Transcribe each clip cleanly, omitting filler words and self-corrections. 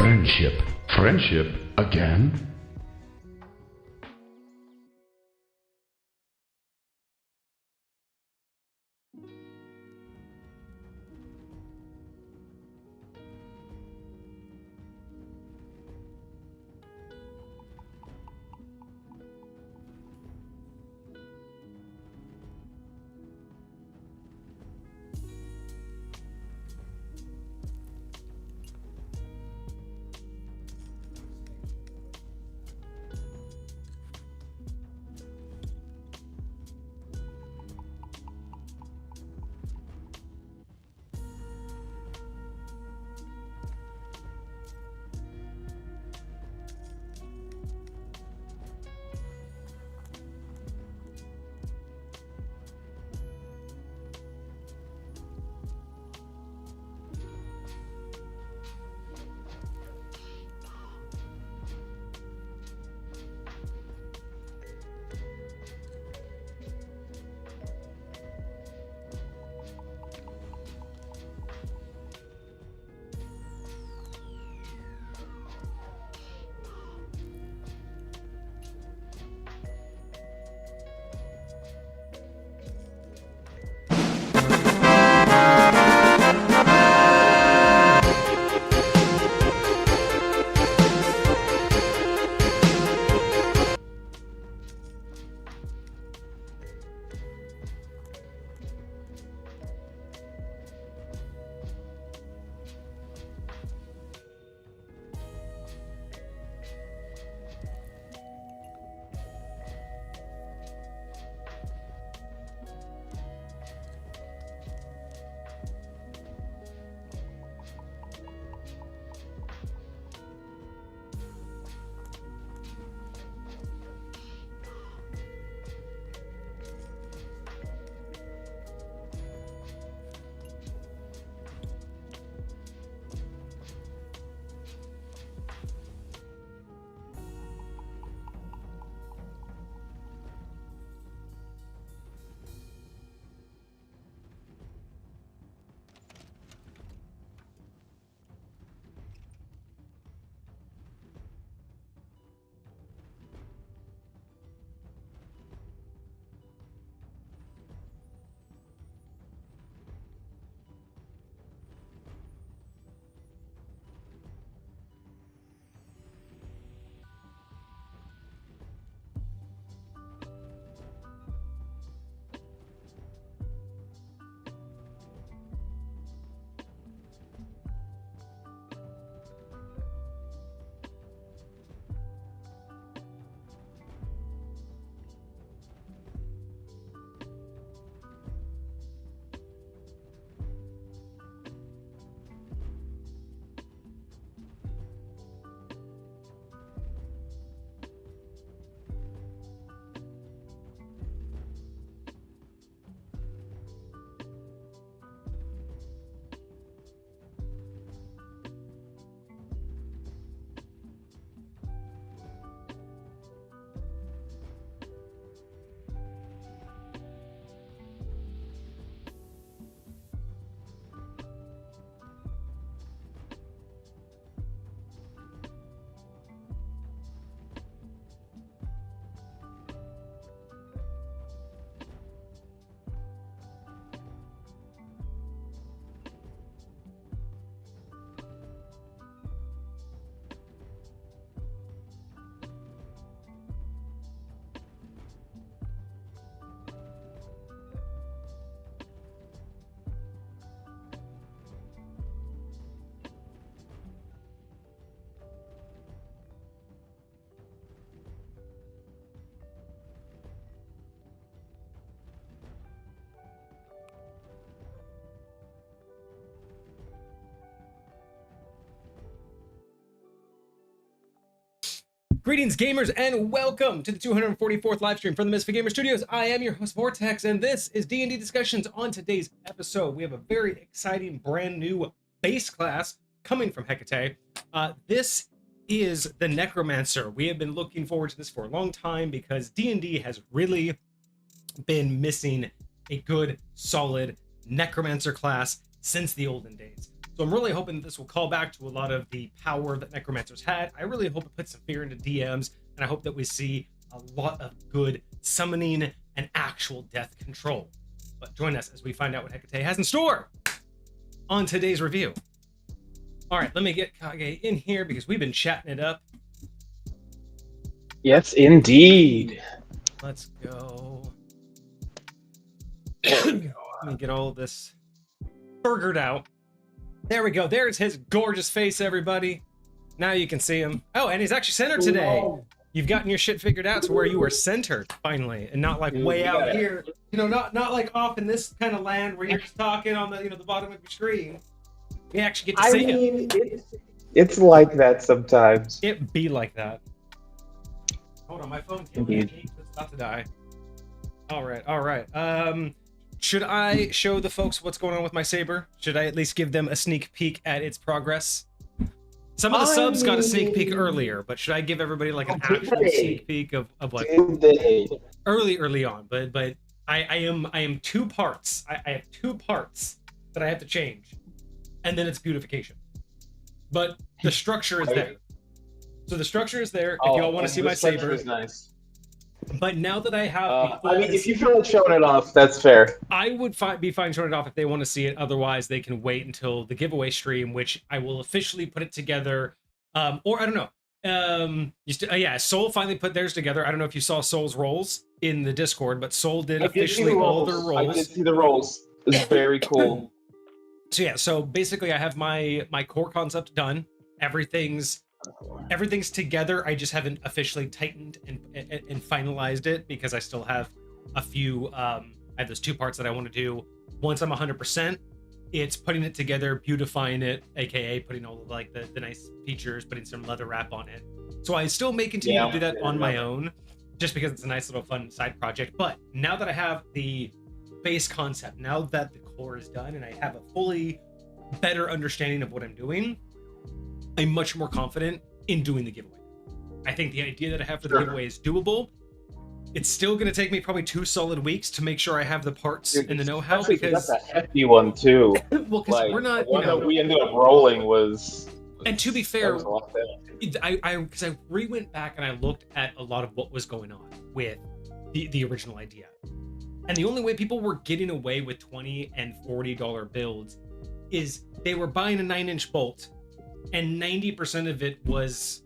Friendship. Friendship again? Greetings, gamers, and welcome to the 244th live stream from the Misfit Gamer Studios. I am your host, Vortex, and this is D&D Discussions. On today's episode, we have a very exciting, brand new base class coming from Hecate. This is the Necromancer. We have been looking forward to this for a long time because D&D has really been missing a good, solid Necromancer class since the olden days. So So I'm really hoping that this will call back to a lot of the power that Necromancers had. I really hope it puts some fear into DMs, and I hope that we see a lot of good summoning and actual death control. But join us as we find out what Hecate has in store on today's review. All right, let me get Kage in here because we've been chatting it up. Yes, indeed. Let's go. Let me get all of this burgered out. There we go. There's his gorgeous face, everybody. Now you can see him. Oh, and he's actually centered today. You've gotten your shit figured out to where you are centered finally, and not like way out here. You know, not like off in this kind of land where you're just talking on the the bottom of your screen. We actually get to see it. It's like that sometimes. It be like that. Hold on, my phone can't Indeed. be. It's about to die. All right. Should I show the folks what's going on with my saber? Should I at least give them a sneak peek at its progress? Some of the subs got a sneak peek earlier, but should I give everybody like an actual sneak peek of like early on? But I am two parts. I have two parts that I have to change, and then it's beautification. But the structure is there. So the structure is there. If y'all want to see my saber, is nice. But now that I have, I mean, if you feel like showing it off, that's fair. I would be fine showing it off if they want to see it. Otherwise, they can wait until the giveaway stream, which I will officially put it together. Or I don't know. Yeah, Soul finally put theirs together. I don't know if you saw Soul's rolls in the Discord, but Soul did officially all their rolls. I did see the rolls. It's very cool. So yeah, so basically I have my core concept done. Everything's together. I just haven't officially tightened and finalized it because I still have a few I have those two parts that I want to do. Once I'm 100%, it's putting it together, beautifying it, aka putting all of like the nice features, putting some leather wrap on it. So I still may continue to do that on my own, just because it's a nice little fun side project. But now that I have the base concept, now that the core is done and I have a fully better understanding of what I'm doing, I'm much more confident in doing the giveaway. I think the idea that I have for the giveaway is doable. It's still going to take me probably 2 solid weeks to make sure I have the parts and the know-how, because that's a hefty one too. Well, because we're not. The one that we ended up rolling was. And to be fair, I because I re-went back and I looked at a lot of what was going on with the original idea, and the only way people were getting away with $20 and $40 builds is they were buying a 9-inch bolt, and 90% of it was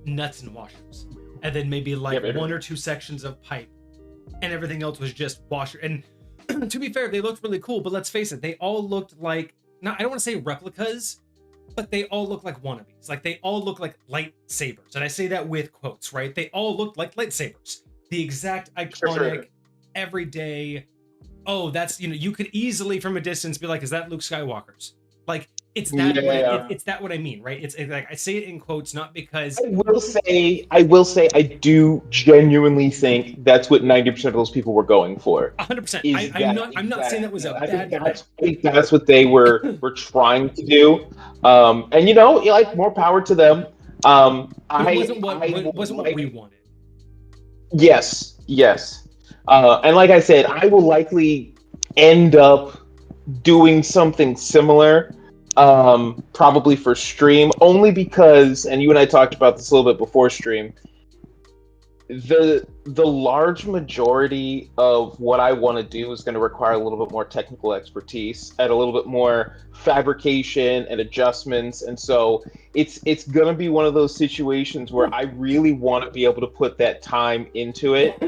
nuts and washers, and then maybe like 1 or 2 sections of pipe, and everything else was just washer. And to be fair, they looked really cool, but let's face it, they all looked like, I don't want to say replicas, but they all look like wannabes. Like they all look like lightsabers, and I say that with quotes, right? They all look like lightsabers, the exact iconic, everyday. Oh, that's, you could easily from a distance be like, is that Luke Skywalker's? Like, it's that way. It's that what I mean, right? It's like I say it in quotes, not because I will say I do genuinely think that's what 90% of those people were going for. 100%. I'm not saying that was a bad thing. I think that's what they were trying to do. And like, more power to them. It wasn't what we wanted. Yes. And like I said, I will likely end up doing something similar. Probably for stream, only because, and you and I talked about this a little bit before stream, the large majority of what I want to do is going to require a little bit more technical expertise and a little bit more fabrication and adjustments, and so it's going to be one of those situations where I really want to be able to put that time into it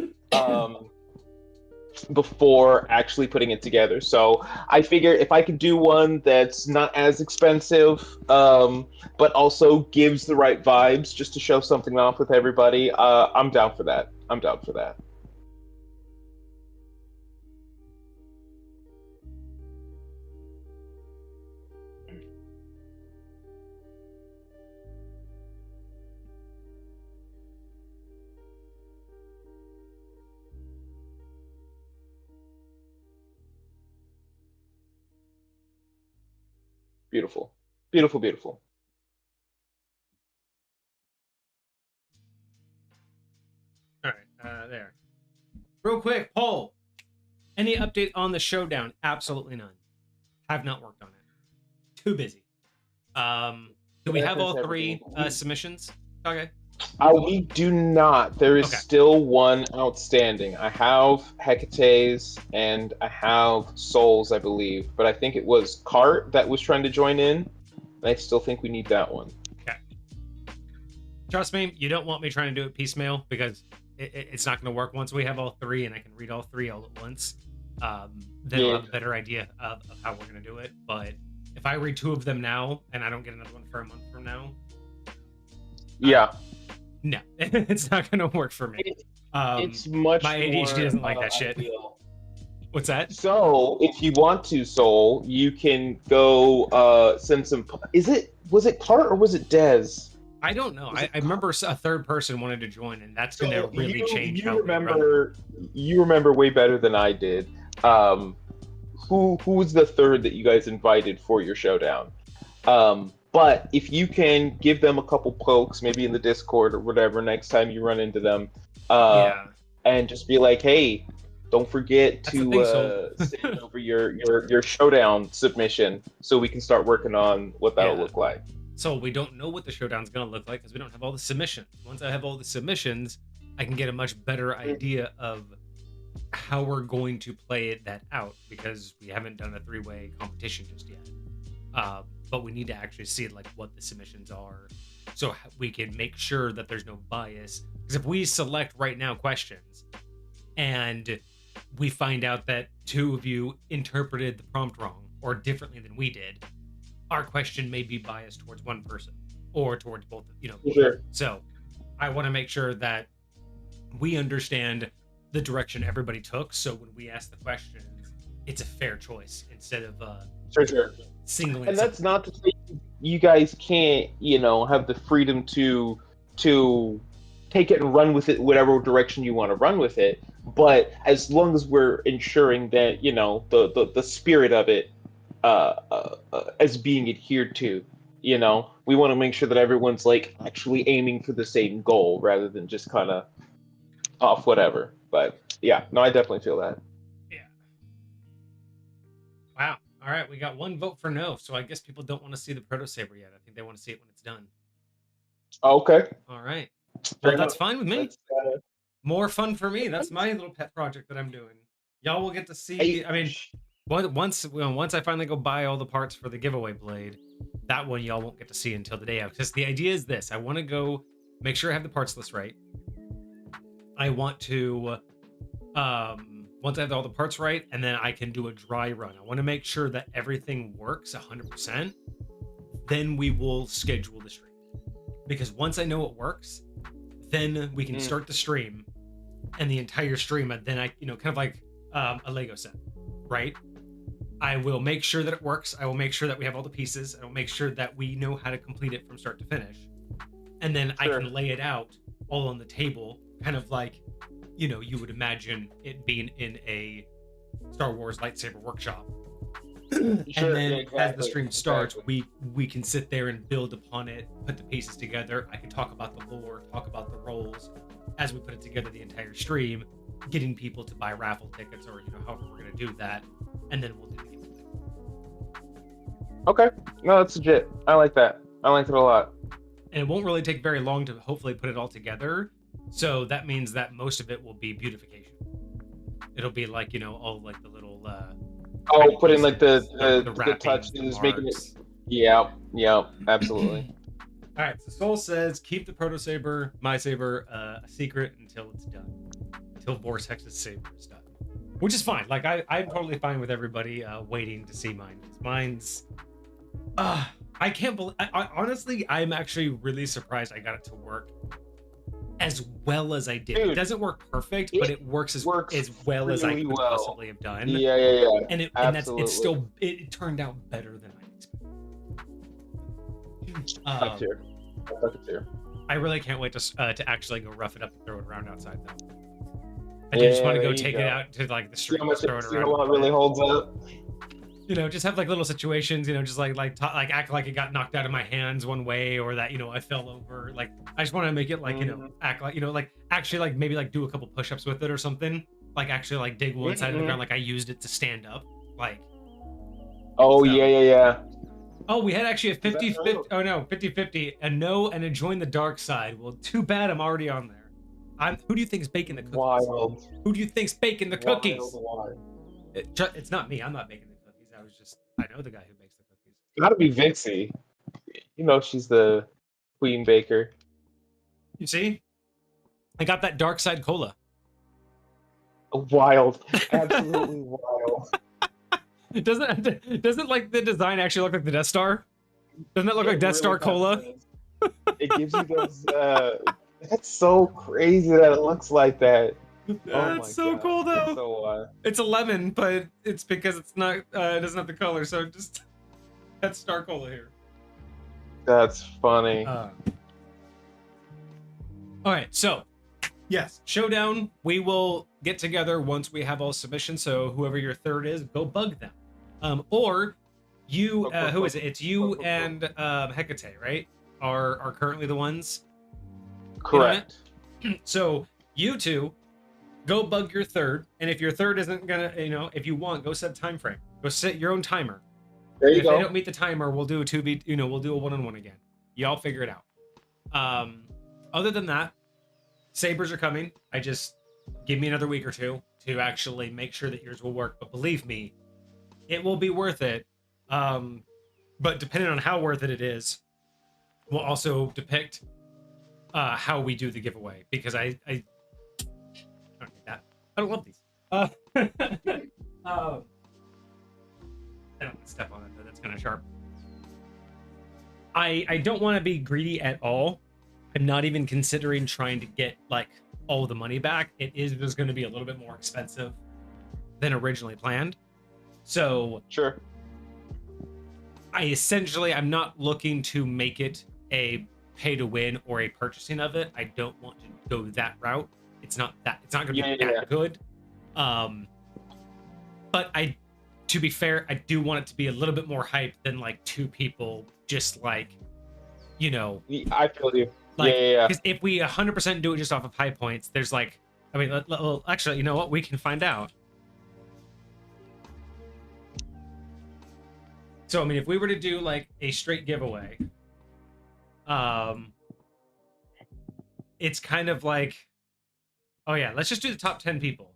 before actually putting it together. So I figure if I could do one that's not as expensive, but also gives the right vibes, just to show something off with everybody, I'm down for that. Beautiful. All right, there. Real quick, poll. Any update on the showdown? Absolutely none. Have not worked on it. Too busy. Do we have That's all three everything. submissions? Okay. We do not. There is Okay. still one outstanding. I have Hecate's and I have Souls, I believe, but I think it was Cart that was trying to join in. And I still think we need that one. Okay. Trust me, you don't want me trying to do it piecemeal because it's not going to work once we have all three and I can read all three all at once. Then we'll have a better idea of how we're going to do it. But if I read two of them now and I don't get another one for a month from now, yeah. No, it's not going to work for me. It's much my ADHD doesn't like that shit. Ideal. What's that? So, if you want to, Soul, you can go send some. Was it Cart or was it Dez? I don't know. I remember a third person wanted to join, and that's going to really change. You remember way better than I did. Who was the third that you guys invited for your showdown? But if you can give them a couple pokes, maybe in the Discord or whatever, next time you run into them, and just be like, hey, don't forget to send over your showdown submission so we can start working on what that'll look like. So we don't know what the showdown's going to look like because we don't have all the submissions. Once I have all the submissions, I can get a much better idea of how we're going to play that out because we haven't done a three-way competition just yet. But we need to actually see like what the submissions are so we can make sure that there's no bias. Because if we select right now questions and we find out that two of you interpreted the prompt wrong or differently than we did, our question may be biased towards one person or towards both, Sure. So I want to make sure that we understand the direction everybody took. So when we ask the questions, it's a fair choice instead of sure. singling. And that's not to say you guys can't, have the freedom to take it and run with it whatever direction you want to run with it. But as long as we're ensuring that, the spirit of it as being adhered to, we want to make sure that everyone's like actually aiming for the same goal rather than just kind of off whatever. But yeah, no, I definitely feel that. Yeah. Wow. All right, we got one vote for no, so I guess people don't want to see the Proto Saber yet. I think they want to see it when it's done. Okay. All right. Well, that's fine with me. More fun for me. That's my little pet project that I'm doing. Y'all will get to see. I mean, once I finally go buy all the parts for the giveaway blade, that one y'all won't get to see until the day of. Because the idea is this: I want to go make sure I have the parts list right. I want to once I have all the parts right, and then I can do a dry run. I want to make sure that everything works 100%. Then we will schedule the stream. Because once I know it works, then we can start the stream, and the entire stream, and then I, kind of like a Lego set, right? I will make sure that it works. I will make sure that we have all the pieces. I will make sure that we know how to complete it from start to finish. And then I can lay it out all on the table, kind of like, you would imagine it being in a Star Wars lightsaber workshop. And then as the stream starts, we can sit there and build upon it, put the pieces together. I can talk about the lore, talk about the roles as we put it together the entire stream, getting people to buy raffle tickets or however we're going to do that, and then we'll do the giveaway. Okay, no, that's legit. I like that. I like it a lot. And it won't really take very long to hopefully put it all together. So that means that most of it will be beautification. It'll be like all like the little putting like the touches, making it. Yeah, absolutely. All right, so Soul says keep the Proto Saber, my saber, a secret until it's done, until Vortex's saber is done, which is fine. Like I'm totally fine with everybody waiting to see mine. Mine's, I can't believe. Honestly, I'm actually really surprised I got it to work as well as I did. Dude, it doesn't work perfect, but it works as well really as I could possibly have done. Yeah. And it turned out better than I expected. I really can't wait to actually go rough it up and throw it around outside though. I do just want to go take it out to like the street and throw it around. See how it really holds up. Just have like little situations, just like act like it got knocked out of my hands one way, or that I fell over. Like I just want to make it like act like like actually like maybe like do a couple push-ups with it or something. Like actually like dig one side of the ground, like I used it to stand up. Like yeah. Oh, we had actually a Is that 50-50. true? Oh no, 50-50. A no and a join the dark side. Well, too bad I'm already on there. Who do you think's baking the cookies? Wild. Who do you think's baking the cookies? Wild. It's not me. I'm not baking the cookies. I know the guy who makes the cookies. Gotta be Vixie. You know she's the queen baker. You see? I got that dark side cola. Wild. Absolutely wild. Doesn't like the design actually look like the Death Star? Doesn't that look like Death Star cola? It gives you those that's so crazy that it looks like that. That's so cool though. That's so, it's a lemon, but it's because it's not it doesn't have the color, so just that's Star Cola here. that's funny. All right, so yes, showdown. We will get together once we have all submissions. So whoever your third is, go bug them. Or you, who is it? It's you and Hecate, right? Are currently the ones. Correct. So you two go bug your third, and if your third isn't gonna, if you want, go set a time frame. Go set your own timer. There you If go. they don't meet the timer, we'll do a 2v, we'll do a 1-on-1 again. Y'all figure it out. Other than that, sabers are coming. I just give me another week or two to actually make sure that yours will work. But believe me, it will be worth it. But depending on how worth it is, will also depict how we do the giveaway, because I don't need that. I don't love these. I don't want to step on it, though. That's kind of sharp. I don't want to be greedy at all. I'm not even considering trying to get like all the money back. It is just going to be a little bit more expensive than originally planned. So Sure. I'm not looking to make it a pay to win or a purchasing of it. I don't want to go that route. It's not going to be that good. But to be fair, I do want it to be a little bit more hype than like two people just like, I feel you. like, yeah. because if we 100% do it just off of high points, there's like, I mean, well, actually, you know what? We can find out. So, I mean, if we were to do like a straight giveaway, it's kind of like, oh yeah, let's just do the top 10 people.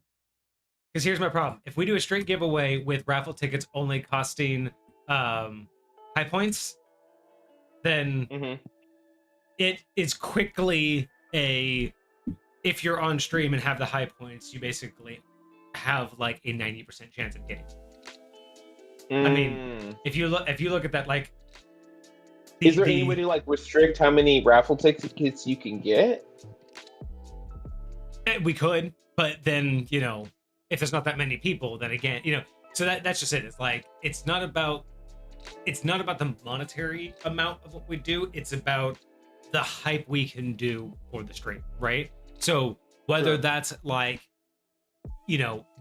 Because here's my problem. If we do a straight giveaway with raffle tickets only costing high points, then it is quickly if you're on stream and have the high points, you basically have like a 90% chance of getting it. I mean, if you look at that, like, is there any way to like restrict how many raffle tickets you can get? We could, but then if there's not that many people, then again, so that's just it. It's like it's not about the monetary amount of what we do. It's about the hype we can do for the stream, right? So whether that's like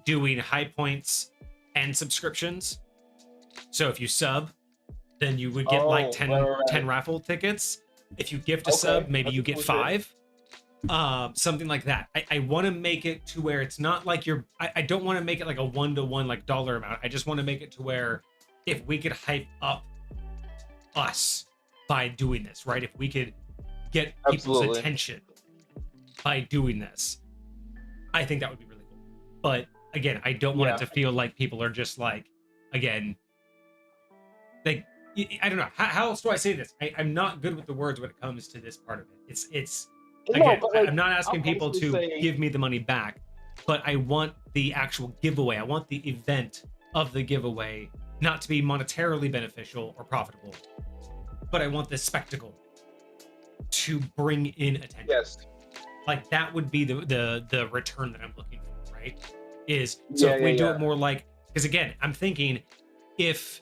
doing high points and subscriptions. So if you sub, then you would get 10 raffle tickets. If you gift a sub, maybe you get 5. Something like that. I want to make it to where it's not like I don't want to make it like a 1-to-1 like dollar amount. I just want to make it to where if we could hype up us by doing this, right? If we could get people's attention by doing this, I think that would be really cool. But again, I don't want it to feel like people are just like, again, like, I don't know. How else do I say this? I'm not good with the words when it comes to this part of it. It's again, I'm not asking people to give me the money back, but I want the actual giveaway. I want the event of the giveaway not to be monetarily beneficial or profitable, but I want the spectacle to bring in attention. Yes. Like that would be the return that I'm looking for, right? If we do it more like, because again, I'm thinking if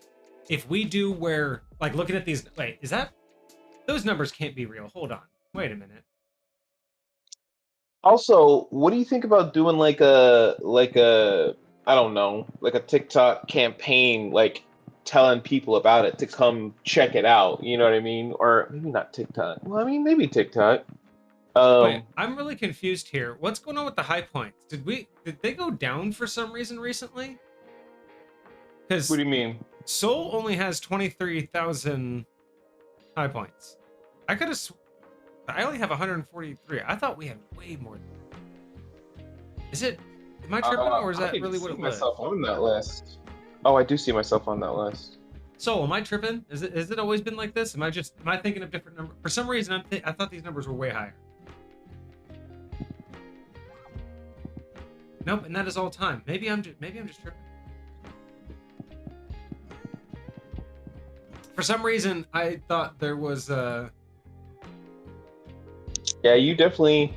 we do where, like, looking at these, wait, is that, those numbers can't be real. Hold on. Wait a minute. Also, what do you think about doing like a I don't know, like a TikTok campaign, like telling people about it to come check it out, you know what I mean? Or maybe not TikTok. Well, I mean, maybe TikTok. Wait, I'm really confused here. What's going on with the high points? Did they go down for some reason recently? Because what do you mean? Soul only has 23,000 high points. I could have. I only have 143. I thought we had way more. Is it? Am I tripping, or is I that didn't really see what it was? myself on that list. Oh, I do see myself on that list. So, am I tripping? Is it? Has it always been like this? Am I thinking of different numbers? For some reason, I thought these numbers were way higher. Nope, and that is all time. Maybe I'm just tripping. For some reason, I thought there was Yeah, you definitely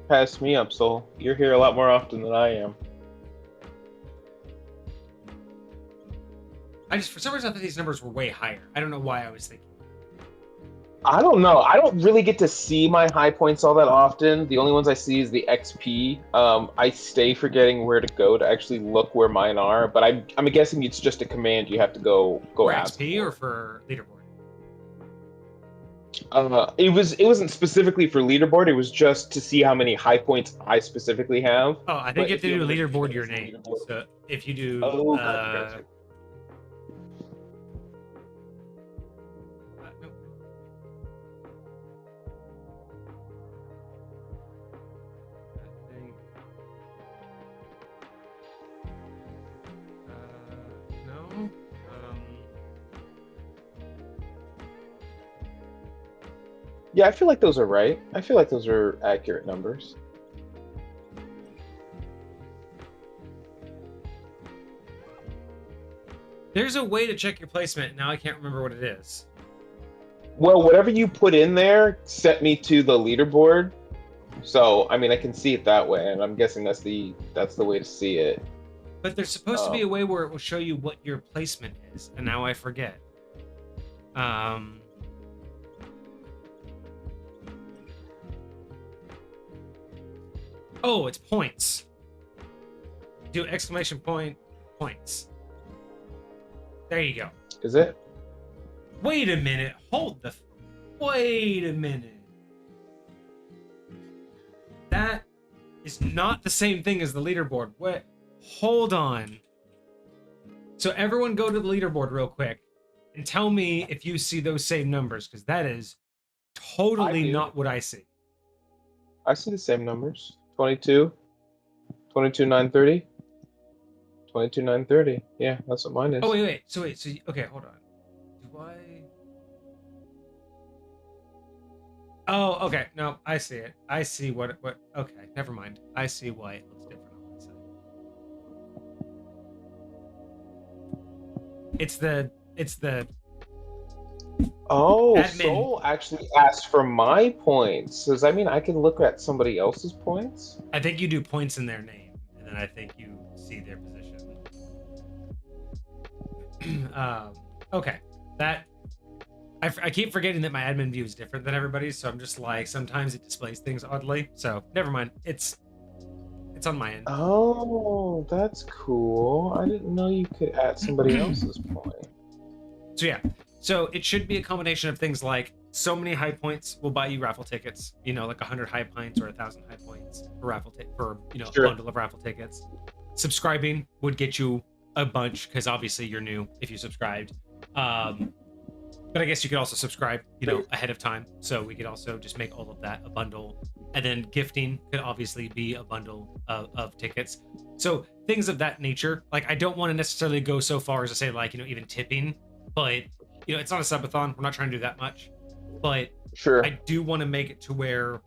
passed me up, Soul. You're here a lot more often than I am. For some reason I thought these numbers were way higher. I don't know why I was thinking. I don't know. I don't really get to see my high points all that often. The only ones I see is the XP. I stay forgetting where to go to actually look where mine are, but I'm guessing it's just a command you have to go For ask XP for. or for leaderboard? It wasn't specifically for leaderboard. It was just to see how many high points I specifically have. Oh, I think But you have to do if you leaderboard have your a name. leaderboard- So if you do Oh, gotcha. nope. I think no. Yeah, I feel like those are right. I feel like those are accurate numbers. There's a way to check your placement. Now I can't remember what it is. Well, whatever you put in there set me to the leaderboard. So, I mean, I can see it that way, and I'm guessing that's the way to see it. But there's supposed to be a way where it will show you what your placement is, and now I forget. Oh, it's points. Do exclamation point points. There you go. Is it? Wait a minute. Wait a minute. That is not the same thing as the leaderboard. Wait. Hold on. So everyone go to the leaderboard real quick and tell me if you see those same numbers, because that is totally not what I see. I see the same numbers. 22, 22,930, 22,930. Yeah, that's what mine is. Oh, wait. So, okay, hold on. Do I... Oh, okay. No, I see it. I see what... Okay, never mind. I see why it looks different on my side. It's the Oh, admin. Soul actually asked for my points. Does that mean I can look at somebody else's points? I think you do points in their name, and then I think you see their position. Okay, that I keep forgetting that my admin view is different than everybody's, so I'm just like sometimes it displays things oddly. So never mind. It's on my end. Oh, that's cool. I didn't know you could add somebody else's point. So yeah. So it should be a combination of things like so many high points will buy you raffle tickets, you know, like 100 high points or 1,000 high points for Sure. a bundle of raffle tickets. Subscribing would get you a bunch because obviously you're new if you subscribed. But I guess you could also subscribe, ahead of time. So we could also just make all of that a bundle. And then gifting could obviously be a bundle of tickets. So things of that nature. Like I don't want to necessarily go so far as to say like, even tipping, but it's not a subathon. We're not trying to do that much, but Sure. I do want to make it to where,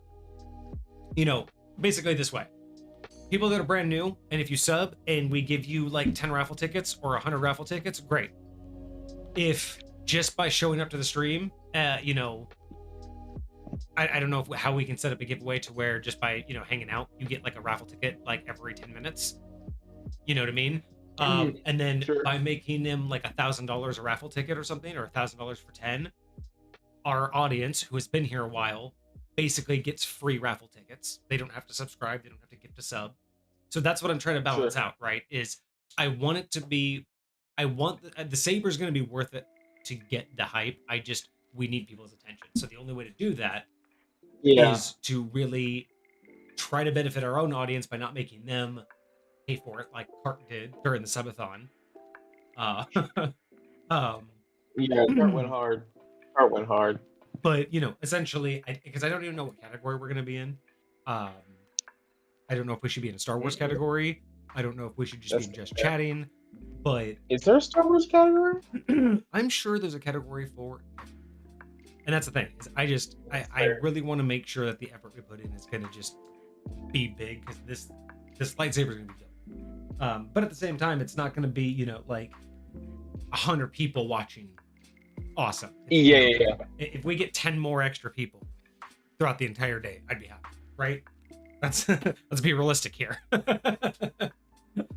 basically this way. People that are brand new, and if you sub and we give you like 10 raffle tickets or 100 raffle tickets, great. If just by showing up to the stream, I don't know how we can set up a giveaway to where just by, hanging out, you get like a raffle ticket like every 10 minutes. You know what I mean? And then Sure. by making them like $1,000 a raffle ticket or something, or $1,000 for 10, our audience who has been here a while basically gets free raffle tickets. They don't have to subscribe. They don't have to gift a sub. So that's what I'm trying to balance out, right? Is I want it to be, the Saber is going to be worth it to get the hype. We need people's attention. So the only way to do that is to really try to benefit our own audience by not making them pay for it like Cart did during the subathon. Yeah, Start went hard. Start went hard. But essentially, because I don't even know what category we're gonna be in. Um, I don't know if we should be in a Star Wars category. I don't know if we should just be in just chatting. But is there a Star Wars category? I'm sure there's a category for. And that's the thing, is I really want to make sure that the effort we put in is gonna just be big, because this lightsaber is gonna be dope. But at the same time, it's not gonna be like 100 people watching. Awesome. Yeah. If we get 10 more extra people throughout the entire day, I'd be happy, right? Let's be realistic here.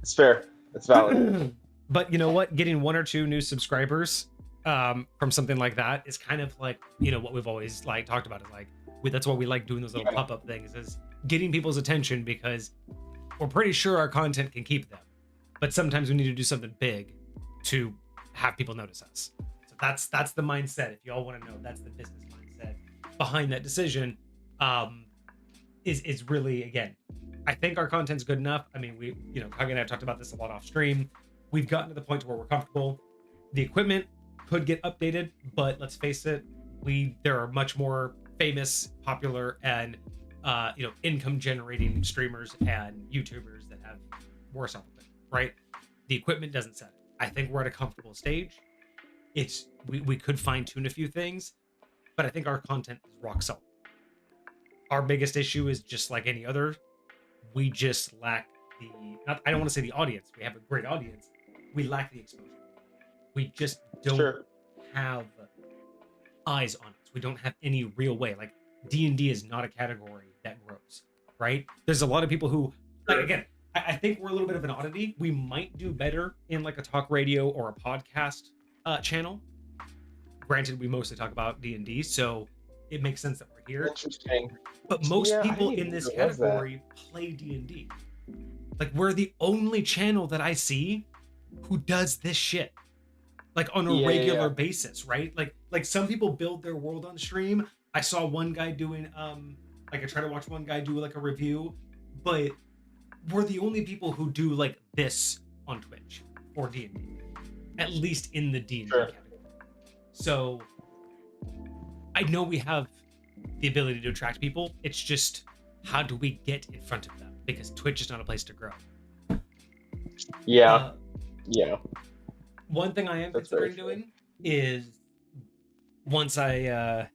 It's fair. It's valid. But you know what? Getting 1 or 2 new subscribers from something like that is kind of like what we've always talked about. Is that's why we like doing those little pop-up things, is getting people's attention, because we're pretty sure our content can keep them, but sometimes we need to do something big to have people notice us. So that's the mindset. If y'all want to know, that's the business mindset behind that decision. Is really, again, I think our content's good enough. I mean, Kage and I have talked about this a lot off stream. We've gotten to the point where we're comfortable. The equipment could get updated, but let's face it, there are much more famous, popular, and income generating streamers and YouTubers that have worse equipment, right? The equipment doesn't set it. I think we're at a comfortable stage. We could fine tune a few things, but I think our content is rock solid. Our biggest issue is just like any other. We just lack I don't want to say the audience. We have a great audience. We lack the exposure. We just don't have eyes on us. We don't have any real way. Like, D&D is not a category that grows, right? There's a lot of people who, again, I think we're a little bit of an oddity. We might do better in like a talk radio or a podcast channel. Granted, we mostly talk about D&D, so it makes sense that we're here. Interesting. But most people in this category play D&D. Like, we're the only channel that I see who does this shit, like, on a regular basis, right? Like some people build their world on stream. I saw one guy doing I try to watch one guy do like a review, but we're the only people who do like this on Twitch or D&D, at least in the D&D category. So I know we have the ability to attract people. It's just, how do we get in front of them? Because Twitch is not a place to grow. Yeah. One thing I am considering doing is, once I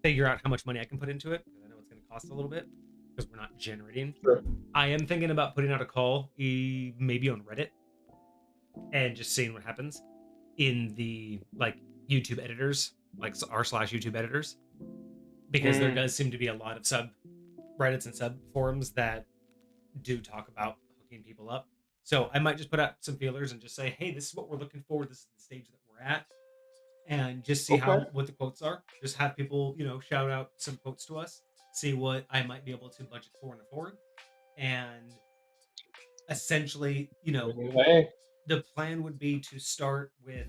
figure out how much money I can put into it, because I know it's going to cost a little bit, because we're not generating. I am thinking about putting out a call, maybe on Reddit, and just seeing what happens in the YouTube editors, like r/YouTube editors, because there does seem to be a lot of subreddits and sub forums that do talk about hooking people up. So I might just put out some feelers and just say, hey, this is what we're looking for. This is the stage that we're at. And just see what the quotes are. Just have people, shout out some quotes to us. See what I might be able to budget for and afford. And essentially, the plan would be to start with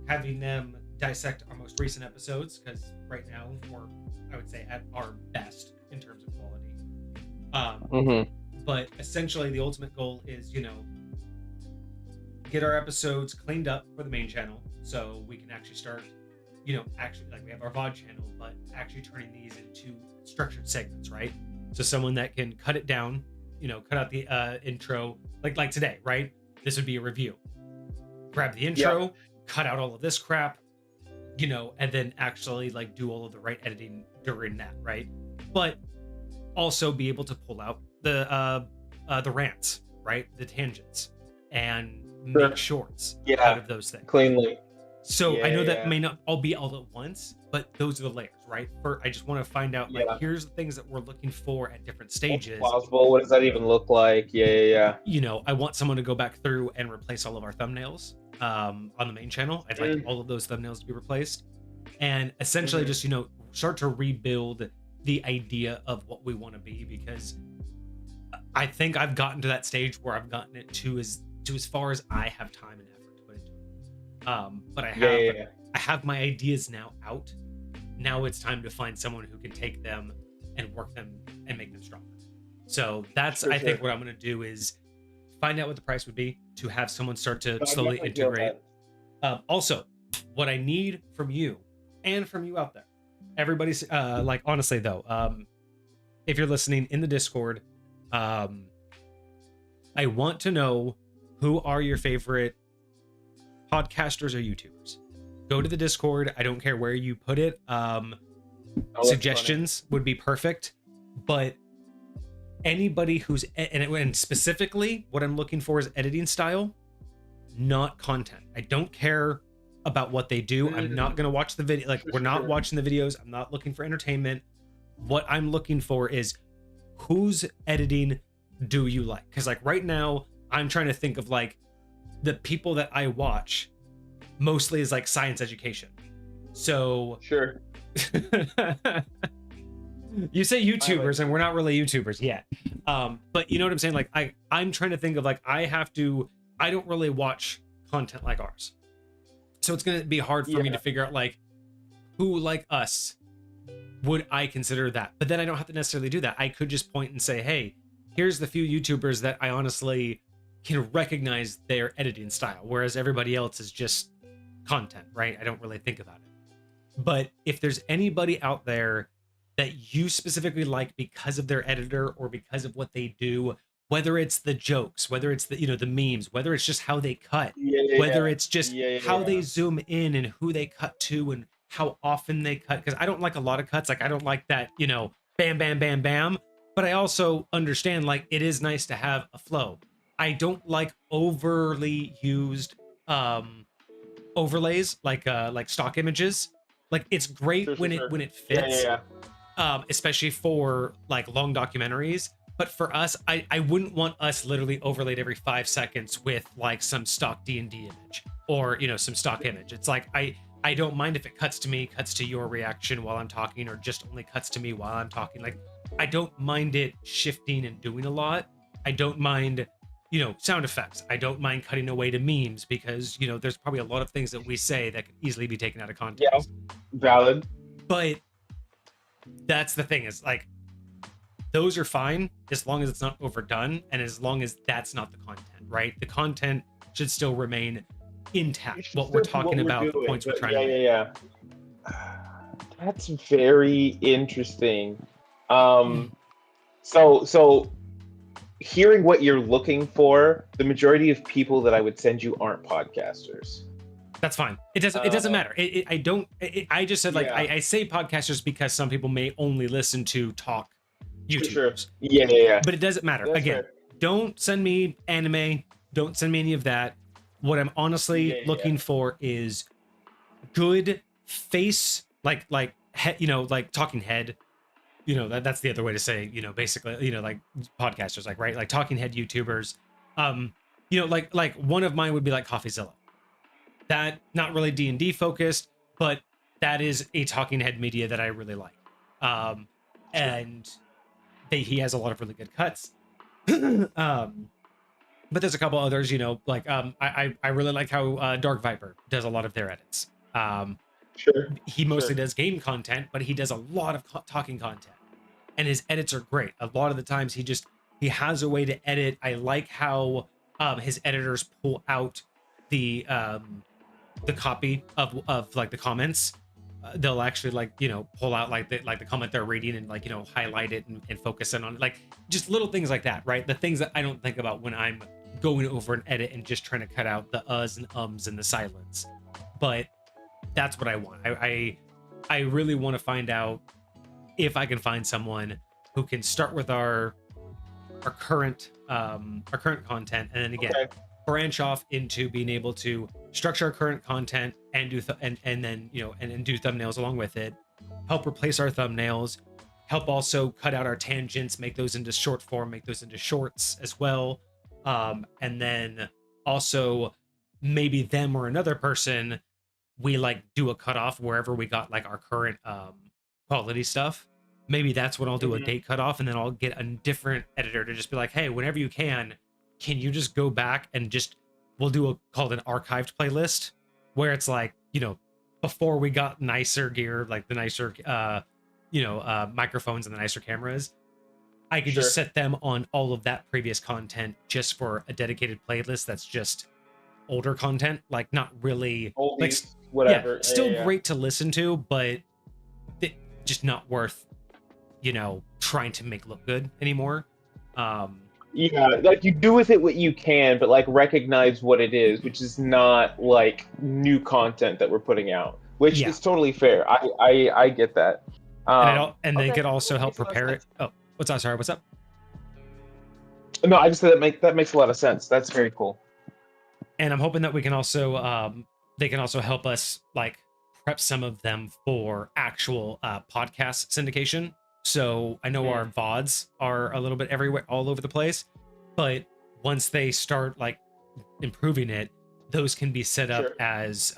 having them dissect our most recent episodes, because right now we're, I would say, at our best in terms of quality. But essentially, the ultimate goal is, get our episodes cleaned up for the main channel, so we can actually start, actually, like, we have our VOD channel, but actually turning these into structured segments, right? So someone that can cut it down, cut out the intro, like today, right? This would be a review. Grab the intro, cut out all of this crap, and then actually do all of the right editing during that, right? But also be able to pull out the rants, right? The tangents, and make shorts out of those things cleanly. So I know that may not all be all at once, but those are the layers, right? I just want to find out, here's the things that we're looking for at different stages. What's plausible? What does that even look like? I want someone to go back through and replace all of our thumbnails on the main channel. I'd like all of those thumbnails to be replaced, and essentially just start to rebuild the idea of what we want to be, because I think I've gotten to that stage where I've gotten it to as far as I have time and effort to put into it. But I have my ideas now out. Now it's time to find someone who can take them and work them and make them stronger. So that's I think what I'm going to do is find out what the price would be to have someone start to slowly integrate. Also, what I need from you and from you out there, everybody's like, honestly though, if you're listening in the Discord, I want to know who are your favorite podcasters or YouTubers. Go to the Discord. I don't care where you put it. Suggestions would be perfect, but anybody who's and specifically what I'm looking for is editing style, not content. I don't care about what they do. I'm not going to watch the video. Like, we're not watching the videos. I'm not looking for entertainment. What I'm looking for is whose editing do you like? Because like right now I'm trying to think of like the people that I watch mostly is like science education. So Sure. You say YouTubers and we're not really YouTubers yet. But you know what I'm saying? Like I'm trying to think of like, I don't really watch content like ours. So it's going to be hard for me to figure out like who like us would I consider that. But then I don't have to necessarily do that. I could just point and say, hey, here's the few YouTubers that I honestly can recognize their editing style. Whereas everybody else is just content, right? I don't really think about it. But if there's anybody out there that you specifically like because of their editor or because of what they do, whether it's the jokes, whether it's the, you know, the memes, whether it's just how they cut, whether it's just how they zoom in and who they cut to and how often they cut. Because I don't like a lot of cuts. Like, I don't like that, you know, bam, bam, bam, bam. But I also understand like it is nice to have a flow. I don't like overly used overlays like stock images. Like, it's great when it fits. Especially for like long documentaries. But for us, I wouldn't want us literally overlaid every 5 seconds with like some stock D&D image or, you know, some stock image. It's like, I don't mind if it cuts to me, cuts to your reaction while I'm talking, or just only cuts to me while I'm talking. Like, I don't mind it shifting and doing a lot. I don't mind, you know, sound effects. I don't mind cutting away to memes because, you know, there's probably a lot of things that we say that could easily be taken out of context. Yeah, valid. But that's the thing, is like, those are fine as long as it's not overdone and as long as that's not the content, right? The content should still remain intact. What we're talking about, the points we're trying to make. That's very interesting. So hearing what you're looking for, the majority of people that I would send you aren't podcasters. That's fine. It doesn't matter. I just said like, I say podcasters because some people may only listen to talk YouTubers. Sure. Yeah. But it doesn't matter. That's again, fair. Don't send me anime. Don't send me any of that. What I'm honestly looking for is good face, like you know, like talking head. You know, that's the other way to say, you know, basically, you know, like podcasters, like, right, like talking head YouTubers. You know, like one of mine would be like CoffeeZilla. That, not really D&D focused, but that is a talking head media that I really like. And he has a lot of really good cuts. But there's a couple others, you know, like I really like how Dark Viper does a lot of their edits. He mostly does game content, but he does a lot of talking content, and his edits are great. A lot of the times he has a way to edit. I like how his editors pull out the copy of like the comments. They'll actually, like, you know, pull out like the comment they're reading and, like, you know, highlight it and focus in on it. Like, just little things like that, right? The things that I don't think about when I'm going over an edit and just trying to cut out the uhs and ums and the silence. But that's what I want. I really want to find out if I can find someone who can start with our current content, and then again branch off into being able to structure our current content and do and then, you know, and do thumbnails along with it, help replace our thumbnails, help also cut out our tangents, make those into short form, make those into shorts as well. And then also maybe them or another person, we like do a cutoff wherever we got like our current quality stuff. Maybe that's when I'll do a date cutoff, and then I'll get a different editor to just be like, hey, whenever you can you just go back and we'll do called an archived playlist, where it's like, you know, before we got nicer gear, like the nicer microphones and the nicer cameras, I could just set them on all of that previous content just for a dedicated playlist that's just older content, like not really like Oldies, whatever. yeah, still Yeah. great to listen to, but just not worth, trying to make look good anymore. Yeah, like you do with it what you can, but like recognize what it is, which is not like new content that we're putting out, which Yeah. is totally fair. I get that. And they Okay, could also that help makes a lot of prepare it. sense. Oh, what's that? Sorry, what's up? No, I just said that makes a lot of sense. That's very cool. And I'm hoping that we can also they can also help us like prep some of them for actual podcast syndication. So I know our VODs are a little bit everywhere, all over the place, but once they start like improving it, those can be set up Sure. as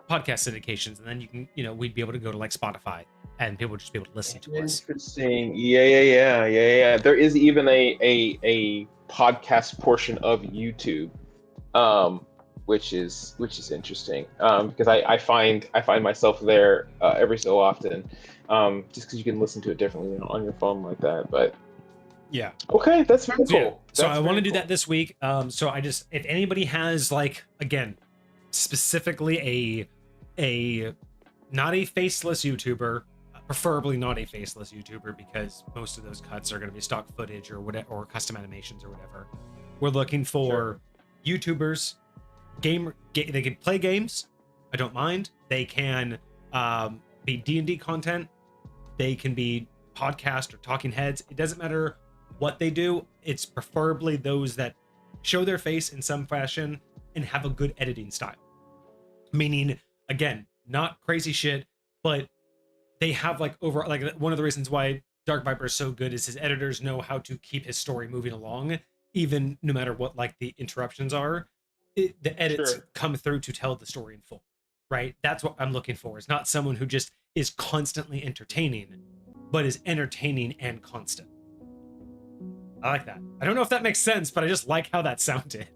podcast syndications, and then you can, we'd be able to go to like Spotify, and people would just be able to listen to us. Interesting. Yeah. There is even a podcast portion of YouTube, which is interesting. Because I find myself there every so often, just because you can listen to it differently on your phone like that. But Yeah. okay, that's very cool. Yeah. So That's I want to very do cool. that this week. So if anybody has like, again, specifically a not a faceless YouTuber, preferably not a faceless YouTuber, because most of those cuts are going to be stock footage or whatever, or custom animations or whatever. We're looking for YouTubers, they can play games. I don't mind. They can be D&D content. They can be podcast or talking heads. It doesn't matter what they do. It's preferably those that show their face in some fashion and have a good editing style. Meaning, again, not crazy shit, but they have like one of the reasons why Dark Viper is so good is his editors know how to keep his story moving along, even no matter what like the interruptions are. The edits come through to tell the story in full, right? That's what I'm looking for. Is not someone who just is constantly entertaining, but is entertaining and constant. I like that. I don't know if that makes sense, but I just like how that sounded.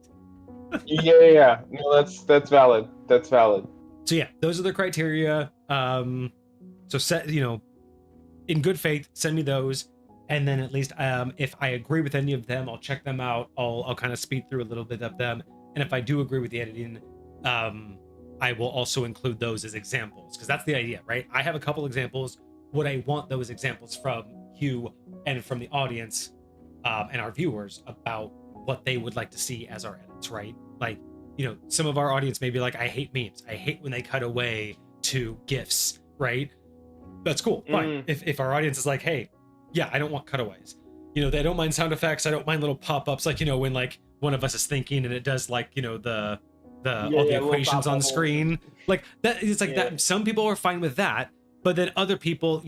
Yeah. No, that's valid. That's valid. So yeah, those are the criteria. So set, in good faith, send me those, and then at least if I agree with any of them, I'll check them out. I'll kind of speed through a little bit of them, and if I do agree with the editing, I will also include those as examples, because that's the idea, right? I have a couple examples. What I want those examples from you and from the audience and our viewers about what they would like to see as our edits, right? Like, some of our audience may be like, I hate memes. I hate when they cut away to GIFs, right? That's cool. Fine. If our audience is like, hey, yeah, I don't want cutaways. They don't mind sound effects. I don't mind little pop-ups, like, when like one of us is thinking and it does like, the all the equations on screen. Like that, it's like that. Some people are fine with that, but then other people,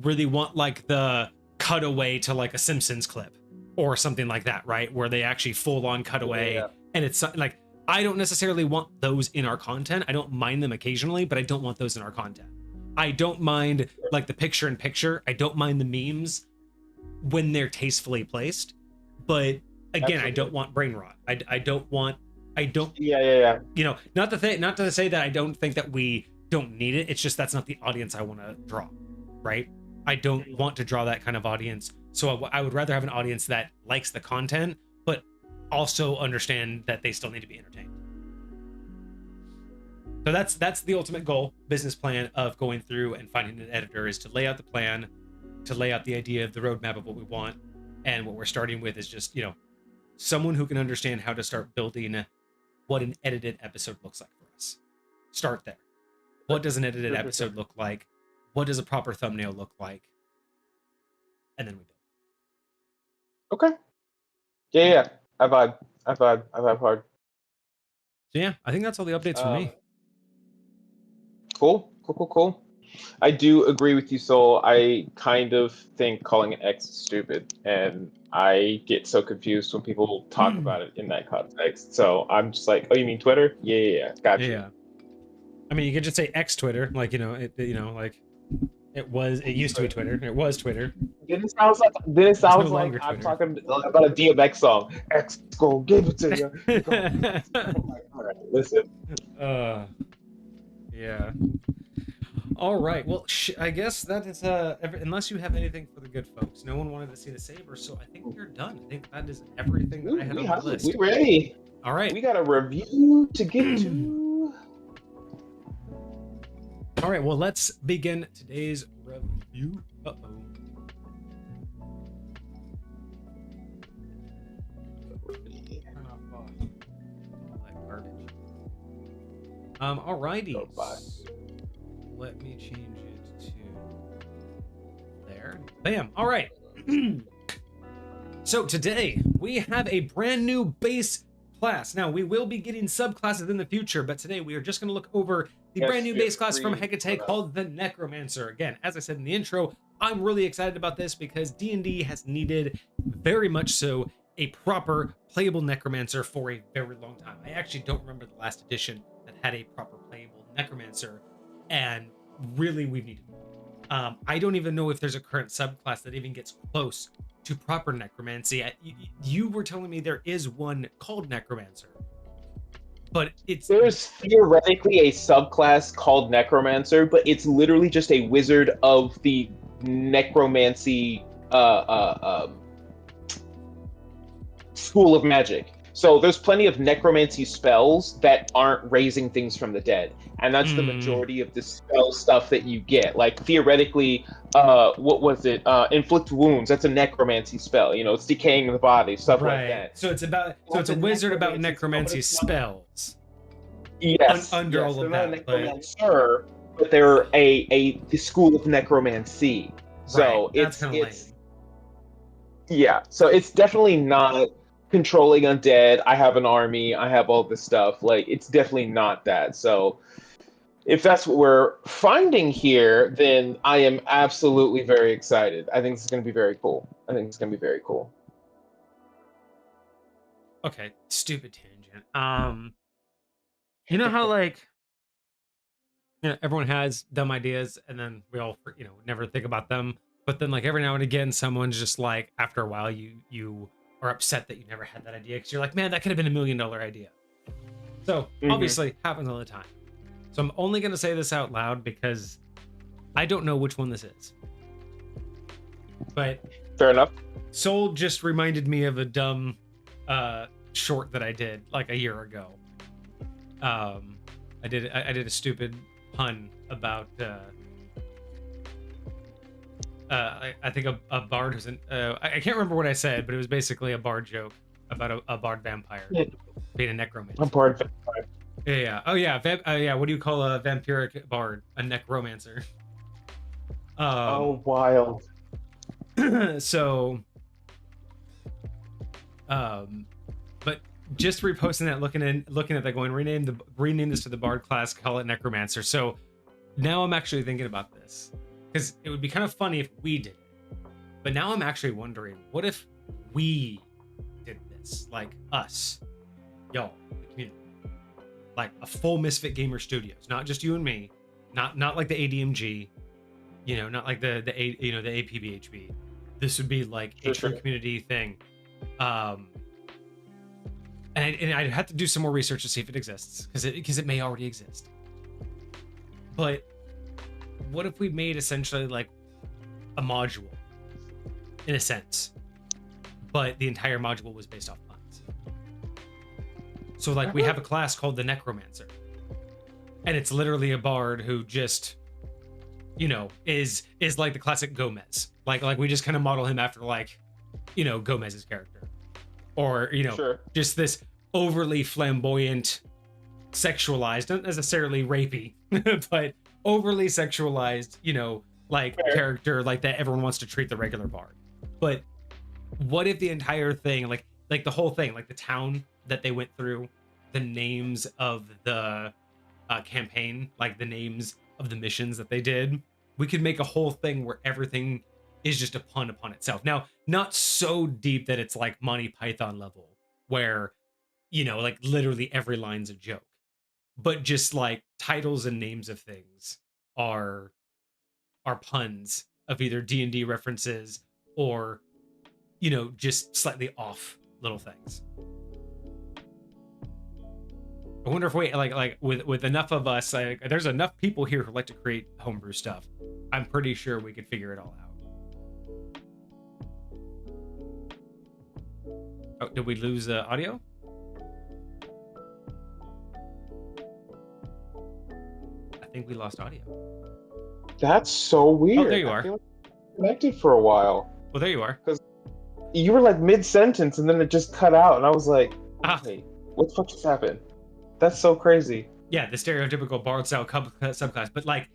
really want like the cutaway to like a Simpsons clip or something like that, right? Where they actually full on cutaway. And it's like, I don't necessarily want those in our content. I don't mind them occasionally, but I don't want those in our content. I don't mind like the picture in picture. I don't mind the memes when they're tastefully placed. But again, I don't want brain rot. I don't. Not to say that I don't think that we don't need it. It's just that's not the audience I want to draw, right? I don't want to draw that kind of audience. So I would rather have an audience that likes the content, but also understand that they still need to be entertained. So that's the ultimate goal, business plan of going through and finding an editor, is to lay out the plan, to lay out the idea of the roadmap of what we want. And what we're starting with is just, someone who can understand how to start building what an edited episode looks like for us. Start there. What does an edited episode look like? What does a proper thumbnail look like? And then we build. Okay. Yeah. I vibe hard. So yeah, I think that's all the updates for me. Cool. I do agree with you, Soul. I kind of think calling it X is stupid, and I get so confused when people talk about it in that context. So I'm just like, oh, you mean Twitter? Yeah, gotcha. Yeah. I mean, you could just say X Twitter, like like it used to be Twitter. It was Twitter. Then it sounds like I'm talking about a DMX song. X go give it to you. I'm like, all right, listen. Yeah. All right. Well, I guess that is unless you have anything for the good folks. No one wanted to see the saber, so I think we're done. I think that is everything that I had on my list. We ready. All right. We got a review to get to. All right. Well, let's begin today's review. Uh-oh. Turn off all that garbage. Alrighty. Let me change it to there. Bam. All right. So today we have a brand new base class. Now we will be getting subclasses in the future, but today we are just going to look over the brand new base class from Hecate called the Necromancer. Again, as I said in the intro, I'm really excited about this because D&D has needed very much so a proper playable Necromancer for a very long time. I actually don't remember the last edition that had a proper playable Necromancer, and really we need it. I don't even know if there's a current subclass that even gets close to proper necromancy. You were telling me there is one called Necromancer, but there's theoretically a subclass called Necromancer, but it's literally just a wizard of the necromancy school of magic. So there's plenty of necromancy spells that aren't raising things from the dead, and that's the majority of the spell stuff that you get. Like theoretically, what was it? Inflict wounds. That's a necromancy spell. You know, it's decaying the body, stuff like that. So it's about it's a wizard about necromancy spells. Yes, under all of that. Necromancer, but they're the school of necromancy. So it's yeah. So it's definitely not controlling undead. I have an army. I have all this stuff. Like, it's definitely not that. So if that's what we're finding here, then I am absolutely very excited. I think it's going to be very cool. Okay, stupid tangent. You know how everyone has dumb ideas and then we all never think about them, but then every now and again someone's just after a while you are upset that you never had that idea because you're like, man, that could have been $1 million idea. So obviously happens all the time. So I'm only going to say this out loud because I don't know which one this is. But fair enough. Soul just reminded me of a dumb short that I did a year ago. I did a stupid pun about I think a bard who's I can't remember what I said, but it was basically a bard joke about a bard vampire being a necromancer. A bard vampire. Yeah. Oh yeah. Yeah. What do you call a vampiric bard? A necromancer. Oh, wild. So, but just reposting that, looking at that, going rename this to the bard class, call it Necromancer. So now I'm actually thinking about this because it would be kind of funny if we did it. But now I'm actually wondering, what if we did this, us, y'all, the community, a full Misfit Gamer Studios, not just you and me, not like the ADMG, not like the APBHB. This would be a true community thing. And I'd have to do some more research to see if it exists, because it may already exist. But what if we made essentially a module, in a sense, but the entire module was based off puns? So we have a class called the Necromancer, and it's literally a bard who just is like the classic Gomez. Like we just kind of model him after Gomez's character, or sure, just this overly flamboyant, sexualized, not necessarily rapey, but overly sexualized, character that everyone wants to treat the regular bard. But what if the entire thing, the whole thing, the town that they went through, the names of the campaign, the names of the missions that they did, we could make a whole thing where everything is just a pun upon itself. Now, not so deep that it's Monty Python level, where literally every line's a joke, but just titles and names of things are puns of either D&D references or just slightly off little things. I wonder if we like with enough of us, like, there's enough people here who like to create homebrew stuff. I'm pretty sure we could figure it all out. Oh, did we lose audio? I think we lost audio. That's so weird. Oh, there you I are. feel like I connected for a while. Well, there you are. You were like mid-sentence and then it just cut out, and I was like, Ah. "Wait, what the fuck just happened?" That's so crazy. Yeah, the stereotypical bard style subclass, but like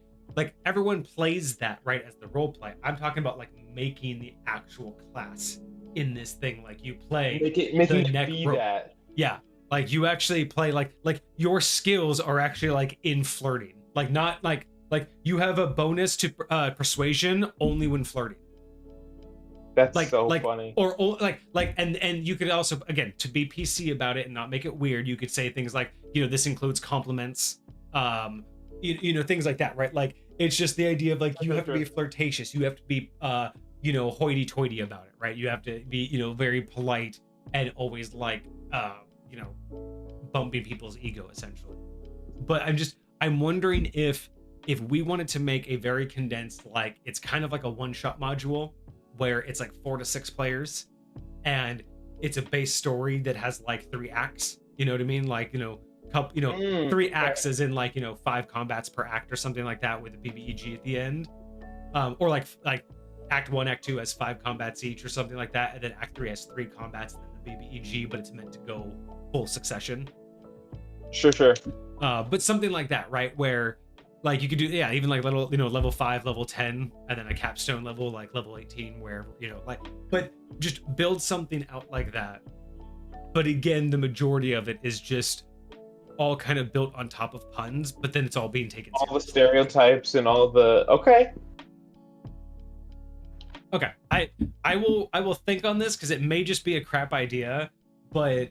everyone plays that, right, as the role play. I'm talking about like making the actual class in this thing. Like you play Making it be that. Yeah, like you actually play like your skills are actually like in flirting, like not like you have a bonus to persuasion only when flirting. That's Like so funny. or and you could also, again, to be PC about it and not make it weird, you could say things like, this includes compliments, things like that, right? Like it's just the idea of like you have to be flirtatious, you have to be hoity-toity about it, right? You have to be very polite and always like bumping people's ego essentially. But I'm wondering if we wanted to make a very condensed, like it's kind of like a one-shot module where it's like 4 to 6 players and it's a base story that has like 3 acts, you know what I mean? Like, 3 acts as in like, 5 combats per act or something like that with a BBEG at the end. Or like act 1, act 2 has 5 combats each or something like that. And then act 3 has 3 combats and then the BBEG, but it's meant to go full succession. Sure. But something like that, right? Where like you could do, even like little, level 5, level 10, and then a capstone level, like level 18, where, but just build something out like that. But again, the majority of it is just all kind of built on top of puns, but then it's all being taken seriously. All the stereotypes and all the, okay. I will think on this because it may just be a crap idea, but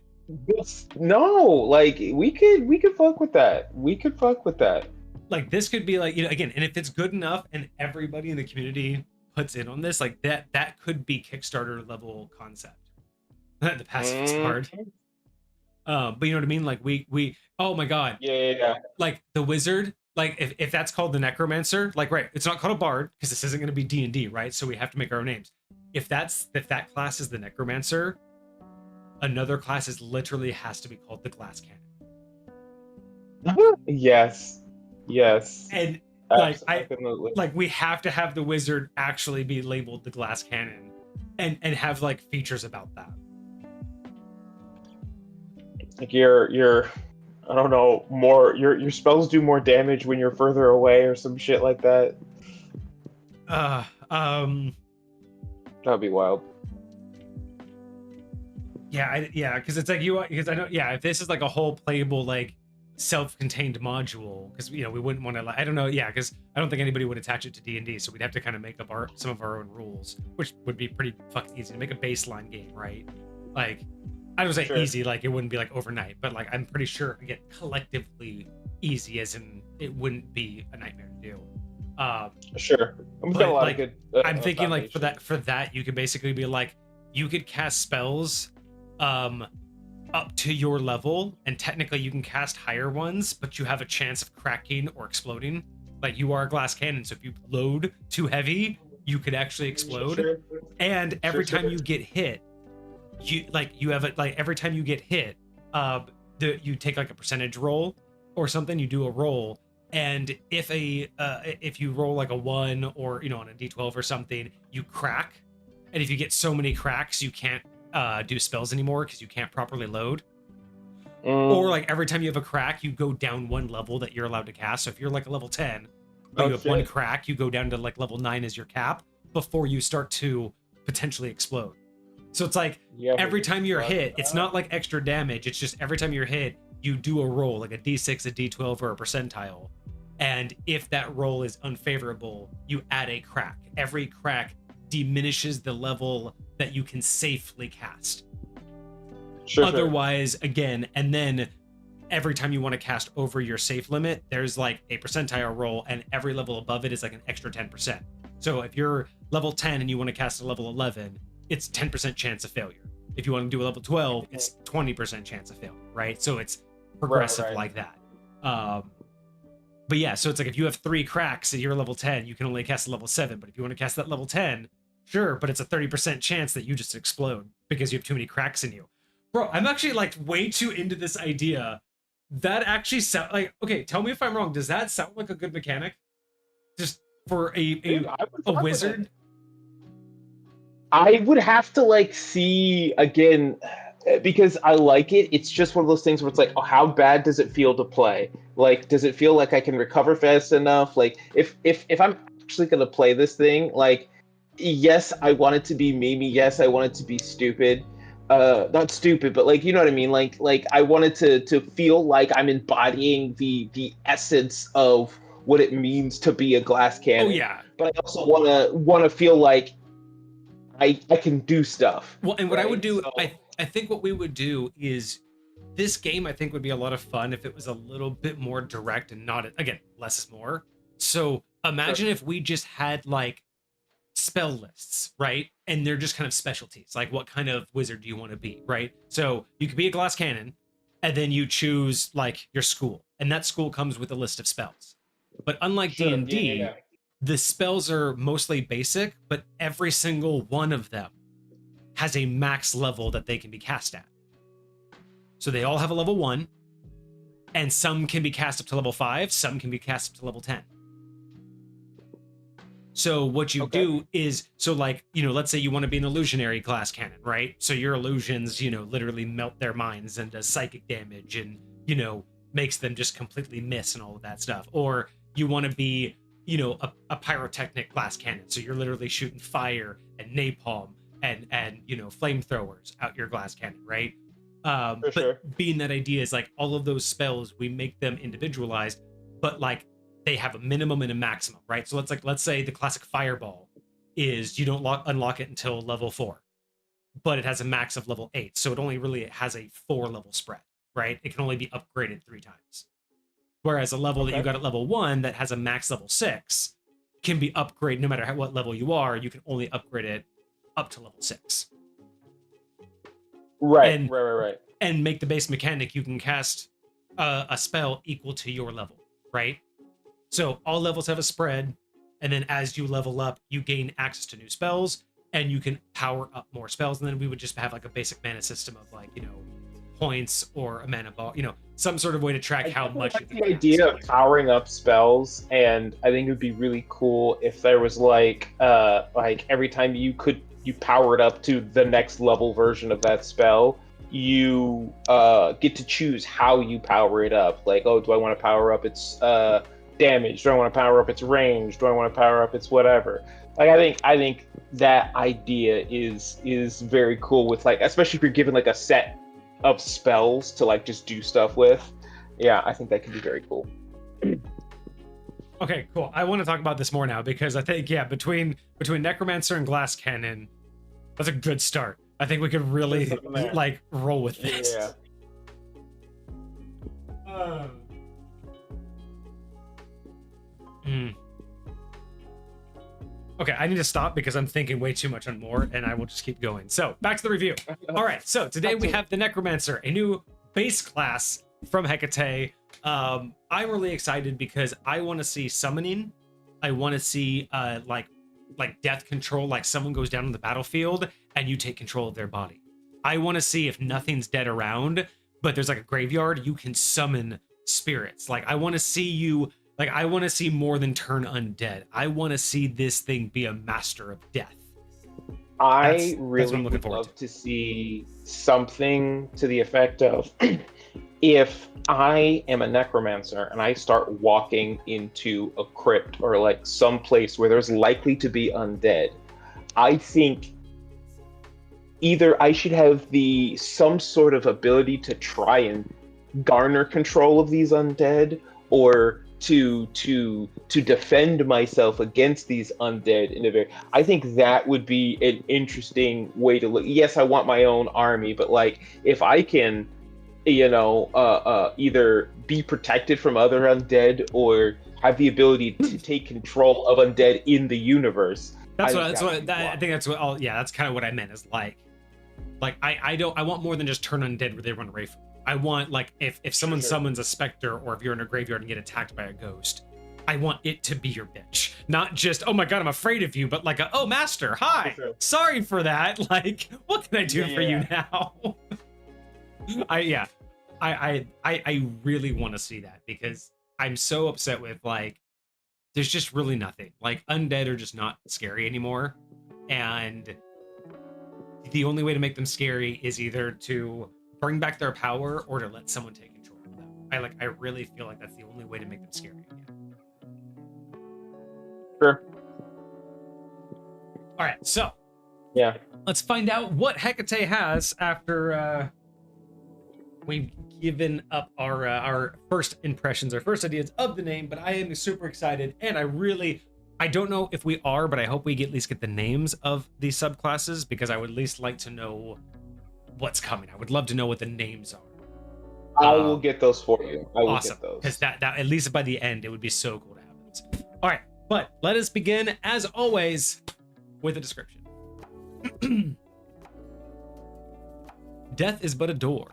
no, like we could fuck with that. We could fuck with that. Like this could be like, again, and if it's good enough and everybody in the community puts in on this, like that could be Kickstarter level concept. The pacifist card. But you know what I mean? Like we oh my god. Yeah. Like the wizard, like if that's called the Necromancer, like right, it's not called a bard because this isn't going to be D&D, right? So we have to make our own names. If that class is the Necromancer, another class literally has to be called the Glass Cannon. Yes. And like we have to have the wizard actually be labeled the Glass Cannon and have like features about that. Like your I don't know, more your spells do more damage when you're further away or some shit like that. That'd be wild. Yeah, because it's like because I know, if this is like a whole playable like self-contained module, because we wouldn't want to, I don't know, because I don't think anybody would attach it to D&D, so we'd have to kind of make up some of our own rules, which would be pretty fucking easy to make a baseline game, right? Like I don't say easy, like it wouldn't be like overnight, but like I'm pretty sure, again, collectively easy, as in it wouldn't be a nightmare to do. Sure. I'm thinking like for that you could basically be like, you could cast spells up to your level, and technically you can cast higher ones, but you have a chance of cracking or exploding. Like you are a glass cannon, so if you load too heavy, you could actually explode. Sure. And every time you get hit, every time you get hit, you take like a percentage roll or something. You do a roll, and if you roll like a 1 or on a d12 or something, you crack. And if you get so many cracks, you can't do spells anymore because you can't properly load. Or like every time you have a crack, you go down 1 level that you're allowed to cast. So if you're like a level 10, but you have 1 crack, you go down to like level 9 as your cap before you start to potentially explode. So it's like every time you're hit, it's not like extra damage. It's just every time you're hit, you do a roll, like a d6, a d12, or a percentile. And if that roll is unfavorable, you add a crack. Every crack diminishes the level that you can safely cast. Otherwise, again, and then every time you want to cast over your safe limit, there's like a percentile roll, and every level above it is like an extra 10%. So if you're level 10 and you want to cast a level 11, it's 10% chance of failure. If you want to do a level 12, it's 20% chance of failure, right? So it's progressive Right. like that. But yeah, so it's like if you have 3 cracks and you're level 10, you can only cast a level 7. But if you want to cast that level 10, sure, but it's a 30% chance that you just explode because you have too many cracks in you. Bro, I'm actually like way too into this idea. That actually sound like, okay, tell me if I'm wrong. Does that sound like a good mechanic? Just for Dude, I would a fuck with wizard? it. I would have to like see again because I like it. It's just one of those things where it's like, oh, how bad does it feel to play? Like, does it feel like I can recover fast enough? Like, if I'm actually gonna play this thing, like, yes, I want it to be memey. Yes, I want it to be stupid. Not stupid, but like, you know what I mean. Like I wanted to feel like I'm embodying the essence of what it means to be a glass cannon. Oh yeah. But I also wanna feel like I can do stuff. Well, and what I would right? do, So, I think what we would do is this game I think would be a lot of fun if it was a little bit more direct and not, again, less is more. So imagine if we just had like spell lists, right? And they're just kind of specialties. Like what kind of wizard do you want to be, right? So you could be a glass cannon, and then you choose like your school, and that school comes with a list of spells. But unlike Sure, D&D, yeah. the spells are mostly basic, but every single one of them has a max level that they can be cast at. So they all have a level 1, and some can be cast up to level 5, some can be cast up to level 10. So what you do is, so like, you know, let's say you want to be an illusionary glass cannon, right? So your illusions, you know, literally melt their minds and does psychic damage and, you know, makes them just completely miss and all of that stuff. Or you want to be, you know, a pyrotechnic glass cannon. So you're literally shooting fire and napalm and you know, flamethrowers out your glass cannon, right? But sure. being that idea is like all of those spells, we make them individualized, but like they have a minimum and a maximum, right? So let's say the classic fireball is you don't unlock it until level 4, but it has a max of level 8, so it only really has a 4 level spread, right? It can only be upgraded 3 times. Whereas a level that you got at level 1 that has a max level 6 can be upgraded no matter what level you are. You can only upgrade it up to level 6. Right, right. And make the base mechanic, you can cast a spell equal to your level, right? So all levels have a spread, and then as you level up, you gain access to new spells, and you can power up more spells. And then we would just have like a basic mana system of like, you know, points or a mana ball, you know, some sort of way to track how much. Like the idea of powering up spells, and I think it would be really cool if there was like every time you power it up to the next level version of that spell, you get to choose how you power it up. Like, oh, do I want to power up its damage? Do I want to power up its range? Do I want to power up its whatever? Like, I think that idea is very cool with like, especially if you're given like a set of spells to like just do stuff with. Yeah, I think that could be very cool. Okay, cool. I want to talk about this more now because I think, yeah, between Necromancer and Glass Cannon, that's a good start. I think we could really like roll with this. Yeah. Okay, I need to stop because I'm thinking way too much on more, and I will just keep going. So, back to the review. All right, so today we have the Necromancer, a new base class from Hecate. I'm really excited because I want to see summoning. I want to see like death control, like someone goes down on the battlefield and you take control of their body. I want to see if nothing's dead around, but there's like a graveyard, you can summon spirits. Like I want to see you. Like, I want to see more than turn undead. I want to see this thing be a master of death. I really would love to see something to the effect of if I am a necromancer and I start walking into a crypt or like some place where there's likely to be undead, I think either I should have some sort of ability to try and garner control of these undead, or to defend myself against these undead in a very. I think that would be an interesting way to look. Yes, I want my own army, but like if I can, either be protected from other undead or have the ability to take control of undead in the universe. I think that's kind of what I meant is like I want more than just turn undead where they run away from. I want, like, if someone Sure. summons a specter, or if you're in a graveyard and get attacked by a ghost, I want it to be your bitch. Not just, oh my god, I'm afraid of you, but like, oh, master, hi. For sure. Sorry for that. Like, what can I do for you now? I really want to see that, because I'm so upset with, like, there's just really nothing. Like, undead are just not scary anymore. And the only way to make them scary is either to bring back their power or to let someone take control of them. I really feel like that's the only way to make them scary again. Sure. All right, so Yeah. let's find out what Hecate has after we've given up our first impressions, our first ideas of the name. But I am super excited, and I don't know if we are, but I hope we at least get the names of these subclasses, because I would at least like to know what's coming. I would love to know what the names are. I will get those for you. I will Awesome, get those. because that at least by the end, it would be so cool to have those. All right, but let us begin, as always, with a description. Death is but a door,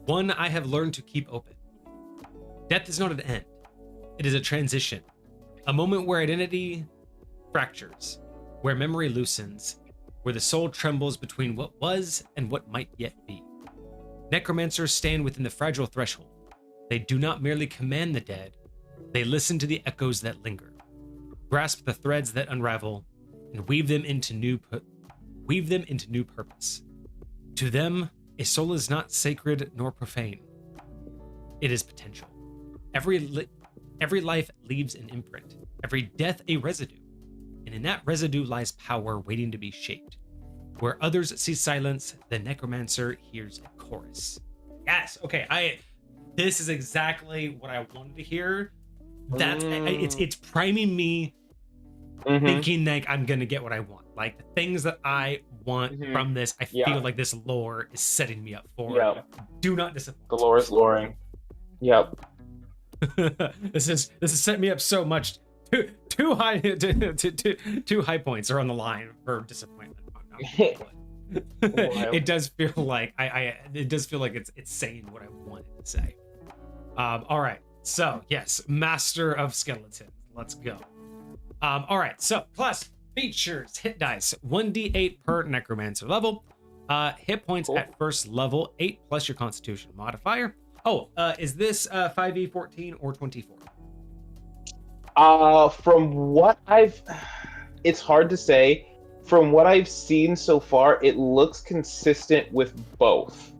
one I have learned to keep open. Death is not an end. It is a transition, a moment where identity fractures, where memory loosens, where the soul trembles between what was and what might yet be. Necromancers stand within the fragile threshold. They do not merely command the dead, they listen to the echoes that linger, grasp the threads that unravel, and weave them into new purpose. To them, a soul is not sacred nor profane. It is potential. Every life leaves an imprint, every death a residue, and in that residue lies power waiting to be shaped. Where others see silence, the necromancer hears a chorus. Yes, okay, this is exactly what I wanted to hear. It's priming me, thinking like I'm gonna get what I want. Like, the things that I want from this, I feel like this lore is setting me up for. Do not disappoint. The lore is loring. Yep. This is setting me up so much. Two high points are on the line for disappointment. It does feel like it does feel like it's saying what I wanted to say. All right, so yes, Master of Skeletons, let's go. All right, so plus features: hit dice 1d8 per necromancer level, hit points at first level 8 plus your constitution modifier. Is this 5e14 or 24? From what it's hard to say. From what I've seen so far, it looks consistent with both.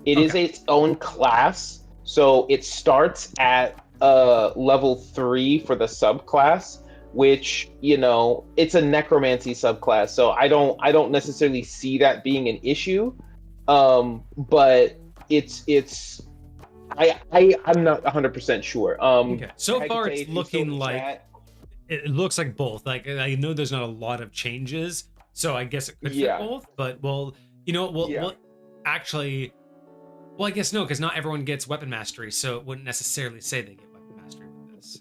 It is its own class, so it starts at level 3 for the subclass, which, you know, it's a necromancy subclass, so I don't necessarily see that being an issue. But I'm not 100% sure. So far it's looking like it looks like both. Like, I know there's not a lot of changes, so I guess it could fit both. But I guess no, because not everyone gets weapon mastery, so it wouldn't necessarily say they get weapon mastery with this.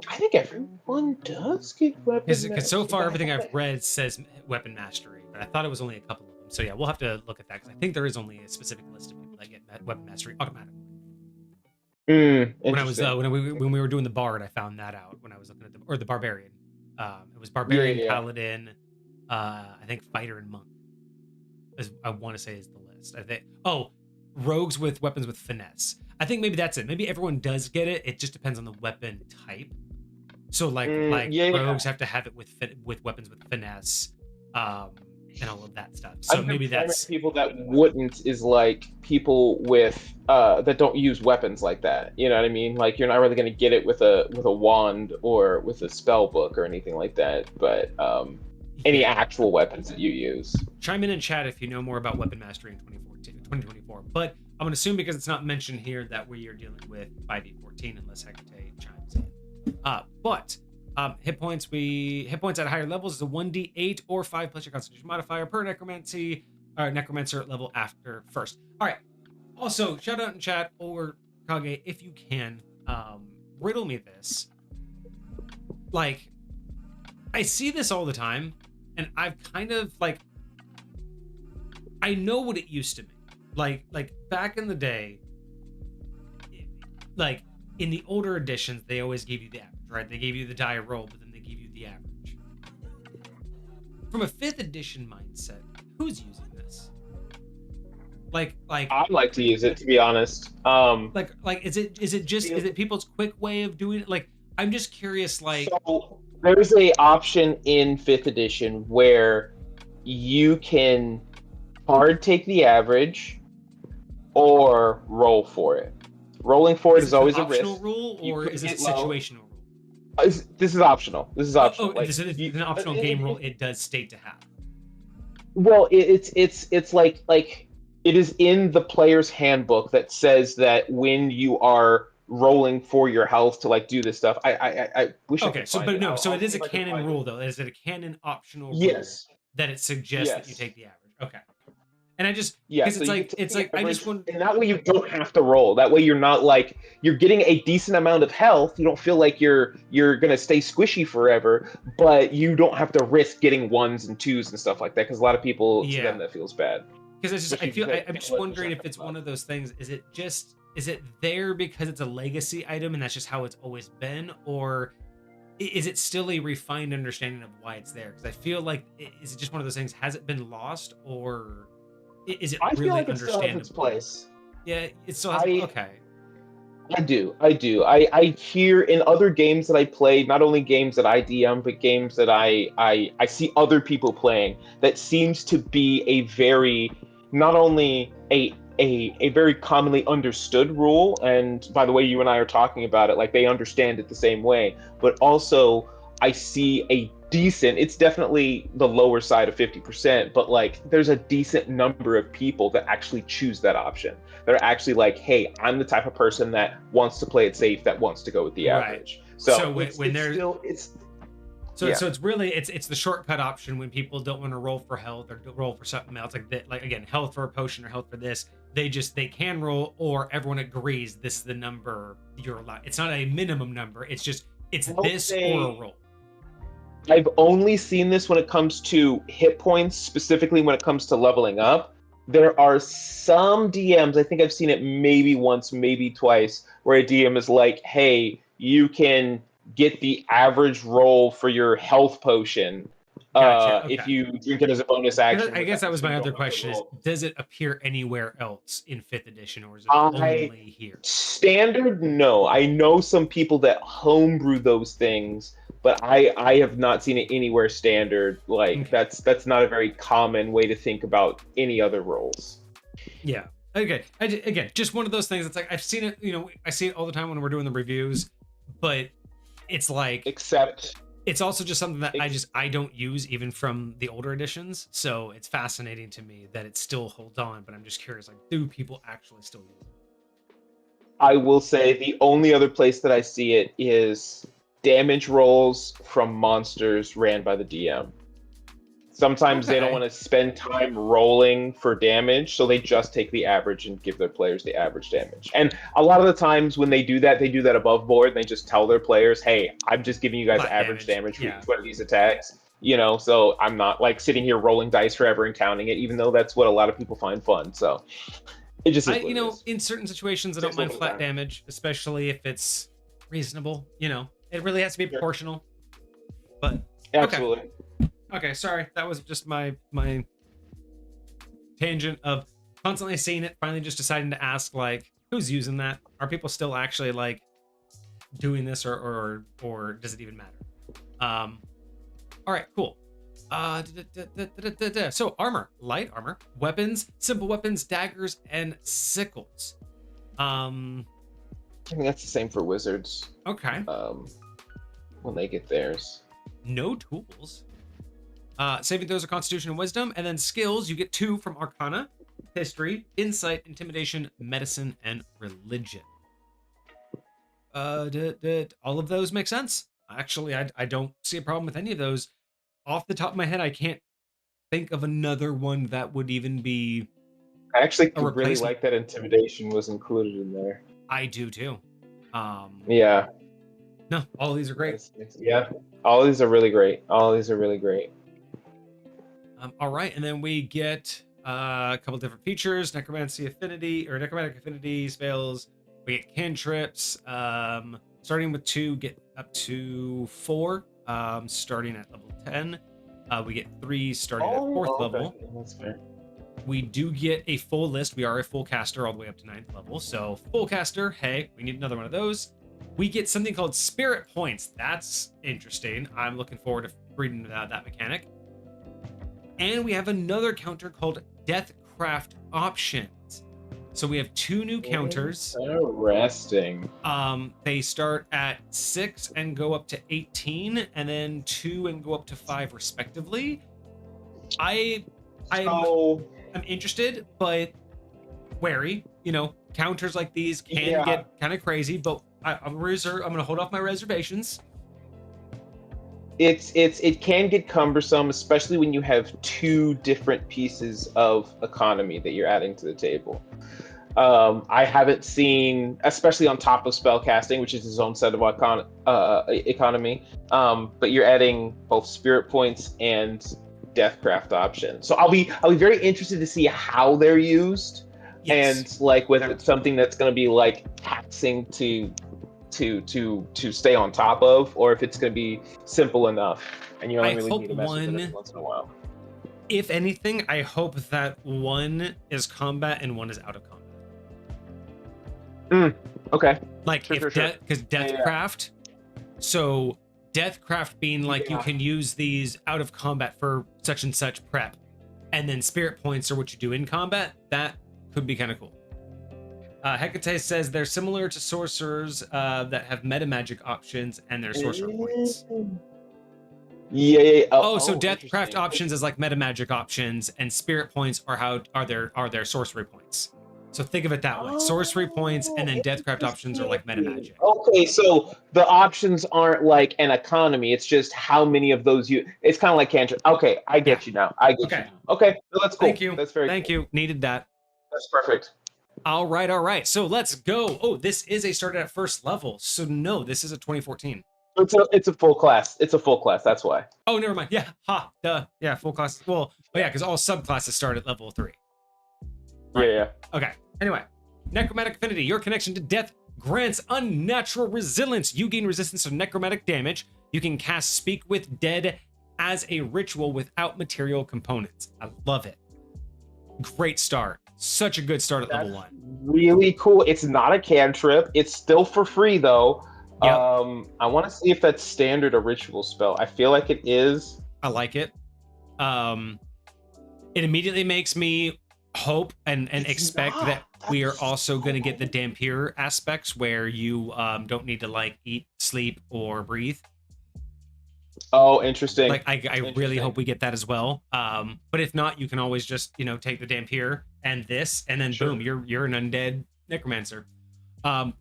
I think everyone does get weapon mastery. Because so far everything I've read says weapon mastery, but I thought it was only a couple of them. So yeah, we'll have to look at that, because I think there is only a specific list of people that get weapon mastery automatically. When we were doing the bard, I found that out when I was looking at the barbarian. It was barbarian, paladin, I think fighter and monk. I want to say is the list. I think rogues with weapons with finesse. I think maybe that's it. Maybe everyone does get it. It just depends on the weapon type. So rogues have to have it with weapons with finesse. And all of that stuff. So maybe that's people that wouldn't is like people with that don't use weapons like that. You know what I mean? Like, you're not really going to get it with a wand or with a spell book or anything like that. But any actual weapons that you use. Chime in chat if you know more about weapon mastery in 2024. But I'm going to assume, because it's not mentioned here, that we are dealing with 5e14 unless Hecate chimes in. Hit points at higher levels is a 1d8 or 5 plus your constitution modifier per necromancer level after first. All right. Also, shout out in chat, or Kage, if you can, riddle me this. Like, I see this all the time, and I've kind of, like, I know what it used to mean. like back in the day, like in the older editions, they always gave you the average, right? They gave you the die roll, but then they give you the average. From a 5th edition mindset, who's using this? Like I like to use it, to be honest. Like is it people's quick way of doing it? Like, I'm just curious, like, so there's a option in 5th edition where you can hard take the average or roll for it. Rolling for it is always a risk. Optional rule, or is it a situational rule? This is optional. This is optional. This is an optional game rule. It does state to have. Well, it's like it is in the player's handbook that says that when you are rolling for your health to like do this stuff. I wish. Okay, I could find it. So it is a canon rule though. Is it a canon optional rule? Yes. That it suggests that you take the average. Okay. And I just Yeah, because it's like I just want, and that way you don't have to roll. That way you're not like you're getting a decent amount of health. You don't feel like you're gonna stay squishy forever, but you don't have to risk getting 1s and 2s and stuff like that. Because a lot of people, to them, that feels bad. Because I'm just wondering if it's one of those things. Is it there because it's a legacy item and that's just how it's always been, or is it still a refined understanding of why it's there? Because I feel like is it just one of those things? Has it been lost, or is it really like understandable? It still has its place. Yeah, it still has. Okay. I do. I hear in other games that I play, not only games that I DM, but games that I see other people playing, that seems to be a very, not only a very commonly understood rule, and by the way you and I are talking about it, like they understand it the same way, but also I see a decent, it's definitely the lower side of 50%, but like there's a decent number of people that actually choose that option. They're actually like, hey, I'm the type of person that wants to play it safe, that wants to go with the average. So when there's it's really it's the shortcut option when people don't want to roll for health or roll for something else, like that, like again, health for a potion or health for this. They can roll, or everyone agrees this is the number you're allowed. It's not a minimum number. It's just this or a roll. I've only seen this when it comes to hit points, specifically when it comes to leveling up. There are some DMs, I think I've seen it maybe once, maybe twice, where a DM is like, hey, you can get the average roll for your health potion if you drink it as a bonus action. I guess that was my other question is, does it appear anywhere else in 5th edition, or is it only here? Standard, no. I know some people that homebrew those things, but I have not seen it anywhere standard. Like that's not a very common way to think about any other roles. Yeah. Okay. Again, just one of those things. It's like I've seen it. I see it all the time when we're doing the reviews, but it's like it's also just something that I don't use even from the older editions. So it's fascinating to me that it still holds on. But I'm just curious, like, do people actually still use it? I will say the only other place that I see it is damage rolls from monsters ran by the DM. Sometimes they don't want to spend time rolling for damage, so they just take the average and give their players the average damage. And a lot of the times when they do that above board. They just tell their players, hey, I'm just giving you guys average damage for each one of these attacks. So I'm not like sitting here rolling dice forever and counting it, even though that's what a lot of people find fun. So it just is in certain situations, I don't mind flat damage, especially if it's reasonable. It really has to be proportional. But absolutely. Okay, sorry. That was just my tangent of constantly seeing it, finally just deciding to ask, like, who's using that? Are people still actually like doing this, or does it even matter? All right, cool. So armor, light armor, weapons, simple weapons, daggers, and sickles. I think that's the same for wizards. Okay. When they get theirs. No tools. Saving throws are Constitution and Wisdom, and then skills you get 2 from Arcana, History, Insight, Intimidation, Medicine, and Religion. All of those make sense. Actually, I don't see a problem with any of those. Off the top of my head, I can't think of another one that would even be. I actually really like that Intimidation was included in there. I do too. Yeah. No, all of these are great. Yeah, all of these are really great. All right, and then we get a couple different features: necromancy affinity or necromantic affinity spells. We get cantrips. Starting with 2, get up to 4. Starting at level 10. We get 3 starting at 4th level. That's fair. We do get a full list. We are a full caster all the way up to 9th level. So full caster, hey, we need another one of those. We get something called spirit points. That's interesting. I'm looking forward to reading that mechanic. And we have another counter called Deathcraft options. So we have 2 new counters. Interesting. They start at 6 and go up to 18, and then 2 and go up to 5 respectively. I'm interested, but wary. You know, counters like these can get kind of crazy, but I'm gonna hold off my reservations. It can get cumbersome, especially when you have 2 different pieces of economy that you're adding to the table. I haven't seen, especially on top of spellcasting, which is its own set of economy. But you're adding both spirit points and Deathcraft options. So I'll be very interested to see how they're used, and like whether it's something that's going to be like taxing to stay on top of, or if it's going to be simple enough and you only really need to mess with it every once in a while. If anything, I hope that 1 is combat and 1 is out of combat. Okay. Like because Deathcraft. So Deathcraft being like you can use these out of combat for such and such prep, and then spirit points are what you do in combat. That could be kind of cool. Hecate says they're similar to sorcerers that have meta magic options and their sorcerer points. Yeah. So Deathcraft options is like meta magic options, and spirit points are their sorcery points. So think of it that way: sorcery points, and then Deathcraft options are like meta magic. Okay, so the options aren't like an economy; it's just how many of those you. It's kind of like cantrip. Okay, I get you now. I get you. Okay, no, that's cool. Thank you. That's very. Thank you. Needed that. That's perfect. All right. So let's go. Oh, this is a started at 1st level. So no, this is a 2014. It's a full class. It's a full class. That's why. Oh, never mind. Yeah. Yeah, full class. Well, because all subclasses start at level 3. Right. Yeah. Okay. Anyway, necromantic affinity. Your connection to death grants unnatural resilience. You gain resistance to necromantic damage. You can cast Speak with Dead as a ritual without material components. I love it. Great start. Such a good start at level 1. Really cool. It's not a cantrip. It's still for free though. Yep. I want to see if that's standard or ritual spell. I feel like it is. I like it. It immediately makes me hope and expect that we are also going to get the Dampier aspects where you don't need to like eat, sleep, or breathe. Oh, interesting. Like I really hope we get that as well. But if not, you can always just take the Dampier and this, and then boom, you're an undead necromancer.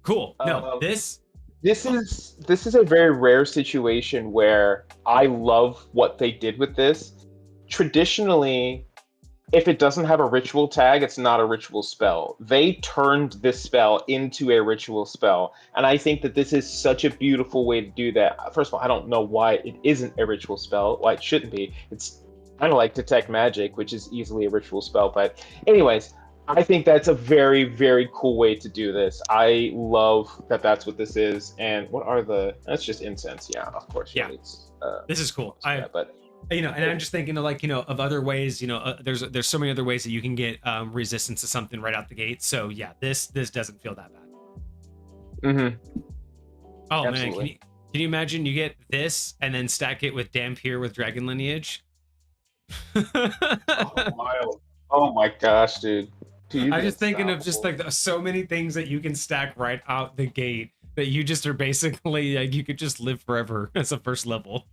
Cool. No, this is a very rare situation where I love what they did with this. Traditionally, if it doesn't have a ritual tag, it's not a ritual spell. They turned this spell into a ritual spell, and I think that this is such a beautiful way to do that. First of all, I don't know why it isn't a ritual spell, why it shouldn't be. It's kind of like Detect Magic, which is easily a ritual spell, but anyways, I think that's a very, very cool way to do this. I love that that's what this is. And what are that's just incense. Yeah, of course. Yeah. This is cool. And I'm just thinking of other ways, there's so many other ways that you can get resistance to something right out the gate. So yeah, this doesn't feel that bad. Mm-hmm. Oh Absolutely. Man, can you imagine you get this and then stack it with Dampier with Dragon Lineage? Oh my gosh, dude. I'm just thinking of just like so many things that you can stack right out the gate that you just are basically like you could just live forever as a 1st level.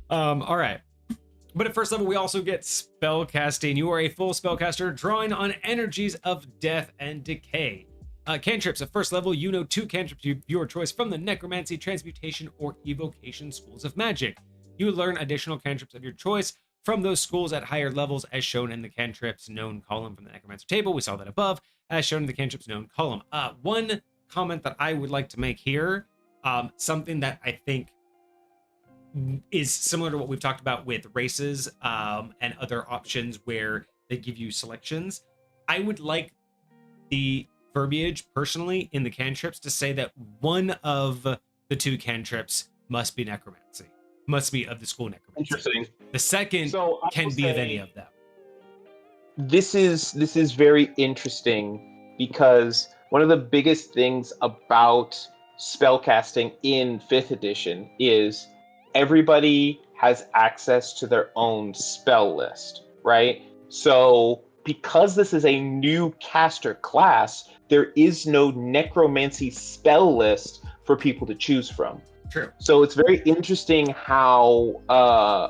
All right. But at 1st level, we also get spell casting. You are a full spellcaster drawing on energies of death and decay. Cantrips at 1st level, 2 cantrips of your choice from the necromancy, transmutation, or evocation schools of magic. You learn additional cantrips of your choice from those schools at higher levels, as shown in the cantrips known column from the necromancer table. We saw that above, as shown in the cantrips known column. One comment that I would like to make here, something that I think is similar to what we've talked about with races and other options where they give you selections. I would like the verbiage personally in the cantrips to say that one of the two cantrips must be necromancy, must be of the school necromancy. Interesting. The second So I can will be of say any of them. this is very interesting because one of the biggest things about spellcasting in 5th edition is everybody has access to their own spell list, right? So because this is a new caster class, there is no necromancy spell list for people to choose from. True. So it's very interesting how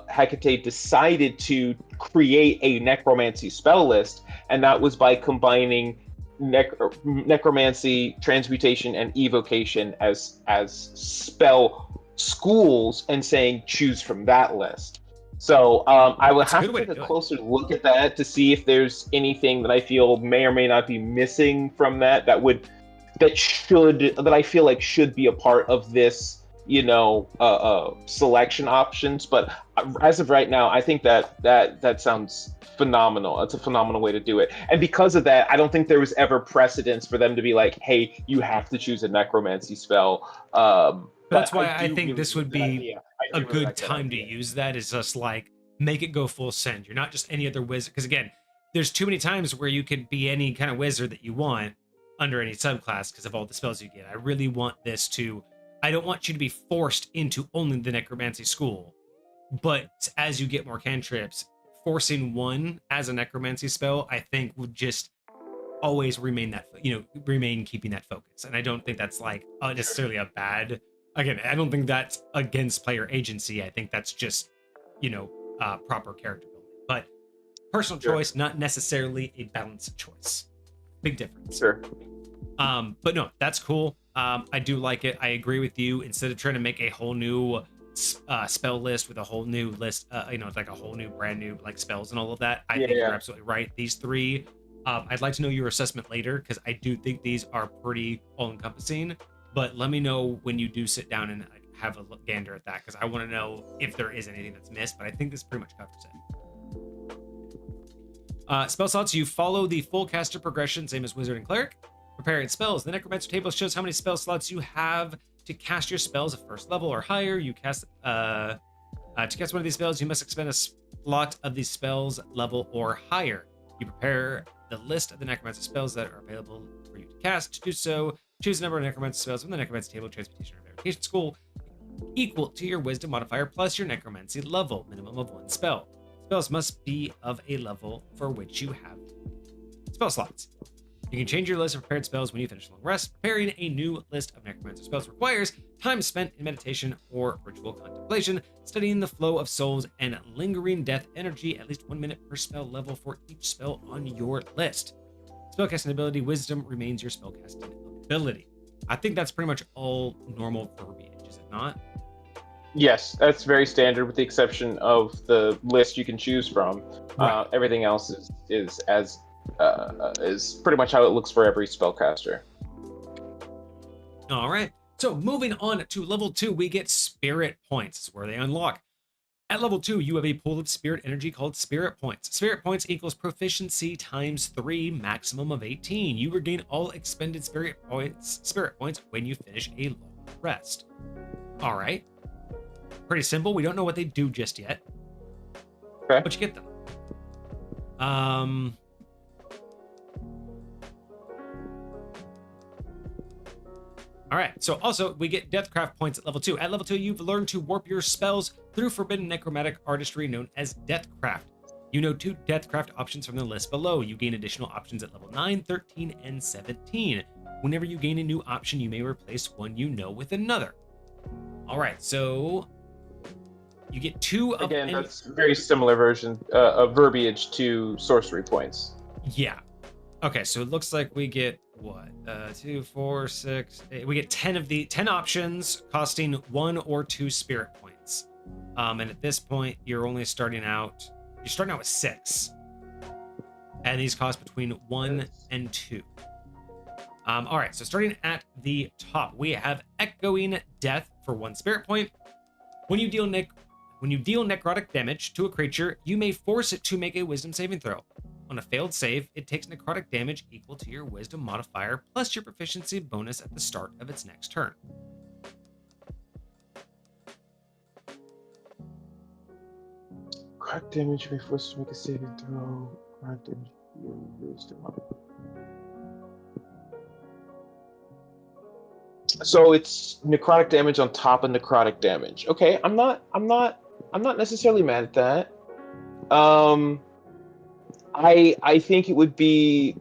Hecate decided to create a necromancy spell list, and that was by combining necromancy, transmutation, and evocation as spell schools and saying choose from that list. So I would have to take a closer look at that to see if there's anything that I feel may or may not be missing from that that I feel like should be a part of this, selection options. But as of right now, I think that sounds phenomenal. That's a phenomenal way to do it. And because of that, I don't think there was ever precedence for them to be like, hey, you have to choose a necromancy spell. That's why I think this would be a good time to use that, is just like make it go full send. You're not just any other wizard, because again, there's too many times where you could be any kind of wizard that you want under any subclass because of all the spells you get. I really want this to, I don't want you to be forced into only the necromancy school, but as you get more cantrips, forcing one as a necromancy spell, I think would just always remain that, remain keeping that focus. And I don't think that's like necessarily a bad, again, I don't think that's against player agency. I think that's just, proper character building. But personal choice, not necessarily a balanced choice. Big difference. Sure. But no, that's cool. I do like it. I agree with you. Instead of trying to make a whole new spell list with a whole new list, like a whole new brand new like spells and all of that, I think you're absolutely right. These three, I'd like to know your assessment later, because I do think these are pretty all-encompassing. But let me know when you do sit down and have a gander at that, because I want to know if there is anything that's missed. But I think this pretty much covers it. Spell slots, you follow the full caster progression, same as Wizard and Cleric. Preparing spells. The Necromancer table shows how many spell slots you have to cast your spells at first level or higher. You cast to cast one of these spells, you must expend a slot of these spells level or higher. You prepare the list of the Necromancer spells that are available for you to cast. To do so, choose a number of Necromancer spells from the Necromancer table, Transmutation, or Verification school equal to your Wisdom modifier plus your Necromancy level, minimum of 1 spell. Spells must be of a level for which you have spell slots. You can change your list of prepared spells when you finish a long rest. Preparing a new list of Necromancer spells requires time spent in meditation or ritual contemplation, studying the flow of souls, and lingering death energy, at least 1 minute per spell level for each spell on your list. Spellcasting ability, Wisdom remains your spellcasting ability. I think that's pretty much all normal verbiage, is it not? Yes, that's very standard, with the exception of the list you can choose from. Right. Everything else is pretty much how it looks for every spellcaster. All right. So moving on to level 2, we get spirit points. This is where they unlock. At level 2, you have a pool of spirit energy called spirit points. Spirit points equals proficiency times 3, maximum of 18. You regain all expended spirit points when you finish a long rest. All right. Pretty simple. We don't know what they do just yet. Okay. But you get them. All right, so also we get Deathcraft points at level 2. At level 2, you've learned to warp your spells through forbidden necromantic artistry known as Deathcraft. You know 2 Deathcraft options from the list below. You gain additional options at level 9, 13, and 17. Whenever you gain a new option, you may replace one you know with another. All right, so you get 2 of... Again, that's very similar version of verbiage to sorcery points. Yeah. Okay, so it looks like we get what? 2, 4, 6, 8. We get 10 options costing 1 or 2 spirit points. And at this point, you're starting out with 6. And these cost between 1 and 2. All right, so starting at the top, we have Echoing Death for 1 spirit point. When you deal necrotic damage to a creature, you may force it to make a Wisdom saving throw. On a failed save, it takes necrotic damage equal to your wisdom modifier plus your proficiency bonus at the start of its next turn. Crack damage, you may force to make a saving throw. Crack damage, your wisdom. So it's necrotic damage on top of necrotic damage. Okay, I'm not necessarily mad at that. I think it would be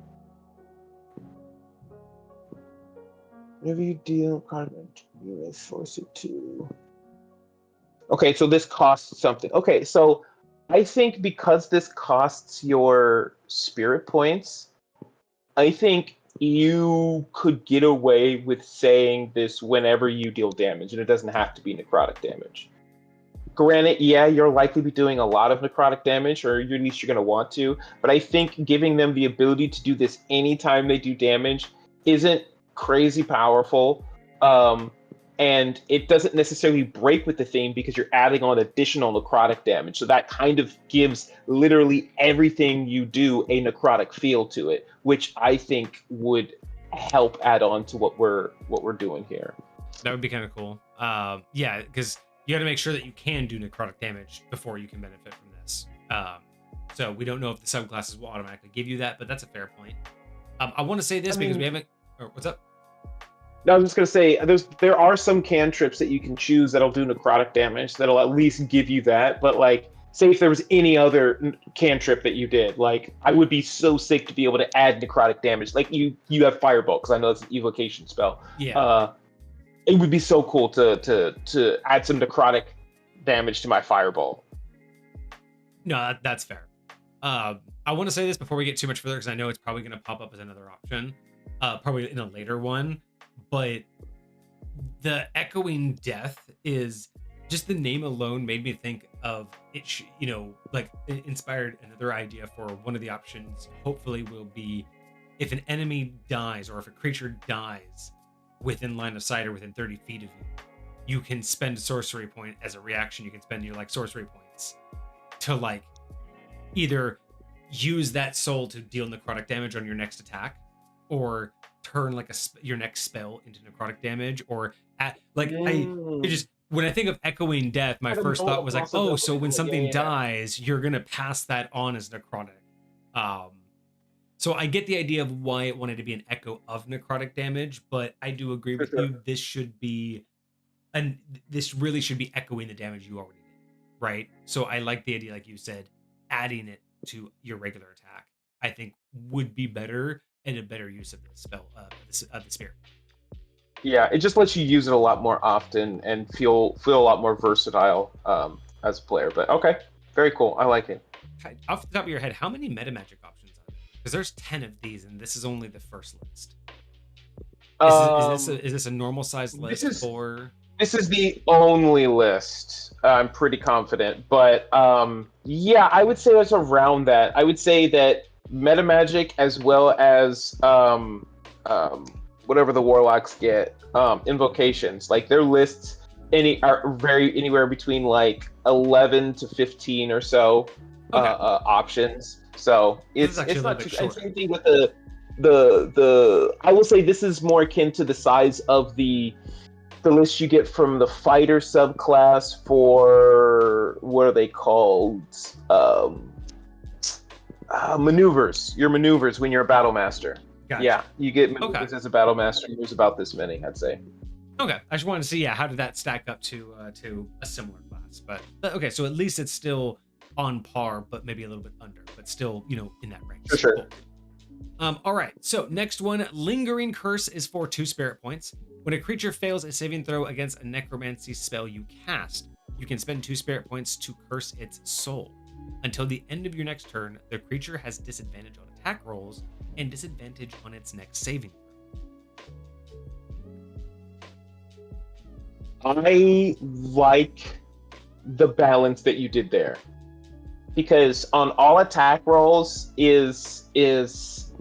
whenever you deal necrotic damage, you may force it to. Okay, so this costs something. Okay, so I think because this costs your spirit points, I think you could get away with saying this whenever you deal damage, and it doesn't have to be necrotic damage. Granted, yeah, you'll likely be doing a lot of necrotic damage, or at least you're going to want to, but I think giving them the ability to do this anytime they do damage isn't crazy powerful, and it doesn't necessarily break with the theme because you're adding on additional necrotic damage, so that kind of gives literally everything you do a necrotic feel to it, which I think would help add on to what we're doing here. That would be kind of cool. Yeah, because you got to make sure that you can do necrotic damage before you can benefit from this. So we don't know if the subclasses will automatically give you that, but that's a fair point. I want to say this because we haven't. Oh, what's up? No, I was just gonna say there are some cantrips that you can choose that'll do necrotic damage that'll at least give you that. But like, say if there was any other cantrip that you did, like I would be so sick to be able to add necrotic damage. Like you have Firebolt because I know it's an evocation spell. Yeah. It would be so cool to add some necrotic damage to my Firebolt. No, that's fair. I want to say this before we get too much further because I know it's probably going to pop up as another option, probably in a later one. But the Echoing Death is just the name alone made me think of it. Like it inspired another idea for one of the options. Hopefully, will be if an enemy dies or if a creature dies within line of sight or within 30 feet of you, you can spend a sorcery point as a reaction. You can spend your like sorcery points to like either use that soul to deal necrotic damage on your next attack, or turn like your next spell into necrotic damage, or when I think of Echoing Death, my first thought was like, oh, so when something dies, you're gonna pass that on as necrotic. So I get the idea of why it wanted to be an echo of necrotic damage, but I do agree with you. This should be, and this really should be echoing the damage you already did, right? So I like the idea, like you said, adding it to your regular attack. I think would be better and a better use of the spell of the spirit. Yeah, it just lets you use it a lot more often and feel a lot more versatile as a player. But okay, very cool. I like it. Off the top of your head, how many meta magic options are there? Because there's 10 of these, and this is only the first list. Is this a normal sized list This is the only list. I'm pretty confident, but yeah, I would say it's around that. I would say that meta magic as well as whatever the warlocks get, invocations, like their lists are very anywhere between like 11 to 15 or so options. So it's not too short. Same thing with the I will say this is more akin to the size of the list you get from the fighter subclass for what are they called? Maneuvers. Your maneuvers when you're a battle master. Gotcha. Yeah, you get maneuvers as a battle master. There's about this many, I'd say. Okay, I just wanted to see, how did that stack up to a similar class? But okay, so at least it's still on par, but maybe a little bit under, but still, in that range. For sure. Cool. All right, so next one, Lingering Curse is for 2 spirit points. When a creature fails a saving throw against a necromancy spell you cast, you can spend 2 spirit points to curse its soul. Until the end of your next turn, the creature has disadvantage on attack rolls and disadvantage on its next saving throw. I like the balance that you did there, because on all attack rolls is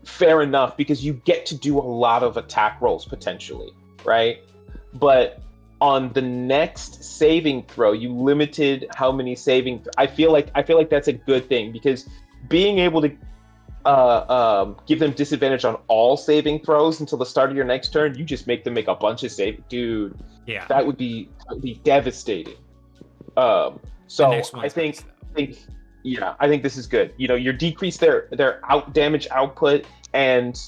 fair enough because you get to do a lot of attack rolls potentially, right? But on the next saving throw, you limited how many saving. I feel like that's a good thing, because being able to give them disadvantage on all saving throws until the start of your next turn. You just make them make a bunch of dude. Yeah. That would be devastating. The next I one's think nice, I think this is good. You decrease their damage output and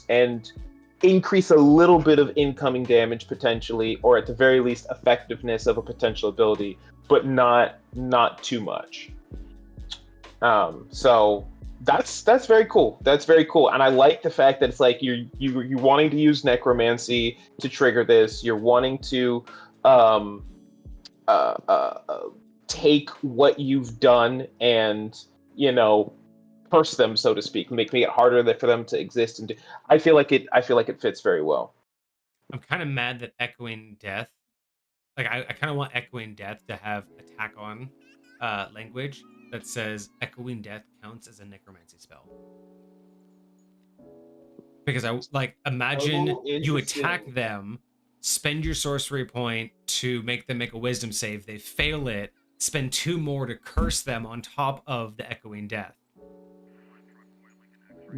increase a little bit of incoming damage potentially, or at the very least effectiveness of a potential ability, but not too much. So that's very cool. That's very cool, and I like the fact that it's like you're wanting to use necromancy to trigger this. You're wanting to take what you've done and curse them, so to speak, make it harder for them to exist. And I feel like it fits very well. I'm kind of mad that Echoing Death, like I kind of want Echoing Death to have attack on language that says Echoing Death counts as a necromancy spell. Because I like imagine you attack them, spend your sorcery point to make them make a wisdom save, they fail it, spend 2 more to curse them on top of the Echoing Death.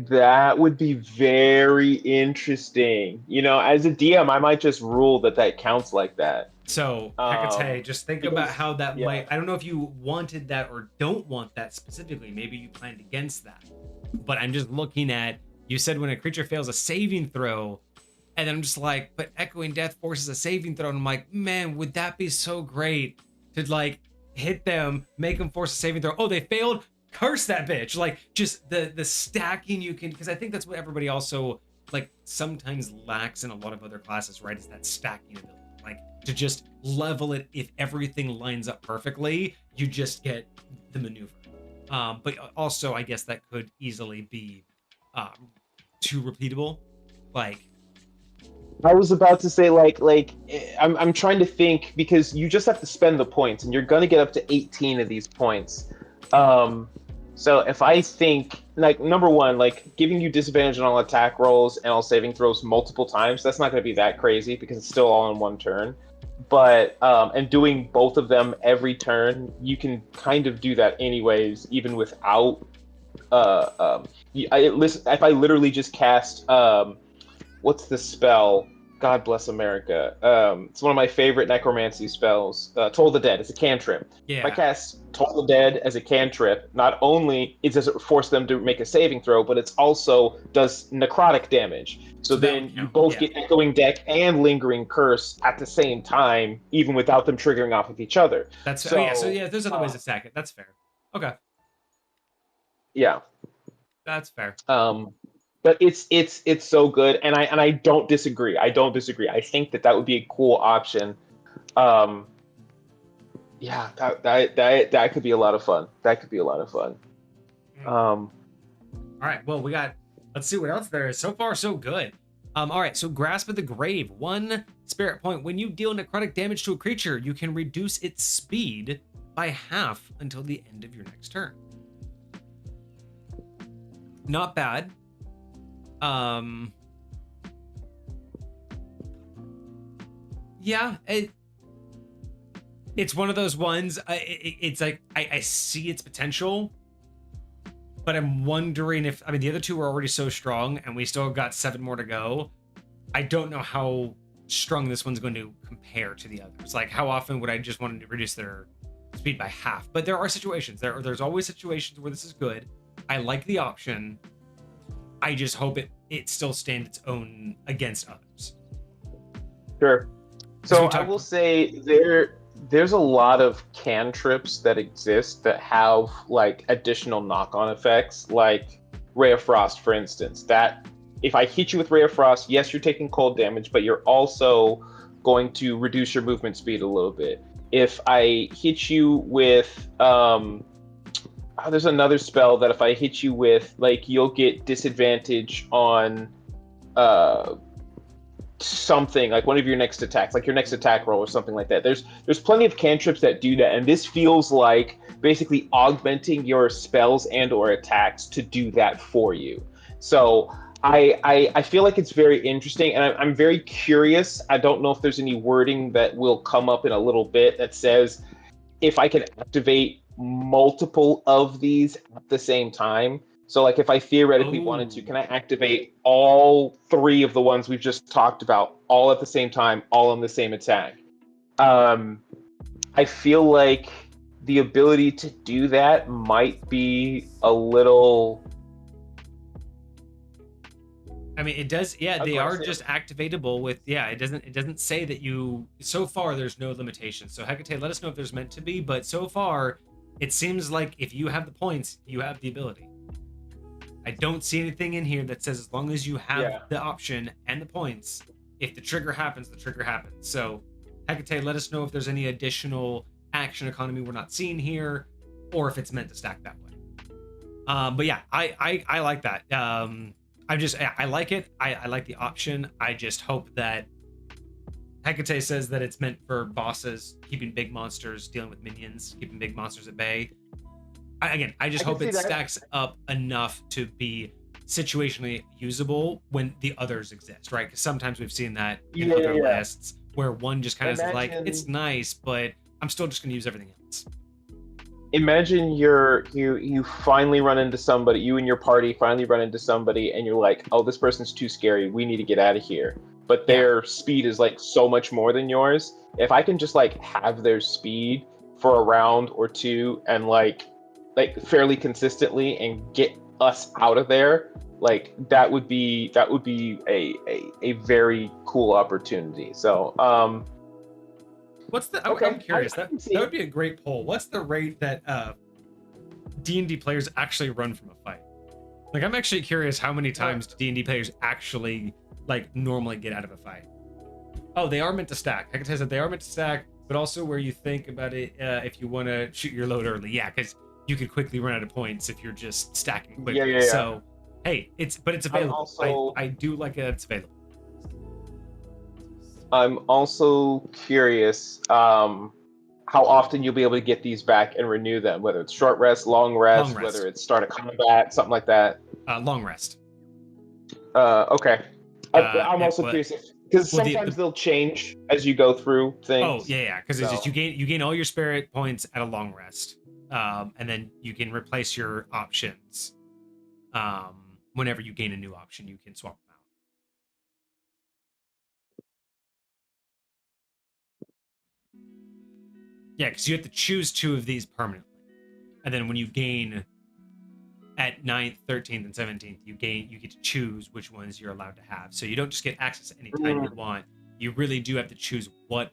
That would be very interesting. As a DM, I might just rule that counts like that. So, Hecate, just think about how that yeah. might... I don't know if you wanted that or don't want that specifically. Maybe you planned against that. But I'm just looking at... You said when a creature fails a saving throw, and I'm just like, but Echoing Death forces a saving throw, and I'm like, man, would that be so great to, like, hit them, make them force a saving throw. Oh, they failed? Curse that bitch. Like, just the stacking you can... Because I think that's what everybody also, like, sometimes lacks in a lot of other classes, right? Is that stacking ability. Like, to just level it if everything lines up perfectly, you just get the maneuver. But also, I guess that could easily be too repeatable. Like, I was about to say, like I'm trying to think, because you just have to spend the points, and you're gonna get up to 18 of these points. So if I think, like, number one, like, giving you disadvantage on all attack rolls and all saving throws multiple times, that's not going to be that crazy because it's still all in one turn. But and doing both of them every turn, you can kind of do that anyways, even without. If I literally just cast what's the spell? God bless America. It's one of my favorite necromancy spells. Toll the Dead. It's a cantrip. yeah. If I cast Toll the Dead as a cantrip, not only does it force them to make a saving throw, but it also does necrotic damage. So then you both get Echoing Death and Lingering Curse at the same time, even without them triggering off of each other. That's so, so there's other ways to stack it. That's fair. Okay. Yeah. That's fair. But it's so good, and I don't disagree. I think that would be a cool option. Yeah, that could be a lot of fun. All right, well, let's see what else there is. So far, so good. All right, so Grasp of the Grave, 1 spirit point. When you deal necrotic damage to a creature, you can reduce its speed by half until the end of your next turn. Not bad. Yeah, it's one of those ones. It's like I see its potential, but I'm wondering if the other two were already so strong, and we still got 7 more to go. I don't know how strong this one's going to compare to the others. Like, how often would I just want to reduce their speed by half? But there are situations. There's always situations where this is good. I like the option. I just hope it still stands its own against others. Sure. So I will say there's a lot of cantrips that exist that have, like, additional knock-on effects, like Ray of Frost, for instance. That if I hit you with Ray of Frost, yes, you're taking cold damage, but you're also going to reduce your movement speed a little bit. If I hit you with there's another spell that if I hit you with, like, you'll get disadvantage on something, like one of your next attacks, like your next attack roll or something like that. There's plenty of cantrips that do that, and this feels like basically augmenting your spells and or attacks to do that for you. So I feel like it's very interesting, and I'm very curious. I don't know if there's any wording that will come up in a little bit that says if I can activate multiple of these at the same time. So like if I theoretically wanted to, can I activate all 3 of the ones we've just talked about all at the same time, all on the same attack? I feel like the ability to do that might be a little... I mean, it does. Yeah, they are aggressive. just activatable with. Yeah, it doesn't say that you. So far, there's no limitations. So Hecate, let us know if there's meant to be. But so far, it seems like if you have the points, you have the ability. I don't see anything in here that says as long as you have the option and the points, if the trigger happens, the trigger happens. So Hecate, let us know if there's any additional action economy we're not seeing here, or if it's meant to stack that way. But yeah, I like that. I like it. I like the option. I just hope that Hecate says that it's meant for bosses, keeping big monsters, dealing with minions, keeping big monsters at bay. I just hope it stacks up enough to be situationally usable when the others exist, right? Because sometimes we've seen that in other lists where one just kind of is like, it's nice, but I'm still just going to use everything else. Imagine you finally run into somebody, you and your party finally run into somebody, and you're like, oh, this person's too scary, we need to get out of here. But their speed is like so much more than yours. If I can just like have their speed for a round or two and like fairly consistently and get us out of there, like that would be a very cool opportunity. So what's the I'm curious, that would be a great poll. What's the rate that D&D players actually run from a fight? Like, I'm actually curious how many times D&D players actually like normally get out of a fight. Oh, they are meant to stack. I can tell you that they are meant to stack, but also where you think about it, if you want to shoot your load early, because you could quickly run out of points if you're just stacking quickly. So hey, it's available. I do like it that it's available. I'm also curious how often you'll be able to get these back and renew them, whether it's short rest, long rest, whether it's start a combat, something like that. Long rest. Okay. I'm also curious because sometimes they'll change as you go through things. Oh yeah, because it's just you gain all your spirit points at a long rest, and then you can replace your options. Whenever you gain a new option, you can swap them out. Yeah, because you have to choose 2 of these permanently, and then when you gain at 9th, 13th, and 17th, you get to choose which ones you're allowed to have. So you don't just get access anytime you want. You really do have to choose what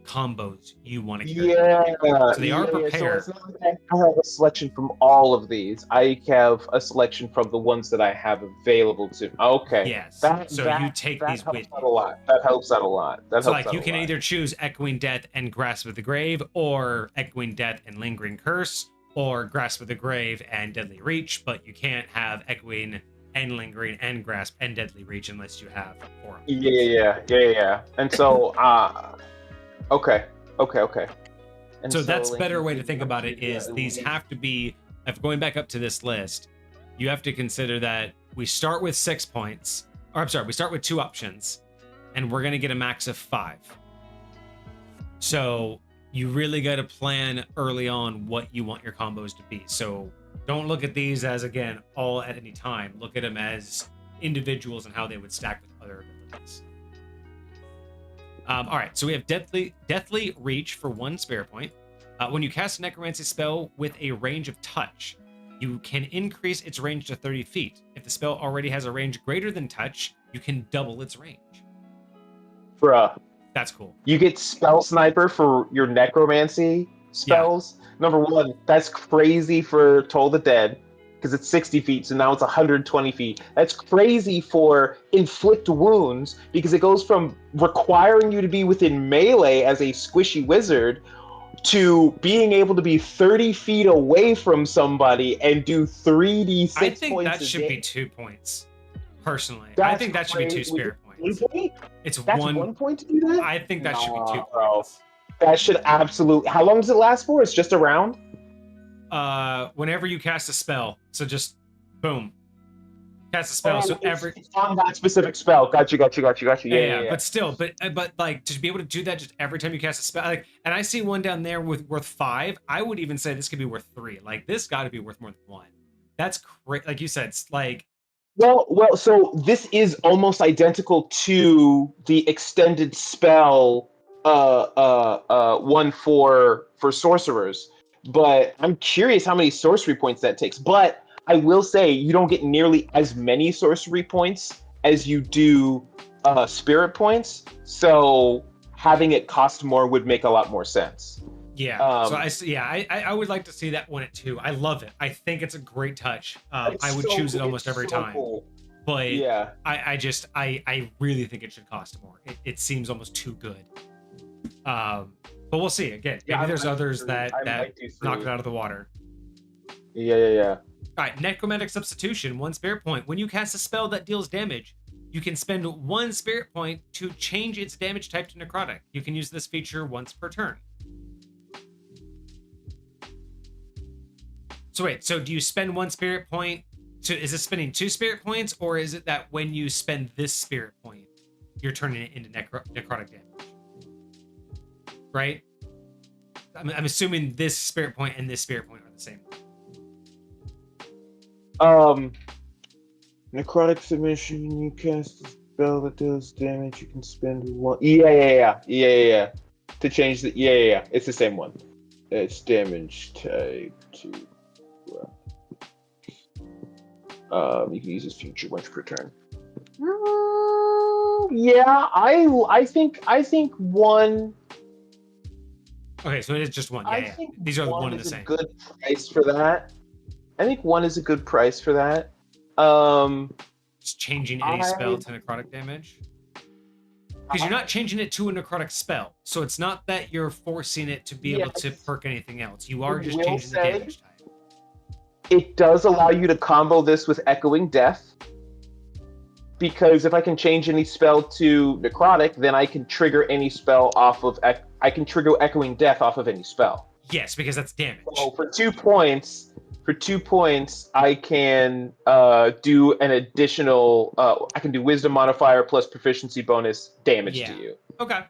combos you want to carry. So they are prepared. So it's not like I have a selection from all of these. I have a selection from the ones that I have available to. Okay. Yes. You take these with you. That helps out a lot. So like you can either choose Echoing Death and Grasp of the Grave, or Echoing Death and Lingering Curse, or Grasp of the Grave and Deadly Reach, but you can't have Echoing and Lingering and Grasp and Deadly Reach unless you have 4 of them. Yeah. And so, okay. And so that's a better way to think about it is these have to be, if going back up to this list, you have to consider that we start with 6 points, or I'm sorry, we start with 2 options, and we're going to get a max of 5. So you really got to plan early on what you want your combos to be. So don't look at these as, again, all at any time. Look at them as individuals and how they would stack with other abilities. All right, so we have Deathly Reach for 1 spirit point. When you cast a Necromancy spell with a range of touch, you can increase its range to 30 feet. If the spell already has a range greater than touch, you can double its range. Bruh. That's cool. You get Spell Sniper for your Necromancy spells. Yeah. Number 1, that's crazy for Toll the Dead, because it's 60 feet, so now it's 120 feet. That's crazy for Inflict Wounds, because it goes from requiring you to be within melee as a squishy wizard to being able to be 30 feet away from somebody and do 3d6 points. I think that should be 2 points, personally. I think that should be 2 spirit points. It's That's 1 point to do that? I think that should be 2 points. That should absolutely... How long does it last for? It's just a round? Whenever you cast a spell. So just, boom. Cast a spell, so every... It's on that specific spell. Got you. Yeah. But still, but like, to be able to do that just every time you cast a spell... Like, and I see one down there worth 5. I would even say this could be worth 3. Like, this got to be worth more than 1. That's great. Like you said, it's like Well, so this is almost identical to the extended spell one for sorcerers. But I'm curious how many sorcery points that takes. But I will say you don't get nearly as many sorcery points as you do spirit points. So having it cost more would make a lot more sense. yeah. So I would like to see that one at 2. I love it. I think it's a great touch. I would choose it almost every time. Cool. But Yeah. I really think it should cost more. It seems almost too good. But we'll see. Again, maybe there's others that knock it out of the water. Yeah. All right, Necromantic Substitution, 1 spirit point. When you cast a spell that deals damage, you can spend 1 spirit point to change its damage type to necrotic. You can use this feature once per turn. So wait, so do you spend 1 spirit point is it spending 2 spirit points, or is it that when you spend this spirit point, you're turning it into necrotic damage? Right? I'm assuming this spirit point and this spirit point are the same. Necrotic submission. You cast a spell that deals damage. You can spend 1. Yeah. To change the yeah. It's the same one. It's damage type to. You can use this feature once per turn. Yeah, I think 1. Okay, so it is just 1. Yeah. These are the one and the same. Good price for that. I think 1 is a good price for that. Just changing any spell to necrotic damage. Because you're not changing it to a necrotic spell, so it's not that you're forcing it to be able to perk anything else. You are just changing the damage type. It does allow you to combo this with Echoing Death, because if I can change any spell to necrotic, then I can trigger any spell off of. I can trigger Echoing Death off of any spell. Yes, because that's damage. So for 2 points, I can do an additional. I can do Wisdom modifier plus proficiency bonus damage to you. Okay.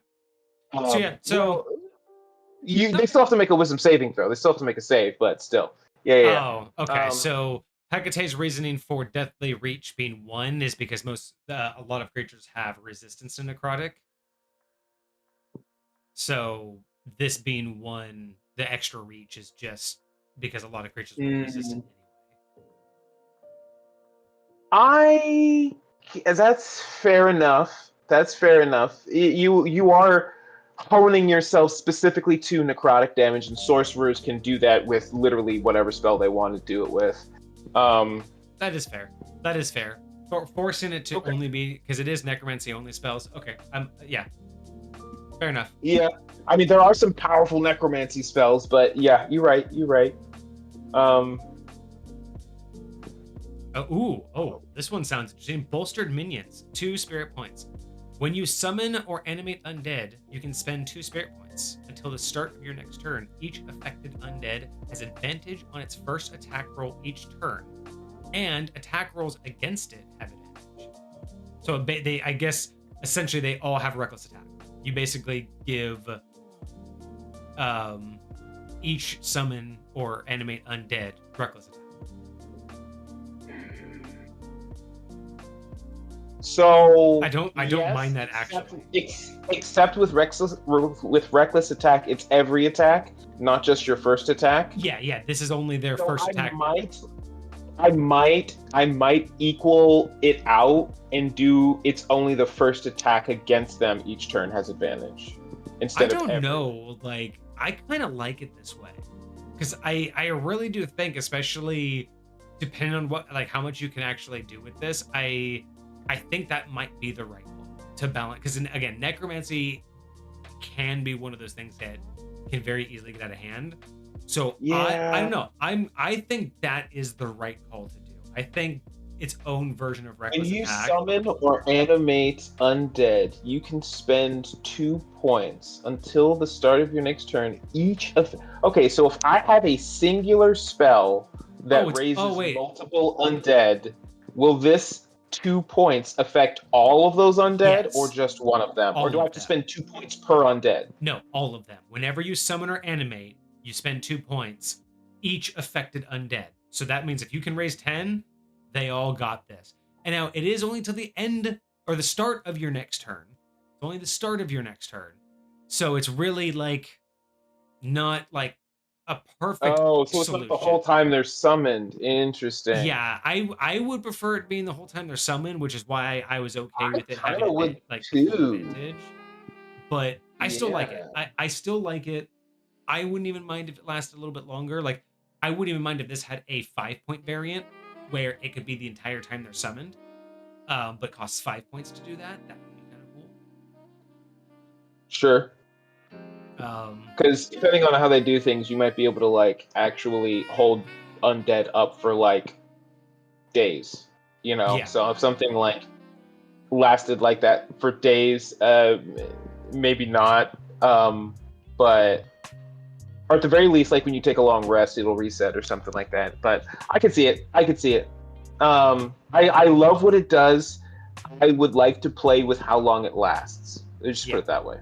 They still have to make a Wisdom saving throw. They still have to make a save, but still. Yeah. Oh, okay. So Hecate's reasoning for Deathly Reach being 1 is because a lot of creatures have resistance to necrotic. So this being 1, the extra reach is just because a lot of creatures are resistant anyway. That's fair enough. You are honing yourself specifically to necrotic damage, and sorcerers can do that with literally whatever spell they want to do it with. That is fair. Forcing it to only be, because it is necromancy only spells. Okay, yeah. Fair enough. Yeah, I mean there are some powerful necromancy spells, but yeah, you're right. This one sounds interesting. Bolstered Minions, 2 spirit points. When you summon or animate undead, you can spend 2 spirit points. Until the start of your next turn, each affected undead has advantage on its first attack roll each turn, and attack rolls against it have advantage. So I guess essentially they all have reckless attack. You basically give each summon or animate undead reckless attack. So I don't mind that actually. Except with reckless attack, it's every attack, not just your first attack. Yeah. This is only their first attack. I might equal it out and do it's only the first attack against them each turn has advantage instead of every. I don't know. Like I kind of like it this way because I really do think, especially depending on what how much you can actually do with this, I think that might be the right one to balance. Because again, necromancy can be one of those things that can very easily get out of hand. So yeah. I don't know. I think that is the right call to do. I think its own version of reckless attack. When you attack. Summon or animate undead, you can spend 2 points until the start of your next turn. Okay, so if I have a singular spell that raises multiple undead, will this 2 points affect all of those undead or just one of them? Or do I have to spend 2 points per undead? No, all of them. Whenever you summon or animate, you spend 2 points, each affected undead. So that means if you can raise 10, they all got this. And now it is only till the end or the start of your next turn. It's only the start of your next turn. So it's really like not like a perfect Oh, so it's solution. like the whole time they're summoned. Interesting. Yeah, I would prefer it being the whole time they're summoned, which is why I was okay with it having kinda a would bit like the full too. advantage. But I still like it. Yeah. I still like it. I wouldn't even mind if it lasted a little bit longer. Like, I wouldn't even mind if this had a 5-point variant where it could be the entire time they're summoned, but costs 5 points to do that. That would be kind of cool. Sure. Because depending on how they do things, you might be able to like actually hold undead up for like days. Yeah. So if something like lasted like that for days, maybe not. But or at the very least, like when you take a long rest, it'll reset or something like that. But I could see it. I love what it does. I would like to play with how long it lasts. Let's just put it that way.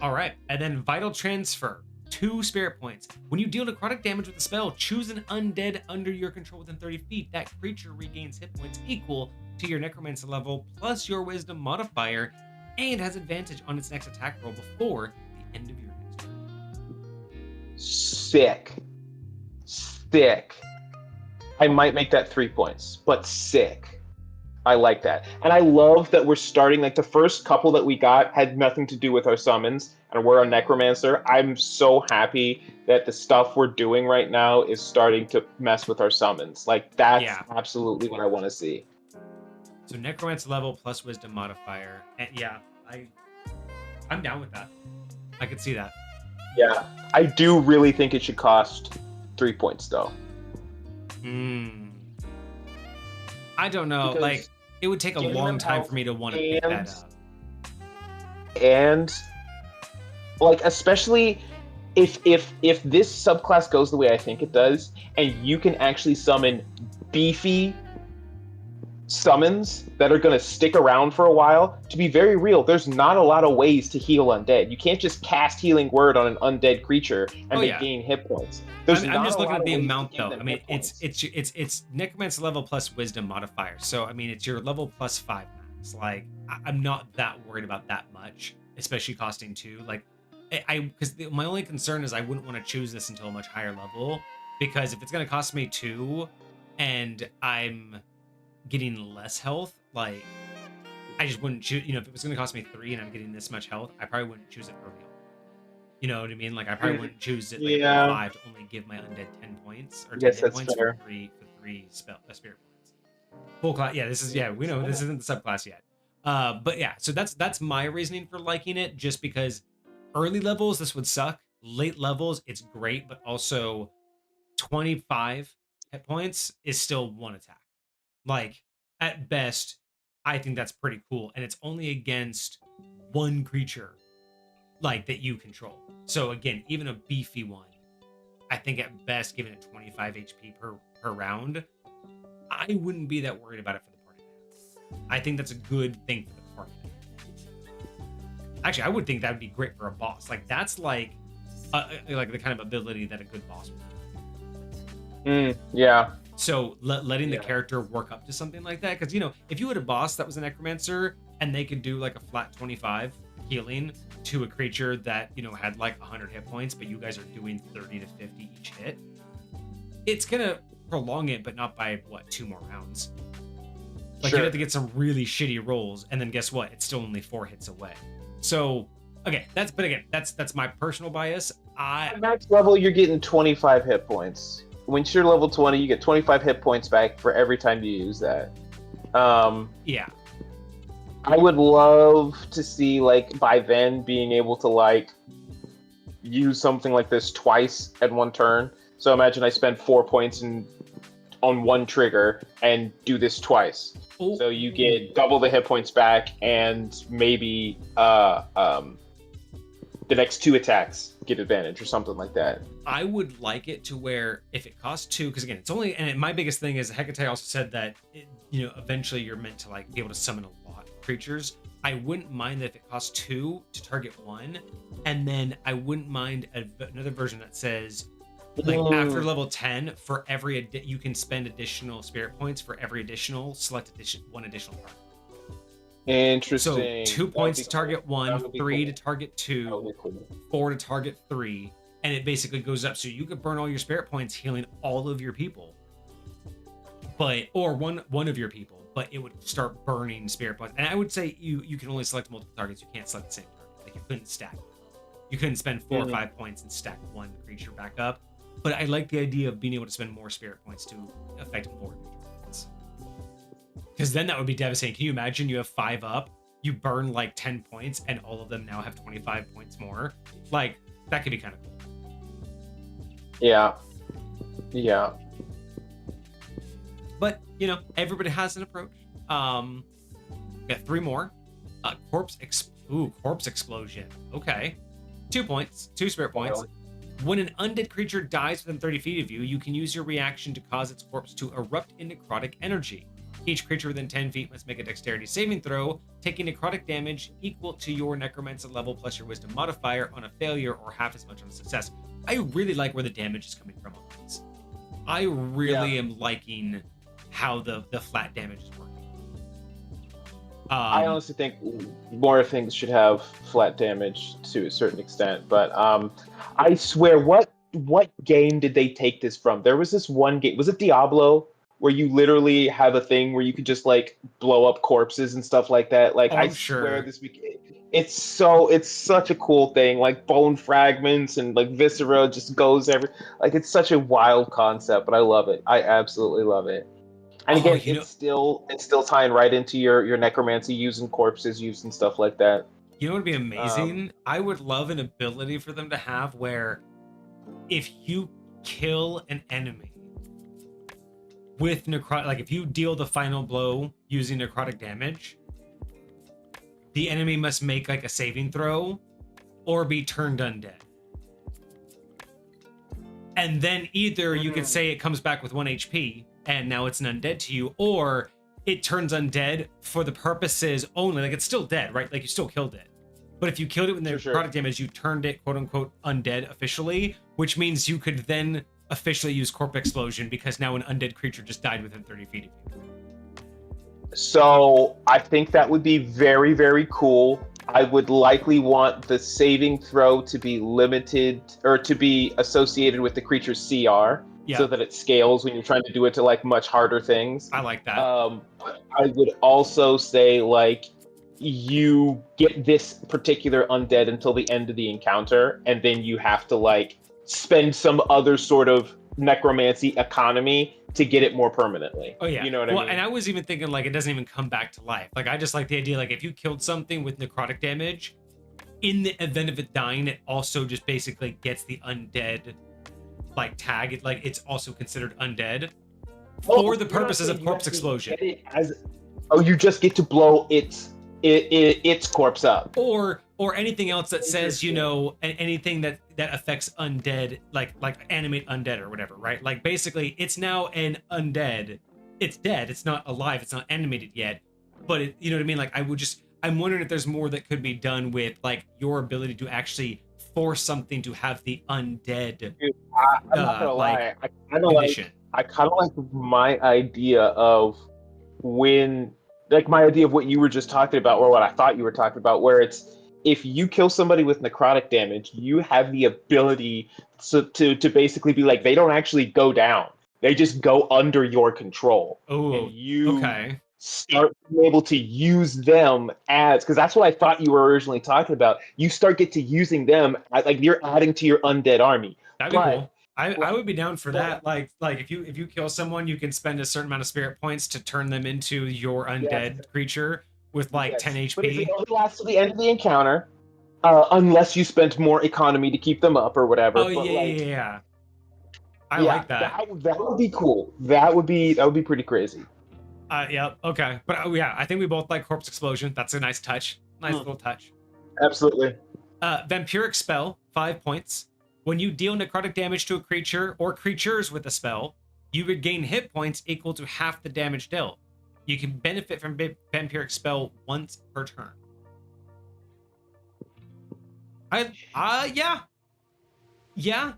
All right, and then Vital Transfer, 2 spirit points. When you deal necrotic damage with a spell, choose an undead under your control within 30 feet. That creature regains hit points equal to your Necromancer level plus your Wisdom modifier, and has advantage on its next attack roll before the end of your next turn. Sick. I might make that 3 points, but sick. I like that. And I love that we're starting, like the first couple that we got had nothing to do with our summons, and we're a Necromancer. I'm so happy that the stuff we're doing right now is starting to mess with our summons. Like, that's absolutely what I want to see. So Necromancer level plus Wisdom modifier. And yeah, I'm down with that. I could see that. Yeah. I do really think it should cost 3 points, though. I don't know. Because like, it would take a long time for me to want to pick that up. And like, especially if this subclass goes the way I think it does, and you can actually summon beefy summons that are going to stick around for a while. To be very real, there's not a lot of ways to heal undead. You can't just cast Healing Word on an undead creature and gain hit points. I'm just looking at the amount, though. I mean, it's Necromancer level plus Wisdom modifier. So, I mean, it's your level plus 5 max. Like, I'm not that worried about that much, especially costing 2. Like, because my only concern is I wouldn't want to choose this until a much higher level, because if it's going to cost me 2 and I'm getting less health, like, I just wouldn't choose. If it was going to cost me 3 and I'm getting this much health, I probably wouldn't choose it early on. You know what I mean? Like, I probably wouldn't choose it like 5 to only give my undead 10 points or 10 hit points for 3 spirit points. Full class. Yeah, this is we know this isn't the subclass yet. But yeah, so that's my reasoning for liking it. Just because early levels this would suck. Late levels it's great, but also 25 hit points is still 1 attack. Like, at best, I think that's pretty cool, and it's only against 1 creature like that you control. So again, even a beefy one, I think at best, giving it 25 HP per round, I wouldn't be that worried about it for the party. I think that's a good thing for the party. Actually, I would think that would be great for a boss. Like, that's like the kind of ability that a good boss would have. Yeah. So letting the character work up to something like that, because if you had a boss that was a Necromancer and they could do like a flat 25 healing to a creature that had like 100 hit points, but you guys are doing 30 to 50 each hit, it's gonna prolong it, but not by 2 more rounds. Like, you have to get some really shitty rolls, and then guess what? It's still only 4 hits away. So that's my personal bias. At max level, you're getting 25 hit points. Once you're level 20, you get 25 hit points back for every time you use that. Yeah. I would love to see, like, by then being able to, like, use something like this twice at 1 turn. So imagine I spend 4 points on 1 trigger and do this twice. Ooh. So you get double the hit points back, and maybe the next 2 attacks get advantage or something like that. I would like it to where if it costs 2, because again, it's only, and my biggest thing is Hecate also said that eventually you're meant to like be able to summon a lot of creatures. I wouldn't mind that if it costs 2 to target 1, and then I wouldn't mind another version that says Like after level 10, for every you can spend additional spirit points for every additional one additional target. Interesting. So 2 points to target one, 3 cool. to target 2, Cool. 4 to target 3, and it basically goes up. So you could burn all your spirit points healing all of your people, or one of your people, but it would start burning spirit points. And I would say you can only select multiple targets. You can't select the same target. Like you couldn't stack. You couldn't spend 4 or 5 points and stack one creature back up. But I like the idea of being able to spend more spirit points to affect more targets. Because then that would be devastating. Can you imagine you have 5 up, you burn like 10 points, and all of them now have 25 points more? Like, that could be kind of cool. Yeah. But, everybody has an approach. Got 3 more. Corpse Explosion. Okay. 2 points, 2 spirit points. When an undead creature dies within 30 feet of you, you can use your reaction to cause its corpse to erupt in necrotic energy. Each creature within 10 feet must make a dexterity saving throw, taking necrotic damage equal to your necromancer level plus your wisdom modifier on a failure or half as much on a success. I really like where the damage is coming from on this. I really am liking how the flat damage is working. I honestly think more things should have flat damage to a certain extent, but I swear, what game did they take this from? There was this one game, was it Diablo, where you literally have a thing where you could just like blow up corpses and stuff like that? Like, I swear it's such a cool thing. Like bone fragments and like viscera just goes like it's such a wild concept, but I love it. I absolutely love it. And again, it's still tying right into your necromancy, using corpses, using stuff like that. You know what would be amazing? I would love an ability for them to have where if you kill an enemy with necrotic, like if you deal the final blow using necrotic damage, the enemy must make like a saving throw or be turned undead. And then either you could say it comes back with 1 HP and now it's an undead to you, or it turns undead for the purposes only, like it's still dead, right? Like you still killed it. But if you killed it with necrotic damage, you turned it quote unquote undead officially, which means you could then officially use Corpse Explosion because now an undead creature just died within 30 feet of you. So I think that would be very, very cool. I would likely want the saving throw to be limited or to be associated with the creature's CR, so that it scales when you're trying to do it to like much harder things. I like that. I would also say like you get this particular undead until the end of the encounter, and then you have to like spend some other sort of necromancy economy to get it more permanently. Oh yeah. You know what I mean? And I was even thinking like it doesn't even come back to life. Like I just like the idea like if you killed something with necrotic damage, in the event of it dying, it also just basically gets the undead like tag. It like it's also considered undead for the purposes of Corpse Explosion. You just get to blow its corpse up. Or anything else that says, anything that affects undead, like animate undead or whatever, right? Like basically it's now an undead. It's dead. It's not alive. It's not animated yet. But you know what I mean? Like I'm wondering if there's more that could be done with like your ability to actually force something to have the undead. Dude, I'm not gonna lie. I kind of like my idea of my idea of what you were just talking about, or what I thought you were talking about, where it's if you kill somebody with necrotic damage, you have the ability to basically be like, they don't actually go down. They just go under your control. Oh, and you okay. Start being able to use them as, because that's what I thought you were originally talking about. You get to using them like you're adding to your undead army. That'd be cool. I would be down for that. Like if you kill someone, you can spend a certain amount of spirit points to turn them into your undead creature with like 10 HP. But it only lasts to the end of the encounter, unless you spent more economy to keep them up or whatever. Oh yeah. I like that. That would be cool. That would be pretty crazy. Yeah. Okay. But I think we both like Corpse Explosion. That's a nice touch. Nice little touch. Absolutely. Vampiric Spell, 5 points. When you deal necrotic damage to a creature or creatures with a spell, you would gain hit points equal to half the damage dealt. You can benefit from Vampiric Spell once per turn. Yeah.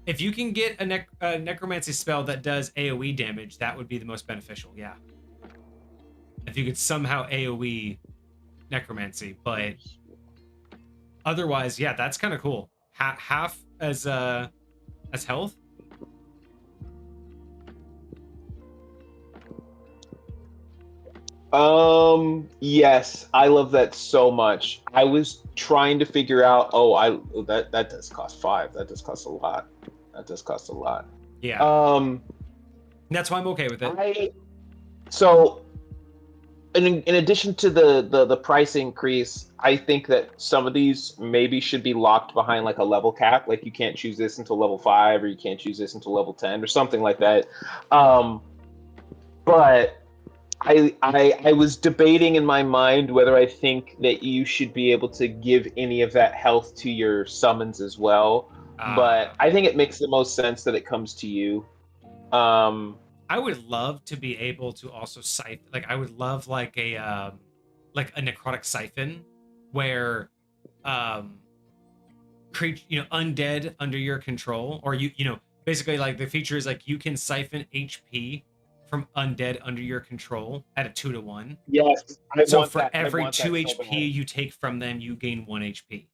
If you can get a necromancy spell that does AoE damage, that would be the most beneficial. Yeah. If you could somehow AoE necromancy, but otherwise, yeah, that's kind of cool. Half as health. Yes, I love that so much. I was trying to figure out, that does cost 5. That does cost a lot. That does cost a lot. Yeah. Um, That's why I'm okay with it. So in addition to the price increase, I think that some of these maybe should be locked behind like a level cap. Like you can't choose this until level 5, or you can't choose this until level 10, or something like that. But I was debating in my mind whether I think that you should be able to give any of that health to your summons as well. But I think it makes the most sense that it comes to you. I would love to be able to also siphon. Like, I would love like a necrotic siphon, where create undead under your control, or basically like the feature is like you can siphon HP from undead under your control at a 2-to-1. Yes, So for every 2 HP you take from them, you gain 1 HP.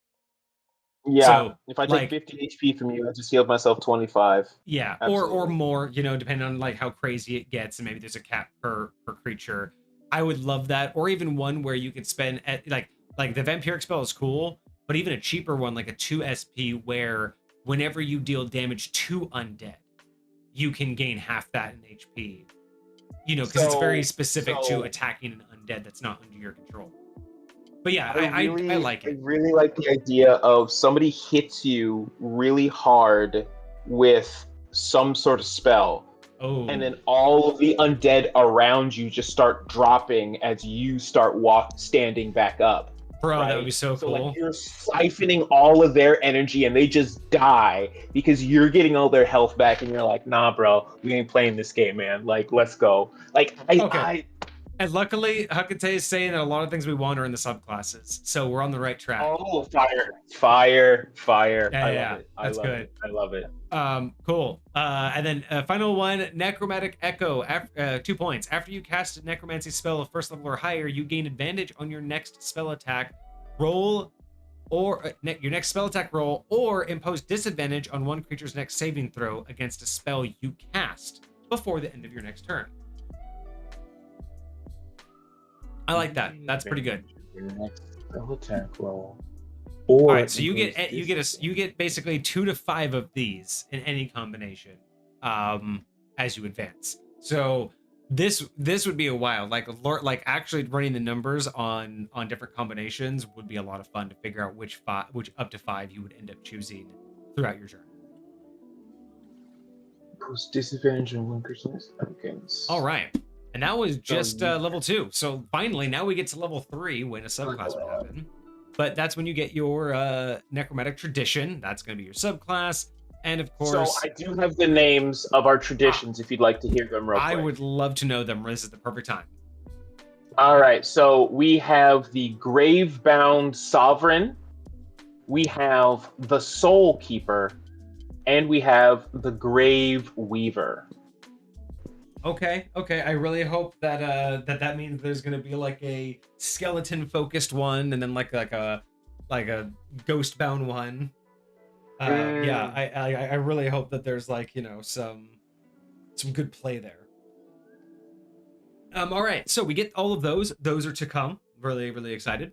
Yeah, so if I take like 50 HP from you, I just healed myself 25. yeah, or more, depending on like how crazy it gets, and maybe there's a cap per creature. I would love that, or even one where you could spend at like the vampiric spell is cool, but even a cheaper one like a 2 SP, where whenever you deal damage to undead, you can gain half that in HP. Because it's very specific to attacking an undead that's not under your control. But yeah, I like it. I really like the idea of somebody hits you really hard with some sort of spell. Oh. And then all of the undead around you just start dropping as you start standing back up. Bro, right? That would be so cool. Like you're siphoning all of their energy and they just die because you're getting all their health back, and you're like, nah, bro, we ain't playing this game, man. Like, let's go. Like, And luckily, Hakate is saying that a lot of things we want are in the subclasses, so we're on the right track. Oh, fire! Yeah, that's good. I love it. Cool. And then final one, Necromantic Echo. 2 points. After you cast a necromancy spell of first level or higher, you gain advantage on your next spell attack roll, or your next spell attack roll, or impose disadvantage on one creature's next saving throw against a spell you cast before the end of your next turn. I like that. That's pretty good. Your next spell attack roll. All right, so you get basically 2 to 5 of these in any combination, as you advance. So this would be a wild, like actually running the numbers on different combinations would be a lot of fun to figure out which up to 5 you would end up choosing throughout your turn. Post disadvantage on one person's against. All right. And that was just level 2. So finally, now we get to level 3 when a subclass would happen. But that's when you get your necromantic tradition. That's going to be your subclass. And of course... So I do have the names of our traditions if you'd like to hear them real quick. I would love to know them. This is the perfect time. All right. So we have the Gravebound Sovereign. We have the Soul Keeper. And we have the Grave Weaver. Okay. I really hope that that means there's gonna be like a skeleton focused one, and then like a ghost bound one. Yeah, I really hope that there's like some good play there. All right, so we get all of those. Those are to come. Really excited.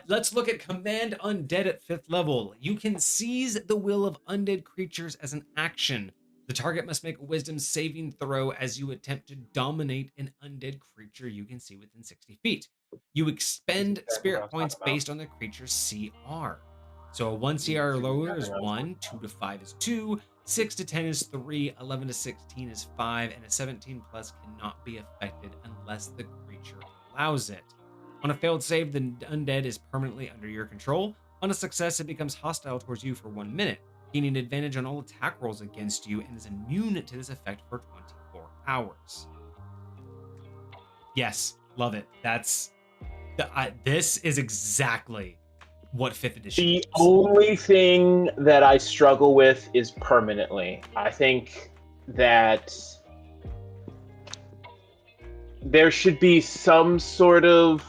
Let's look at Command Undead at 5th level. You can seize the will of undead creatures as an action. The target must make a wisdom saving throw as you attempt to dominate an undead creature you can see within 60 feet. You expend spirit points based on the creature's CR. So a 1 CR or lower is 1, 2 to 5 is 2, 6 to 10 is 3, 11 to 16 is 5, and a 17 plus cannot be affected unless the creature allows it. On a failed save, the undead is permanently under your control. On a success, it becomes hostile towards you for 1 minute. Gaining advantage on all attack rolls against you, and is immune to this effect for 24 hours. Yes, love it. That's this is exactly what 5th edition The is. only thing that I struggle with is permanently. I think that there should be some sort of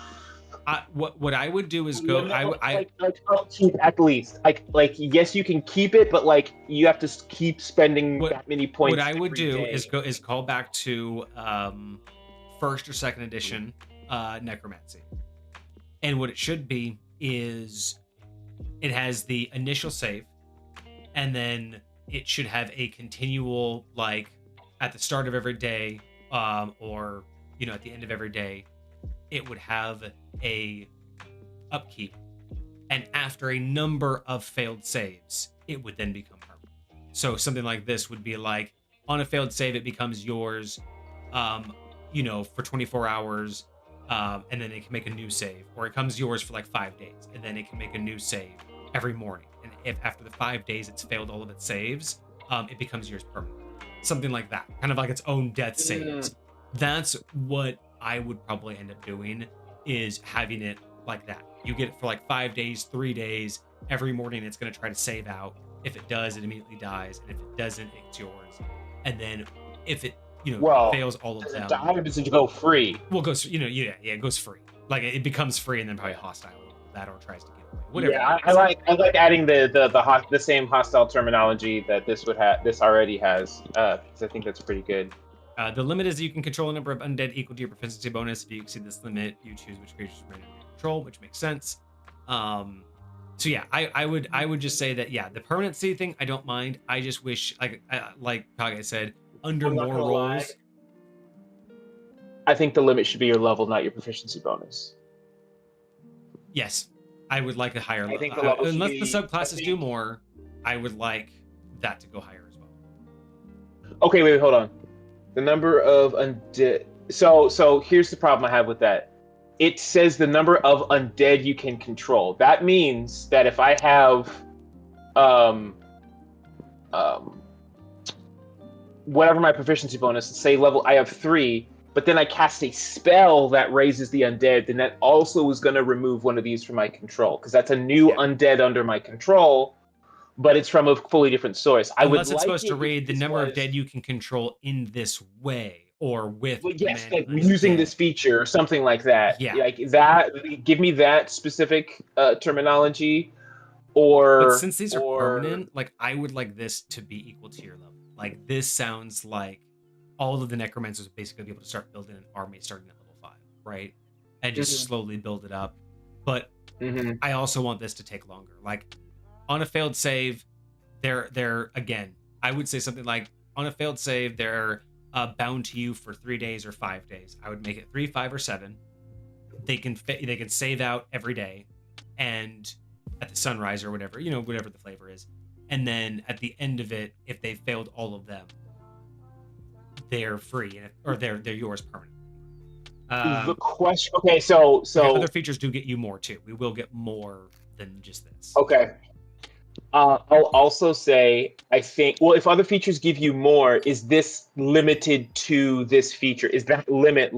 What I would do is go. like upkeep at least. Like yes, you can keep it, but like you have to keep spending that many points. What I would every do day. is call back to 1st or 2nd edition Necromancy, and what it should be is it has the initial save, and then it should have a continual, like at the start of every day, or at the end of every day, it would have a upkeep, and after a number of failed saves, it would then become permanent. So something like this would be like, on a failed save, it becomes yours, for 24 hours, and then it can make a new save, or it comes yours for like 5 days, and then it can make a new save every morning. And if after the 5 days it's failed all of its saves, it becomes yours permanently. Something like that, kind of like its own death saves. That's what I would probably end up doing, is having it like that. You get it for like 5 days, 3 days. Every morning it's going to try to save out. If it does, it immediately dies, and if it doesn't, it's yours. And then if it fails all of them, does it die or does it go free? Well, it goes it goes free. Like it becomes free, and then probably hostile that, or tries to get away. Whatever. Yeah, I like adding the same hostile terminology that this already has, because I think that's pretty good. The limit is you can control a number of undead equal to your proficiency bonus. If you exceed this limit, you choose which creatures are under your control, which makes sense. So yeah, I would just say that the permanency thing I don't mind. I just wish, like Kage said, under more rolls. I think the limit should be your level, not your proficiency bonus. Yes, I would like a higher level. I think the level unless the subclasses do more, I would like that to go higher as well. Okay, wait, hold on. The number of undead. So here's the problem I have with that. It says the number of undead you can control. That means that if I have whatever my proficiency bonus, say I have 3, but then I cast a spell that raises the undead, then that also is going to remove one of these from my control, because that's a new undead under my control, but it's from a fully different source. Unless it's supposed to raid the number of dead you can control in this way, or with like using this feature or something like that. Yeah, like that. Give me that specific terminology. But since these are permanent, like I would like this to be equal to your level. Like this sounds like all of the Necromancers would basically be able to start building an army starting at level 5, right? And just slowly build it up. But I also want this to take longer. Like on a failed save, they're again, I would say something like, on a failed save, they're bound to you for 3 days or 5 days. I would make it 3, 5, or 7. They can save out every day, and at the sunrise or whatever, whatever the flavor is. And then at the end of it, if they failed all of them, they're free, or they're yours permanently. The question. Okay, so other features do get you more too. We will get more than just this. Okay. I'll also say, I think, well, if other features give you more, is this limited to this feature? Is that limit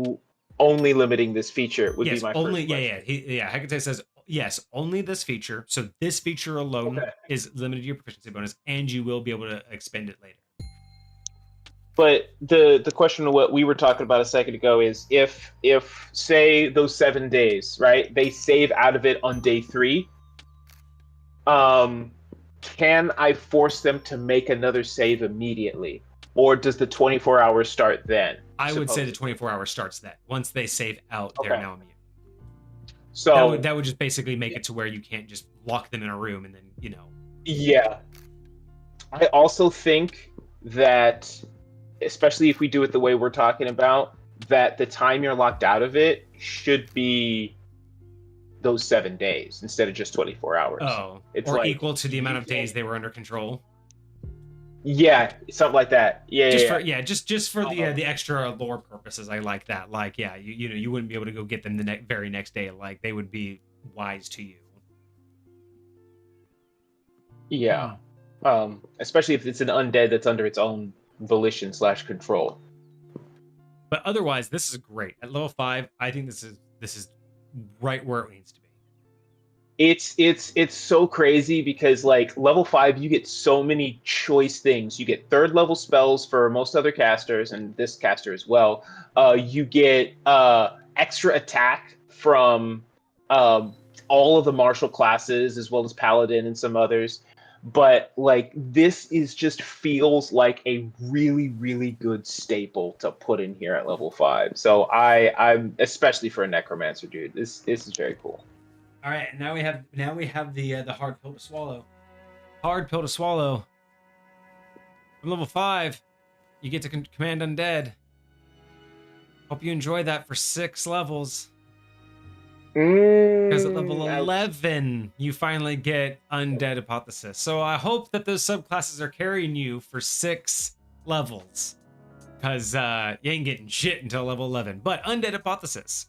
only limiting this feature? Would be my only, first question. Hecate says yes, only this feature. So this feature alone is limited to your proficiency bonus, and you will be able to expend it later. But the question of what we were talking about a second ago is, if say those 7 days, right, they save out of it on day 3, can I force them to make another save immediately, or does the 24 hours start then? I would say the 24 hours starts then. Once they save out, they're now immune. So that would just basically make it to where you can't just lock them in a room and then Yeah, I also think that, especially if we do it the way we're talking about, that the time you're locked out of it should be those 7 days instead of just 24 hours. Oh, it's or like, equal to the amount of days they were under control. Yeah, something like that. Yeah, just for the extra lore purposes, I like that. Like, you wouldn't be able to go get them the very next day. Like, they would be wise to you. Yeah, especially if it's an undead that's under its own volition / control. But otherwise, this is great. At level 5, I think this is right where it needs to be. It's so crazy because like level 5 you get so many choice things. You get third level spells for most other casters and this caster as well. You get extra attack from um, all of the martial classes as well as paladin and some others. But like this is just feels like a really really good staple to put in here at level 5. So I'm especially for a necromancer, dude. This is very cool. All right, now we have the hard pill to swallow. Hard pill to swallow. From level 5, you get to command undead. Hope you enjoy that for 6 levels. Because at level 11, you finally get undead hypothesis. So I hope that those subclasses are carrying you for 6 levels. Because you ain't getting shit until level 11. But undead hypothesis.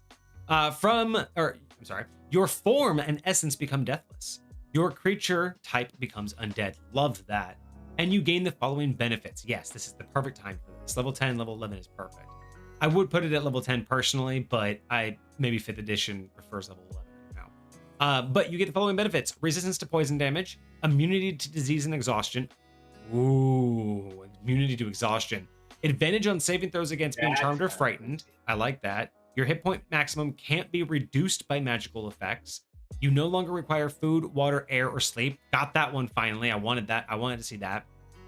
Your form and essence become deathless. Your creature type becomes undead. Love that. And you gain the following benefits. Yes, this is the perfect time for this. Level 10, level 11 is perfect. I would put it at level 10 personally, but maybe 5th edition prefers level 11 now. But you get the following benefits. Resistance to poison damage, immunity to disease and exhaustion. Ooh, immunity to exhaustion. Advantage on saving throws against being charmed or frightened. I like that. Your hit point maximum can't be reduced by magical effects. You no longer require food, water, air, or sleep. Got that one finally. I wanted that. I wanted to see that.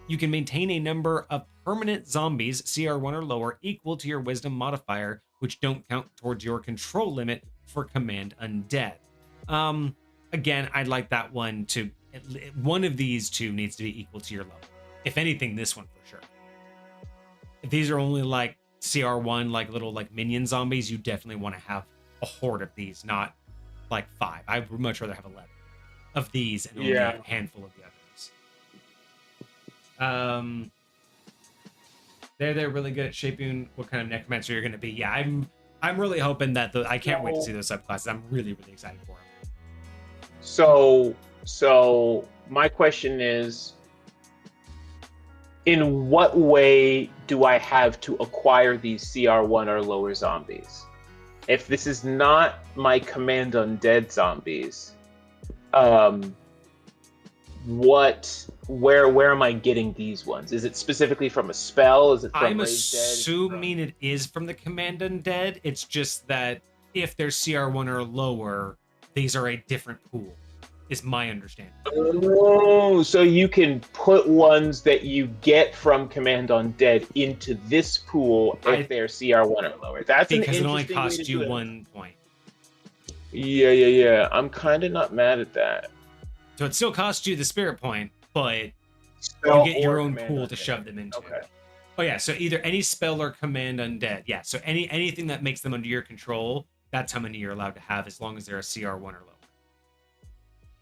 You can maintain a number of permanent zombies, CR1 or lower, equal to your wisdom modifier, which don't count towards your control limit for command undead. Again, I'd like that one to... One of these two needs to be equal to your level. If anything, this one for sure. If these are only like CR1, like little like minion zombies, you definitely want to have a horde of these, not like 5. I would much rather have 11 of these and only a handful of the others. They're really good at shaping what kind of necromancer you're going to be. Yeah, I'm really hoping that I can't wait to see those subclasses. I'm really really excited for them. So my question is, in what way do I have to acquire these CR1 or lower zombies? If this is not my command undead zombies, where am I getting these ones? Is it specifically from a spell? Is it from I'm Raised Dead? assuming it is from the command undead. It's just that if they're CR1 or lower, these are a different pool, is my understanding. Oh, so you can put ones that you get from command undead into this pool if they're CR1 or lower. That's because an it only interesting costs way to you do it. 1 point. Yeah. I'm kind of not mad at that. So it still costs you the spirit point, but Spell you get your or own command pool to undead. shove them into. Okay. Oh yeah, so either any spell or command undead. Yeah, so anything that makes them under your control, that's how many you're allowed to have as long as they're a CR1 or lower.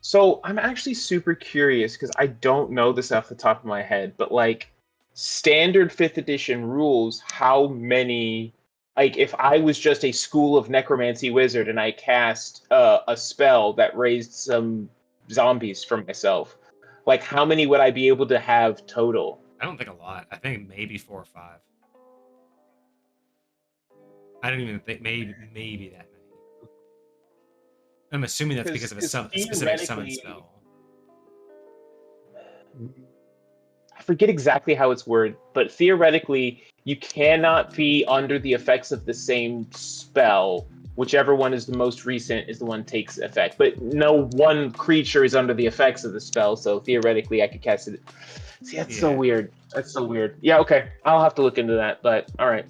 So I'm actually super curious because I don't know this off the top of my head, but like standard 5th edition rules, how many, like if I was just a school of necromancy wizard and I cast a spell that raised some zombies from myself, like how many would I be able to have total? I don't think a lot. I think maybe 4 or 5. I don't even think maybe that many. I'm assuming that's because of a specific summon spell. I forget exactly how it's worded, but theoretically, you cannot be under the effects of the same spell. Whichever one is the most recent is the one takes effect. But no one creature is under the effects of the spell, so theoretically I could cast it. See, that's so weird. That's so weird. Yeah, okay. I'll have to look into that, but all right.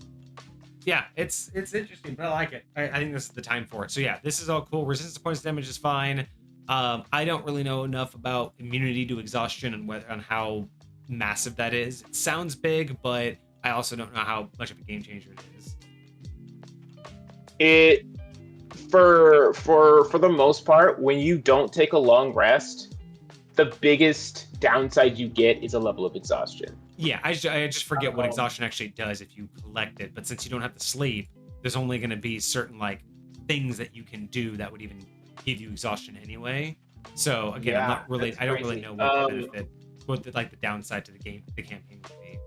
Yeah, it's interesting, but I like it. I think this is the time for it. So yeah, this is all cool. Resistance to poison damage is fine. I don't really know enough about immunity to exhaustion and on how massive that is. It sounds big, but I also don't know how much of a game changer it is. It for the most part, when you don't take a long rest, the biggest downside you get is a level of exhaustion. Yeah, I just forget what exhaustion actually does if you collect it. But since you don't have to sleep, there's only going to be certain like things that you can do that would even give you exhaustion anyway. So again, I'm not really. I don't really know what the benefit, what the downside to the campaign would be.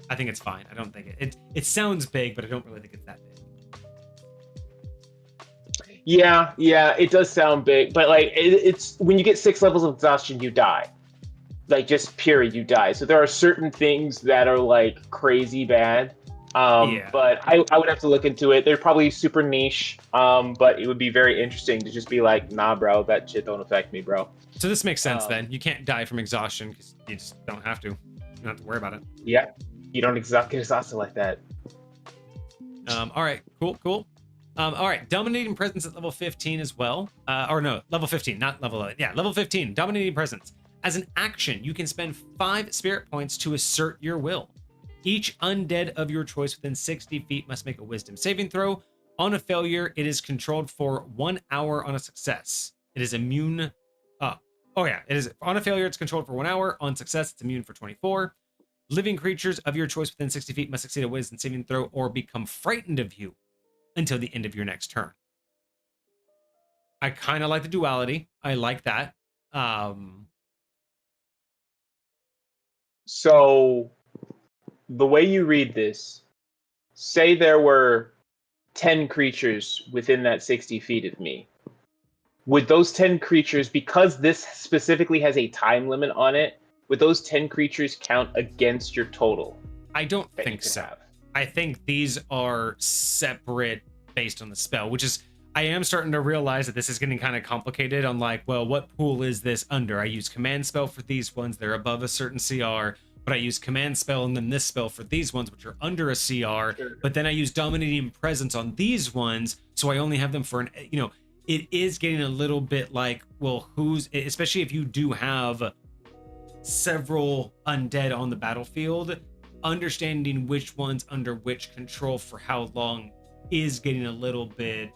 I think it's fine. I don't think it sounds big, but I don't really think it's that big. Yeah, it does sound big, but like it's when you get 6 levels of exhaustion, you die. Like just period, you die. So there are certain things that are like crazy bad. Yeah. But I would have to look into it. They're probably super niche. But it would be very interesting to just be like, nah, bro, that shit don't affect me, bro. So this makes sense then. You can't die from exhaustion because you just don't have to. You don't have to worry about it. Yeah, you don't get exhausted like that. All right, cool. All right, Dominating Presence at level 15 as well. Or no, level 15, not level 11. Yeah, level 15, Dominating Presence. As an action, you can spend 5 spirit points to assert your will. Each undead of your choice within 60 feet must make a wisdom saving throw. On a failure, it is controlled for 1 hour. On a success, it is immune. It is on a failure, it's controlled for 1 hour. On success, it's immune for 24. Living creatures of your choice within 60 feet must succeed a wisdom saving throw or become frightened of you until the end of your next turn. I kind of like the duality. I like that. So the way you read this, say there were 10 creatures within that 60 feet of me. Would those 10 creatures, because this specifically has a time limit on it, would those 10 creatures count against your total? I don't think so. I think these are separate based on the spell, which is, I am starting to realize that this is getting kind of complicated on like, well, what pool is this under? I use command spell for these ones. They're above a certain CR, but I use command spell and then this spell for these ones, which are under a CR, but then I use Dominating Presence on these ones. So I only have them for it is getting a little bit like, well, especially if you do have several undead on the battlefield, understanding which one's under which control for how long is getting a little bit.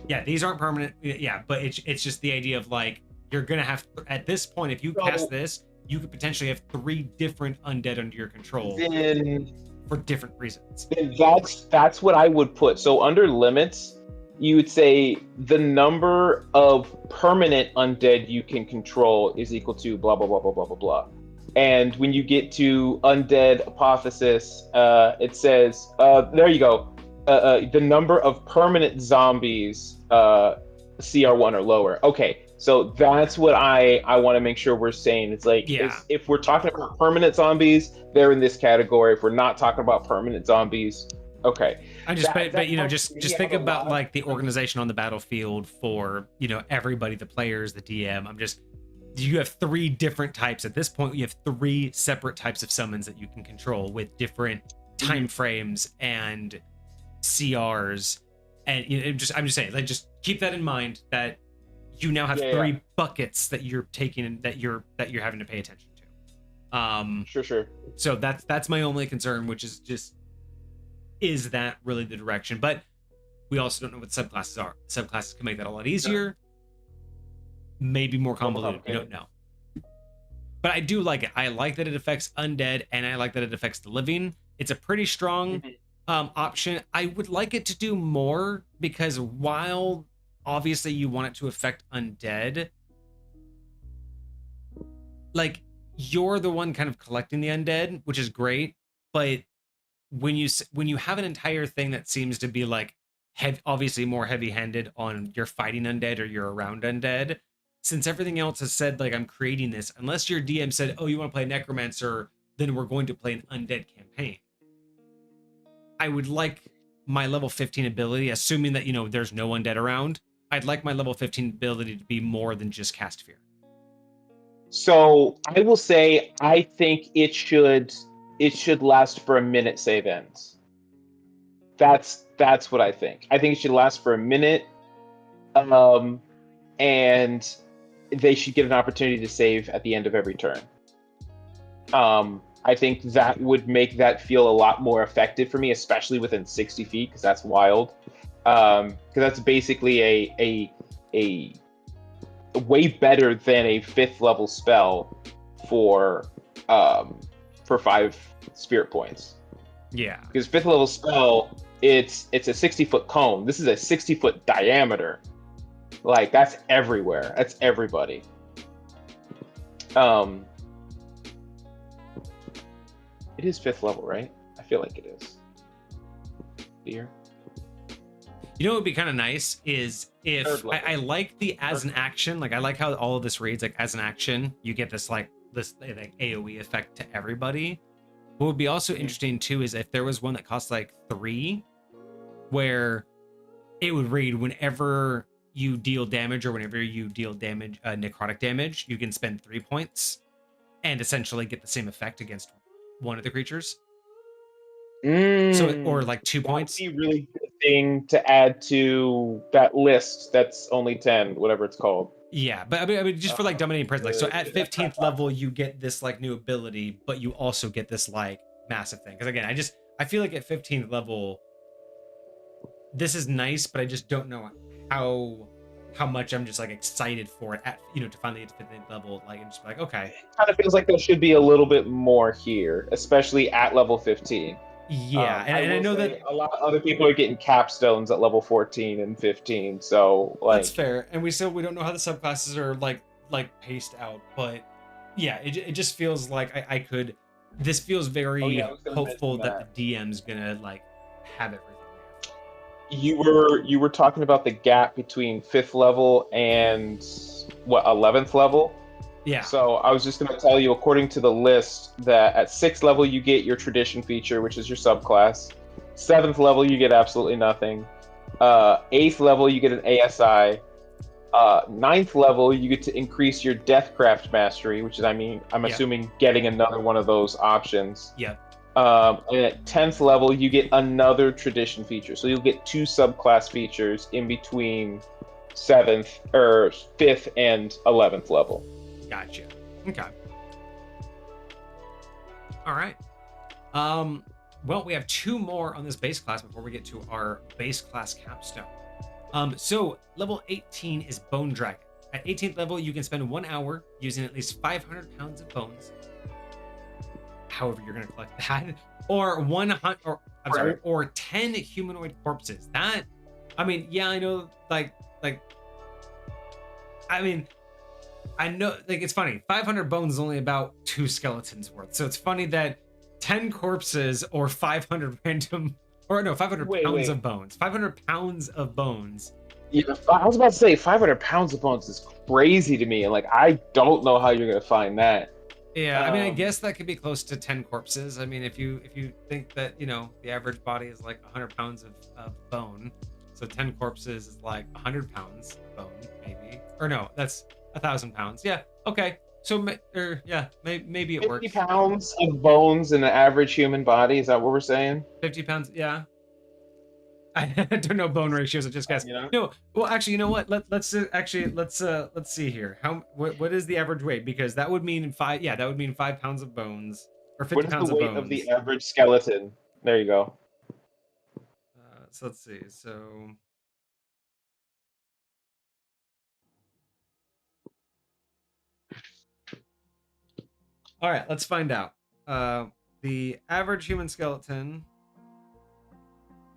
Yeah, these aren't permanent. Yeah, but it's just the idea of like, you're gonna have at this point, if you cast this, you could potentially have 3 different undead under your control for different reasons. Then that's what I would put. So under limits, you would say the number of permanent undead you can control is equal to blah blah blah blah blah blah blah. And when you get to undead apotheosis, it says there you go. The number of permanent zombies CR1 or lower. Okay, so that's what I want to make sure we're saying. It's like, if we're talking about permanent zombies, they're in this category. If we're not talking about permanent zombies, okay. I just, just think about like the organization on the battlefield for, everybody, the players, the DM. You have 3 different types. At this point, you have 3 separate types of summons that you can control with different time frames and CRs. And I'm just saying, like, just keep that in mind, that you now have 3 buckets that you're taking and that you're having to pay attention to. Sure. So that's my only concern, which is just, is that really the direction? But we also don't know what subclasses are. Subclasses can make that a lot easier, maybe more convoluted. We don't know. But I do like it. I like that it affects undead, and I like that it affects the living. It's a pretty strong option. I would like it to do more, because while obviously you want it to affect undead, like, you're the one kind of collecting the undead, which is great. But when you have an entire thing that seems to be like obviously more heavy-handed on your fighting undead or you're around undead, since everything else has said like, I'm creating this, unless your DM said, oh, you want to play Necromancer, then we're going to play an undead campaign. I would like my level 15 ability, assuming that there's no undead around, I'd like my level 15 ability to be more than just cast fear. So I will say, I think it should last for a minute save ends. That's what I think. I think it should last for a minute, and they should get an opportunity to save at the end of every turn. I think that would make that feel a lot more effective for me, especially within 60 feet, because that's wild. Because that's basically a way better than a 5th level spell for 5 spirit points. Yeah. Because 5th level spell, it's a 60-foot cone. This is a 60-foot diameter. Like, that's everywhere. That's everybody. It is 5th level, right? I feel like it is. Fear. You know what would be kind of nice is if Third level. I like the as an action, like I like how all of this reads, like as an action, you get this like AoE effect to everybody. What would be also interesting too is if there was one that costs like 3, where it would read whenever you deal damage or whenever you deal damage, necrotic damage, you can spend 3 points and essentially get the same effect against one of the creatures. So, or like 2 points. That would be a really good thing to add to that list that's only 10, whatever it's called. Yeah, but I mean just for like dominating presence. Like, so at 15th level, you get this like new ability, but you also get this like massive thing. Because again, I feel like at 15th level, this is nice, but I just don't know how much I'm just like excited for it at, to finally get to 15th level. Like, and just be like, okay. It kind of feels like there should be a little bit more here, especially at level 15. Yeah, and I know that a lot of other people are getting capstones at level 14 and 15, so like that's fair. And we don't know how the subclasses are like paced out, but yeah, it just feels like I could. This feels very hopeful that the DM's gonna like have everything there. You were talking about the gap between 5th level and 11th level. Yeah. So I was just going to tell you, according to the list, that at 6th level you get your tradition feature, which is your subclass. 7th level you get absolutely nothing. 8th level you get an ASI. 9th level you get to increase your Deathcraft mastery, which is I'm assuming getting another one of those options. Yeah. And at 10th level you get another tradition feature, so you'll get 2 subclass features in between 7th or 5th and 11th level. Gotcha. Okay. All right. Well, we have 2 more on this base class before we get to our base class capstone. So level 18 is Bone Dragon. At 18th level, you can spend 1 hour using at least 500 pounds of bones. However, you're going to collect that, or 10 humanoid corpses. That, I mean, yeah, I know, I know, like, it's funny. 500 bones is only about 2 skeletons worth. So it's funny that 10 corpses or 500 random, or no, 500 pounds of bones. 500 pounds of bones. Yeah, I was about to say 500 pounds of bones is crazy to me, and like I don't know how you're gonna find that. Yeah, I mean, I guess that could be close to 10 corpses. I mean, if you think that the average body is like 100 pounds of bone, so 10 corpses is like 100 pounds of bone, maybe. Or no, that's 1,000 pounds. Yeah. Okay. So, maybe it works. 50 pounds of bones in an average human body. Is that what we're saying? 50 pounds. Yeah. I don't know bone ratios. I just guess. No. Well, actually, you know what? Let's see here. What is the average weight? Because that would mean 5. Yeah, that would mean 5 pounds of bones or 50 pounds of bones. What is the weight of the average skeleton? There you go. So let's see. So. All right, let's find out. The average human skeleton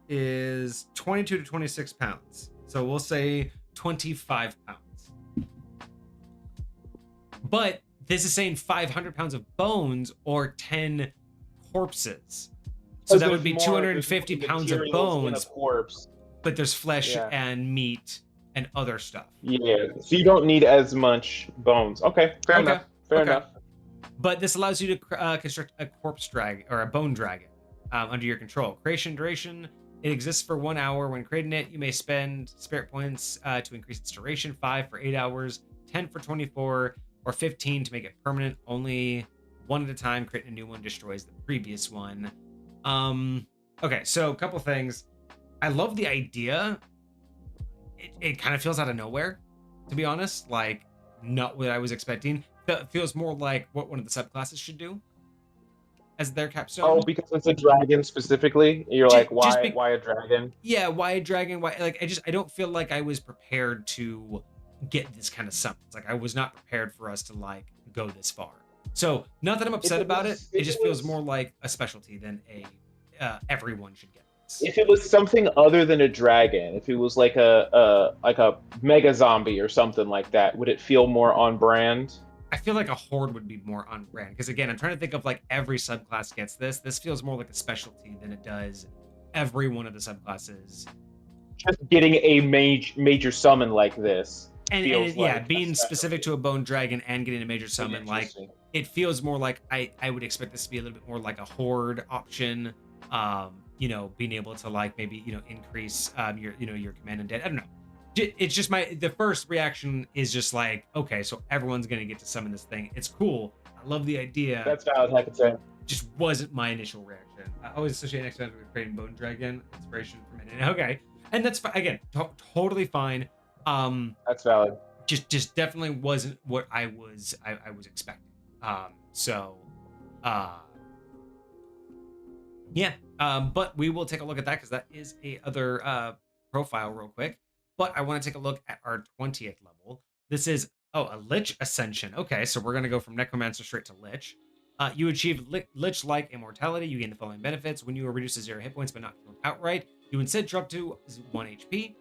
is 22 to 26 pounds. So we'll say 25 pounds. But this is saying 500 pounds of bones or 10 corpses. So that would be 250 pounds of bones. But there's flesh and meat and other stuff. Yeah, so you don't need as much bones. Okay, fair enough. Fair enough. But this allows you to construct a corpse dragon or a bone dragon under your control. Creation duration: it exists for 1 hour. When creating it, you may spend spirit points to increase its duration, 5 for 8 hours, 10 for 24, or 15 to make it permanent. Only one at a time. Creating a new one destroys the previous one. Okay, so a couple things. I love the idea. It kind of feels out of nowhere, to be honest. Like, not what I was expecting. It feels more like what one of the subclasses should do as their capstone. Oh, because it's a dragon specifically? You're like, why a dragon? Yeah, why a dragon? Why? Like, I don't feel like I was prepared to get this kind of summons. Like, I was not prepared for us to like go this far. So, not that I'm upset about it. It just feels more like a specialty than everyone should get this. If it was something other than a dragon, if it was like a mega zombie or something like that, would it feel more on brand? I feel like a horde would be more on brand, because again, I'm trying to think of like every subclass gets this. This feels more like a specialty than it does every one of the subclasses just getting a major summon like this feels yeah, like being specific to a bone dragon and getting a major summon, like it feels more like I would expect this to be a little bit more like a horde option. You know, being able to like maybe, you know, increase your, you know, your command undead. I don't know. It's just the first reaction is just like, okay, so everyone's gonna get to summon this thing. It's cool. I love the idea. That's valid, I could say. Just wasn't my initial reaction. I always associate next time with creating bone dragon inspiration from it. Okay, and that's again totally fine. That's valid. Just definitely wasn't what I was expecting. Yeah. But we will take a look at that because that is a other profile real quick. But I want to take a look at our 20th level. This is a Lich Ascension. Okay, so we're gonna go from Necromancer straight to Lich. You achieve Lich-like immortality. You gain the following benefits: when you are reduced to 0 hit points but not killed outright, you instead drop to 1 HP.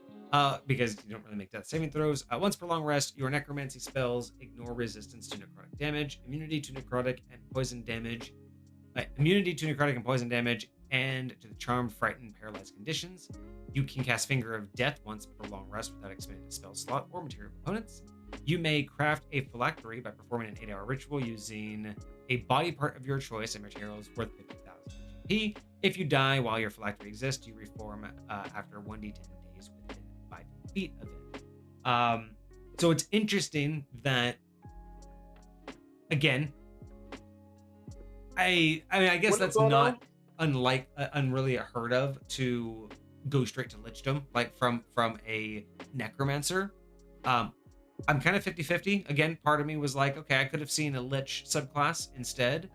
Because you don't really make death saving throws. Once per long rest, your necromancy spells ignore resistance to necrotic damage, immunity to necrotic and poison damage, immunity to necrotic and poison damage, and to the charmed, frightened, paralyzed conditions. You can cast Finger of Death once per long rest without expending a spell slot or material components. You may craft a phylactery by performing an 8-hour ritual using a body part of your choice and materials worth 50,000 HP. If you die while your phylactery exists, you reform after 1d10 days within 5 feet of it. So it's interesting that, again, I mean, I guess that's not unreally heard of to go straight to lichdom, like from a necromancer. I'm kind of 50-50. Again, part of me was like, okay, I could have seen a lich subclass instead.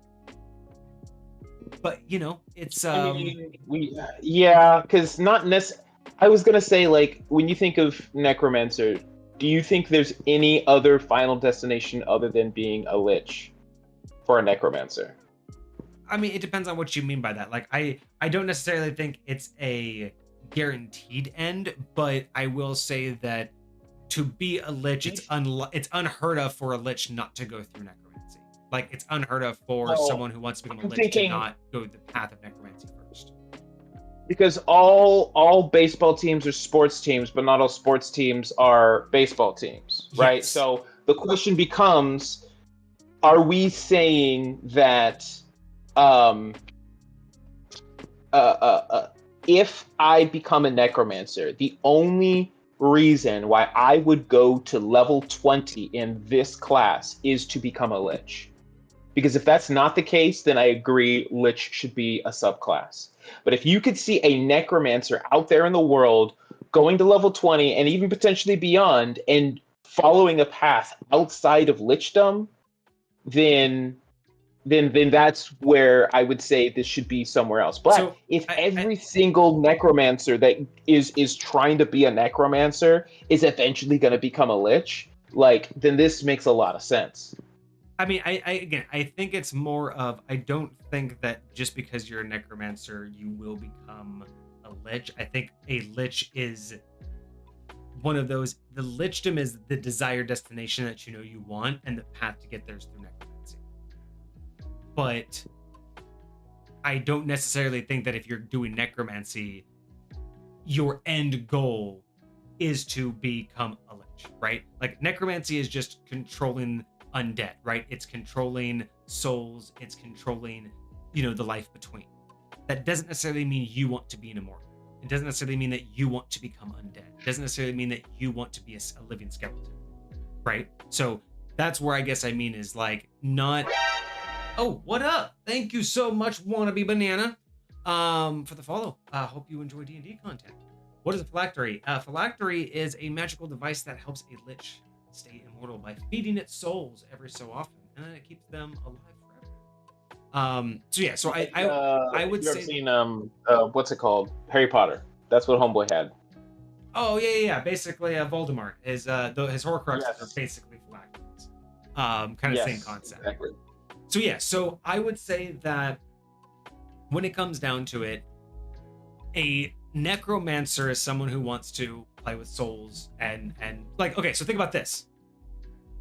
But, you know, it's I mean, because not necessarily. I was gonna say, like, when you think of Necromancer, do you think there's any other final destination other than being a lich for a Necromancer? I mean, it depends on what you mean by that. Like, I don't necessarily think it's a guaranteed end, but I will say that to be a lich, it's unheard of for a lich not to go through necromancy. Like, it's unheard of for someone who wants to become a lich to not go the path of necromancy first. Because all baseball teams are sports teams, but not all sports teams are baseball teams, right? Yes. So the question becomes, are we saying that if I become a necromancer, the only reason why I would go to level 20 in this class is to become a lich? Because if that's not the case, then I agree lich should be a subclass. But if you could see a necromancer out there in the world going to level 20 and even potentially beyond and following a path outside of lichdom, then that's where I would say this should be somewhere else. But so if every single necromancer that is trying to be a necromancer is eventually going to become a lich, like, then this makes a lot of sense. I mean, I think it's more of, I don't think that just because you're a necromancer, you will become a lich. I think a lich is one of those, the lichdom is the desired destination that you know you want, and the path to get there is through necromancy. But I don't necessarily think that if you're doing necromancy, your end goal is to become a lich, right? Like, necromancy is just controlling undead, right? It's controlling souls, it's controlling, you know, the life between. That doesn't necessarily mean you want to be an immortal. It doesn't necessarily mean that you want to become undead. It doesn't necessarily mean that you want to be a living skeleton, right? So that's where I guess I mean is like, not... Oh, what up? Thank you so much, Wannabe Banana, for the follow. Hope you enjoy D&D content. What is a phylactery? Phylactery is a magical device that helps a lich stay immortal by feeding it souls every so often, and then it keeps them alive forever. So yeah, so I would say... You've seen, what's it called? Harry Potter. That's what Homeboy had. Oh, yeah. Basically, Voldemort. His Horcruxes are basically phylacteries. Kind of same concept. Exactly. So yeah, so I would say that when it comes down to it, a necromancer is someone who wants to play with souls and like, okay, so think about this.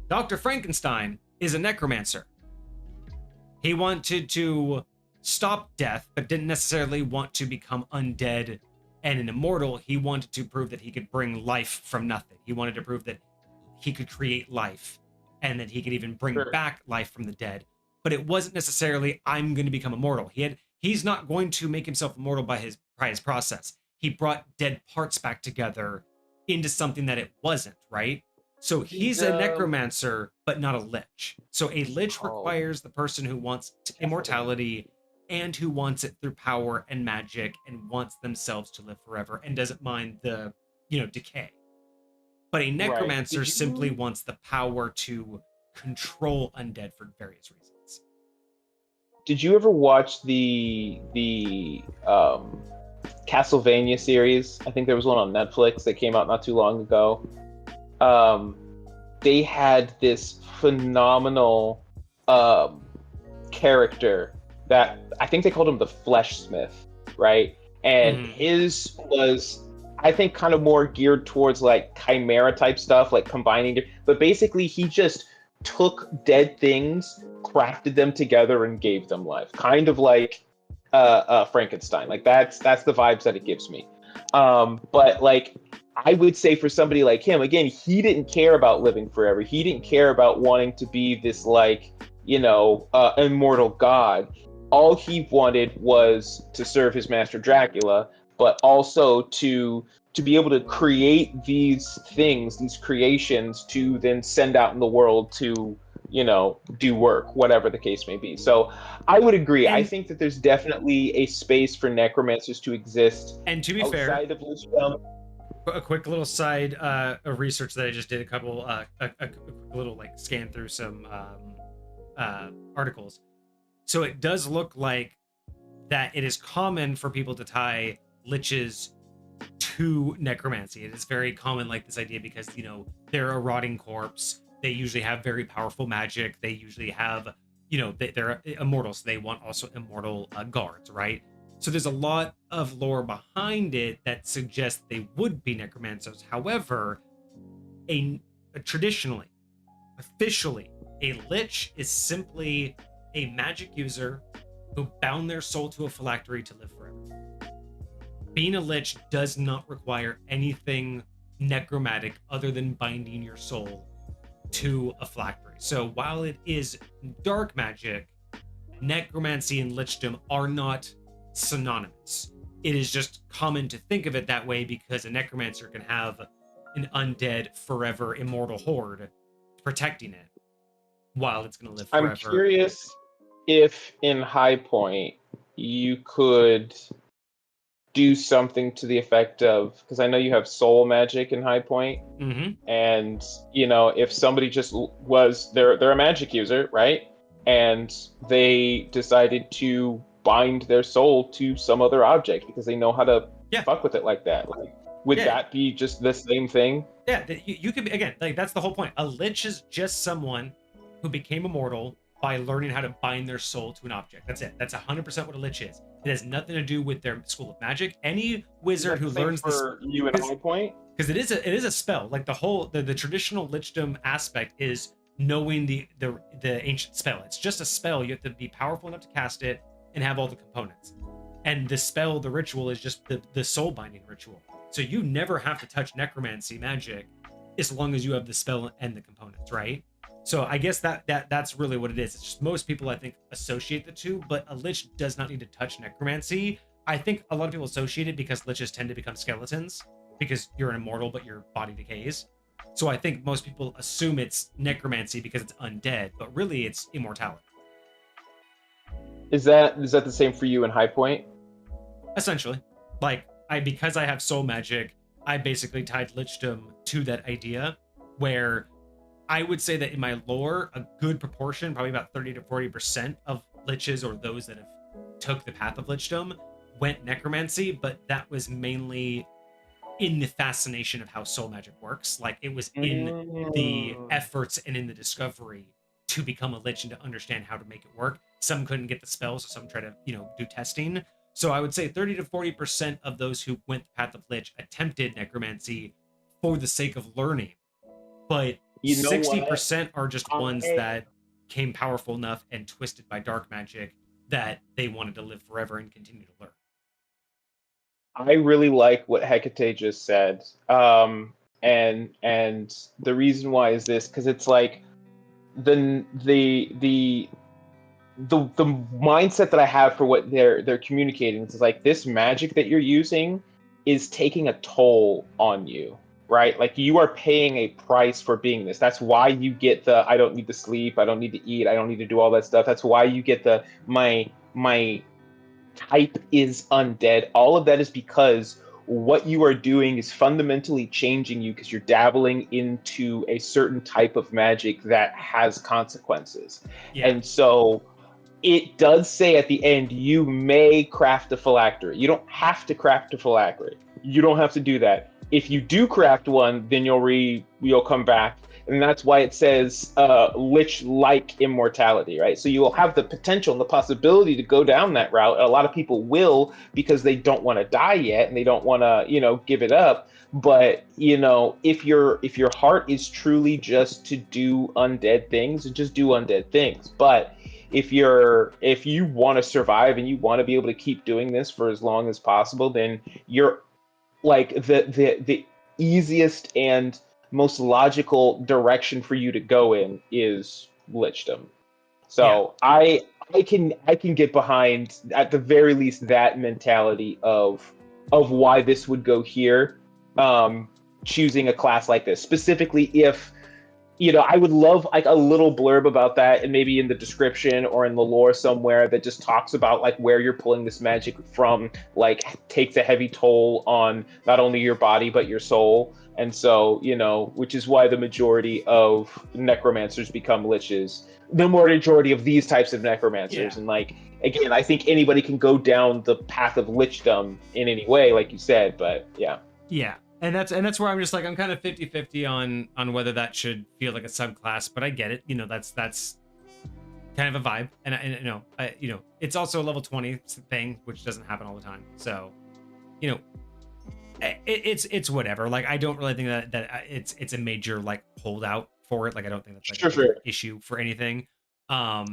Dr. Frankenstein is a necromancer. He wanted to stop death, but didn't necessarily want to become undead And an immortal, he wanted to prove that he could bring life from nothing. He wanted to prove that he could create life and that he could even bring Sure. back life from the dead. But it wasn't necessarily, I'm going to become immortal. He's not going to make himself immortal by his process. He brought dead parts back together into something that it wasn't, right? So he's a necromancer, but not a lich. So a lich requires the person who wants immortality and who wants it through power and magic and wants themselves to live forever and doesn't mind the, decay. But a necromancer simply wants the power to control undead for various reasons. Did you ever watch the Castlevania series? I think there was one on Netflix that came out not too long ago. They had this phenomenal character that I think they called him the Fleshsmith, right? And his was, I think, kind of more geared towards like chimera type stuff, like combining. But basically, he just took dead things, crafted them together, and gave them life. Kind of like Frankenstein. Like that's the vibes that it gives me. But like, I would say for somebody like him, again, he didn't care about living forever. He didn't care about wanting to be this like, immortal god. All he wanted was to serve his master Dracula, but also to be able to create these things, these creations, to then send out in the world to, do work, whatever the case may be. So I would agree. I think that there's definitely a space for necromancers to exist. And to be fair, of Lichdom. A quick little side of research that I just did, a couple a little like scan through some articles. So it does look like that it is common for people to tie liches to necromancy. It is very common, like this idea, because they're a rotting corpse. They usually have very powerful magic. They usually have, they're immortal, so they want also immortal guards, right? So there's a lot of lore behind it that suggests they would be necromancers. However, traditionally, officially, a lich is simply a magic user who bound their soul to a phylactery to live forever. Being a lich does not require anything necromantic other than binding your soul to a phylactery. So while it is dark magic, necromancy and lichdom are not synonymous. It is just common to think of it that way because a necromancer can have an undead, forever, immortal horde protecting it while it's going to live forever. I'm curious if in High Point you could do something to the effect of, because I know you have soul magic in High Point, and if somebody just was they're a magic user, right, and they decided to bind their soul to some other object because they know how to fuck with it like that, like, would that be just the same thing? Yeah, you could be, again, like that's the whole point. A lich is just someone who became immortal by learning how to bind their soul to an object. That's it. That's 100% what a lich is. It has nothing to do with their school of magic. Any wizard who learns this, for you in High Point, because it is a spell. Like the traditional lichdom aspect is knowing the ancient spell. It's just a spell. You have to be powerful enough to cast it and have all the components. And the spell, the ritual, is just the soul binding ritual. So you never have to touch necromancy magic as long as you have the spell and the components, right? So I guess that's really what it is. It's just most people, I think, associate the two, but a lich does not need to touch necromancy. I think a lot of people associate it because liches tend to become skeletons because you're an immortal, but your body decays. So I think most people assume it's necromancy because it's undead, but really it's immortality. Is that the same for you in High Point? Essentially, like because I have soul magic, I basically tied lichdom to that idea, where I would say that in my lore, a good proportion, probably about 30 to 40% of liches, or those that have took the path of lichdom, went necromancy, but that was mainly in the fascination of how soul magic works. Like it was in the efforts and in the discovery to become a lich and to understand how to make it work. Some couldn't get the spells, so some try to, do testing. So I would say 30 to 40% of those who went the path of lich attempted necromancy for the sake of learning. But 60% are just ones that came powerful enough and twisted by dark magic that they wanted to live forever and continue to learn. I really like what Hecate just said. And the reason why is this, because it's like the mindset that I have for what they're communicating is like, this magic that you're using is taking a toll on you, right? Like, you are paying a price for being this. That's why you get the I don't need to sleep, I don't need to eat, I don't need to do all that stuff. That's why you get the my type is undead. All of that is because what you are doing is fundamentally changing you, because you're dabbling into a certain type of magic that has consequences. Yeah. And so it does say at the end, you may craft a phylactery. You don't have to craft a phylactery. You don't have to do that. If you do craft one, then you'll come back, and that's why it says lich-like immortality, right? So you will have the potential and the possibility to go down that route. A lot of people will, because they don't want to die yet and they don't want to, give it up. But if your heart is truly just to do undead things, just do undead things. But if you want to survive and you want to be able to keep doing this for as long as possible, then you're like the easiest and most logical direction for you to go in is lichdom. So I can get behind, at the very least, that mentality of why this would go here. Choosing a class like this, specifically if I would love like a little blurb about that, and maybe in the description or in the lore somewhere, that just talks about like where you're pulling this magic from, like takes a heavy toll on not only your body but your soul. And so, which is why the majority of necromancers become liches. The majority of these types of necromancers. Yeah. And like, again, I think anybody can go down the path of lichdom in any way, like you said, but yeah. Yeah. And that's where I'm just like, I'm kind of 50-50 on whether that should feel like a subclass, but I get it. That's kind of a vibe. And it's also a level 20 thing, which doesn't happen all the time. So, it's whatever. Like, I don't really think that it's a major like holdout for it. Like, I don't think that's like Sure. an issue for anything. But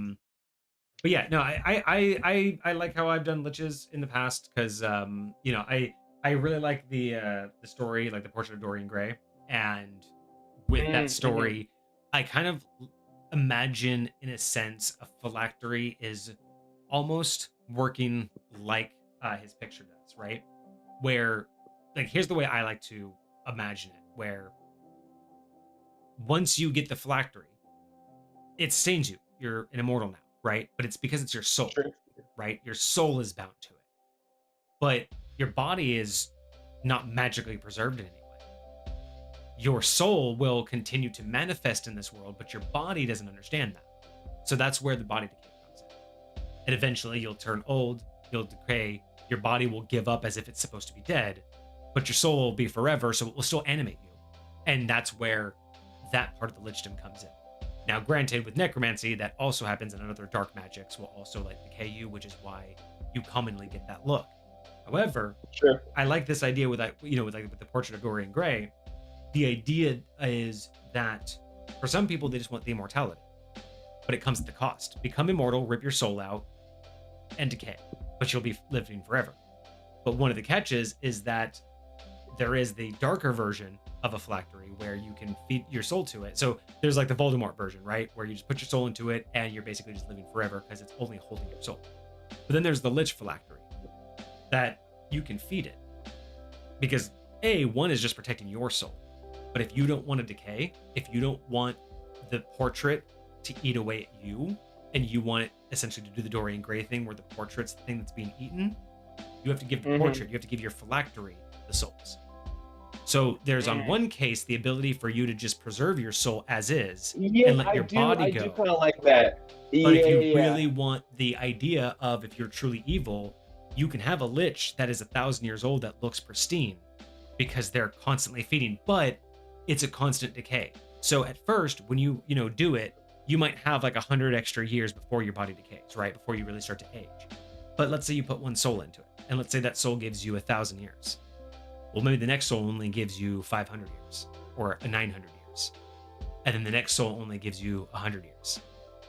yeah, no, I like how I've done liches in the past, because I really like the story, like the Portrait of Dorian Gray, and with that story, I kind of imagine, in a sense, a phylactery is almost working like his picture does, right? Where, like, here's the way I like to imagine it, where once you get the phylactery, it stains you. You're an immortal now, right? But it's because it's your soul, Sure. right? Your soul is bound to it. But your body is not magically preserved in any way. Your soul will continue to manifest in this world, but your body doesn't understand that. So that's where the body decay comes in. And eventually you'll turn old, you'll decay, your body will give up as if it's supposed to be dead, but your soul will be forever, so it will still animate you. And that's where that part of the lichdom comes in. Now, granted, with necromancy, that also happens, and other dark magics will also like decay you, which is why you commonly get that look. However, Sure. I like this idea with with the Portrait of Dorian Gray. The idea is that for some people, they just want the immortality, but it comes at the cost. Become immortal, rip your soul out, and decay, but you'll be living forever. But one of the catches is that there is the darker version of a phylactery where you can feed your soul to it. So there's like the Voldemort version, right? Where you just put your soul into it and you're basically just living forever because it's only holding your soul. But then there's the Lich phylactery that you can feed it. Because one is just protecting your soul. But if you don't want to decay, if you don't want the portrait to eat away at you, and you want it essentially to do the Dorian Gray thing where the portrait's the thing that's being eaten, you have to give the portrait, you have to give your phylactery the souls. So there's on one case the ability for you to just preserve your soul as is and let your body go. I do kind of like that. But if you really want the idea of, if you're truly evil, you can have a lich that is 1,000 years old that looks pristine because they're constantly feeding, but it's a constant decay. So at first, when you do it, you might have like 100 extra years before your body decays, right? Before you really start to age. But let's say you put one soul into it, and let's say that soul gives you 1,000 years. Well, maybe the next soul only gives you 500 years or 900 years. And then the next soul only gives you 100 years.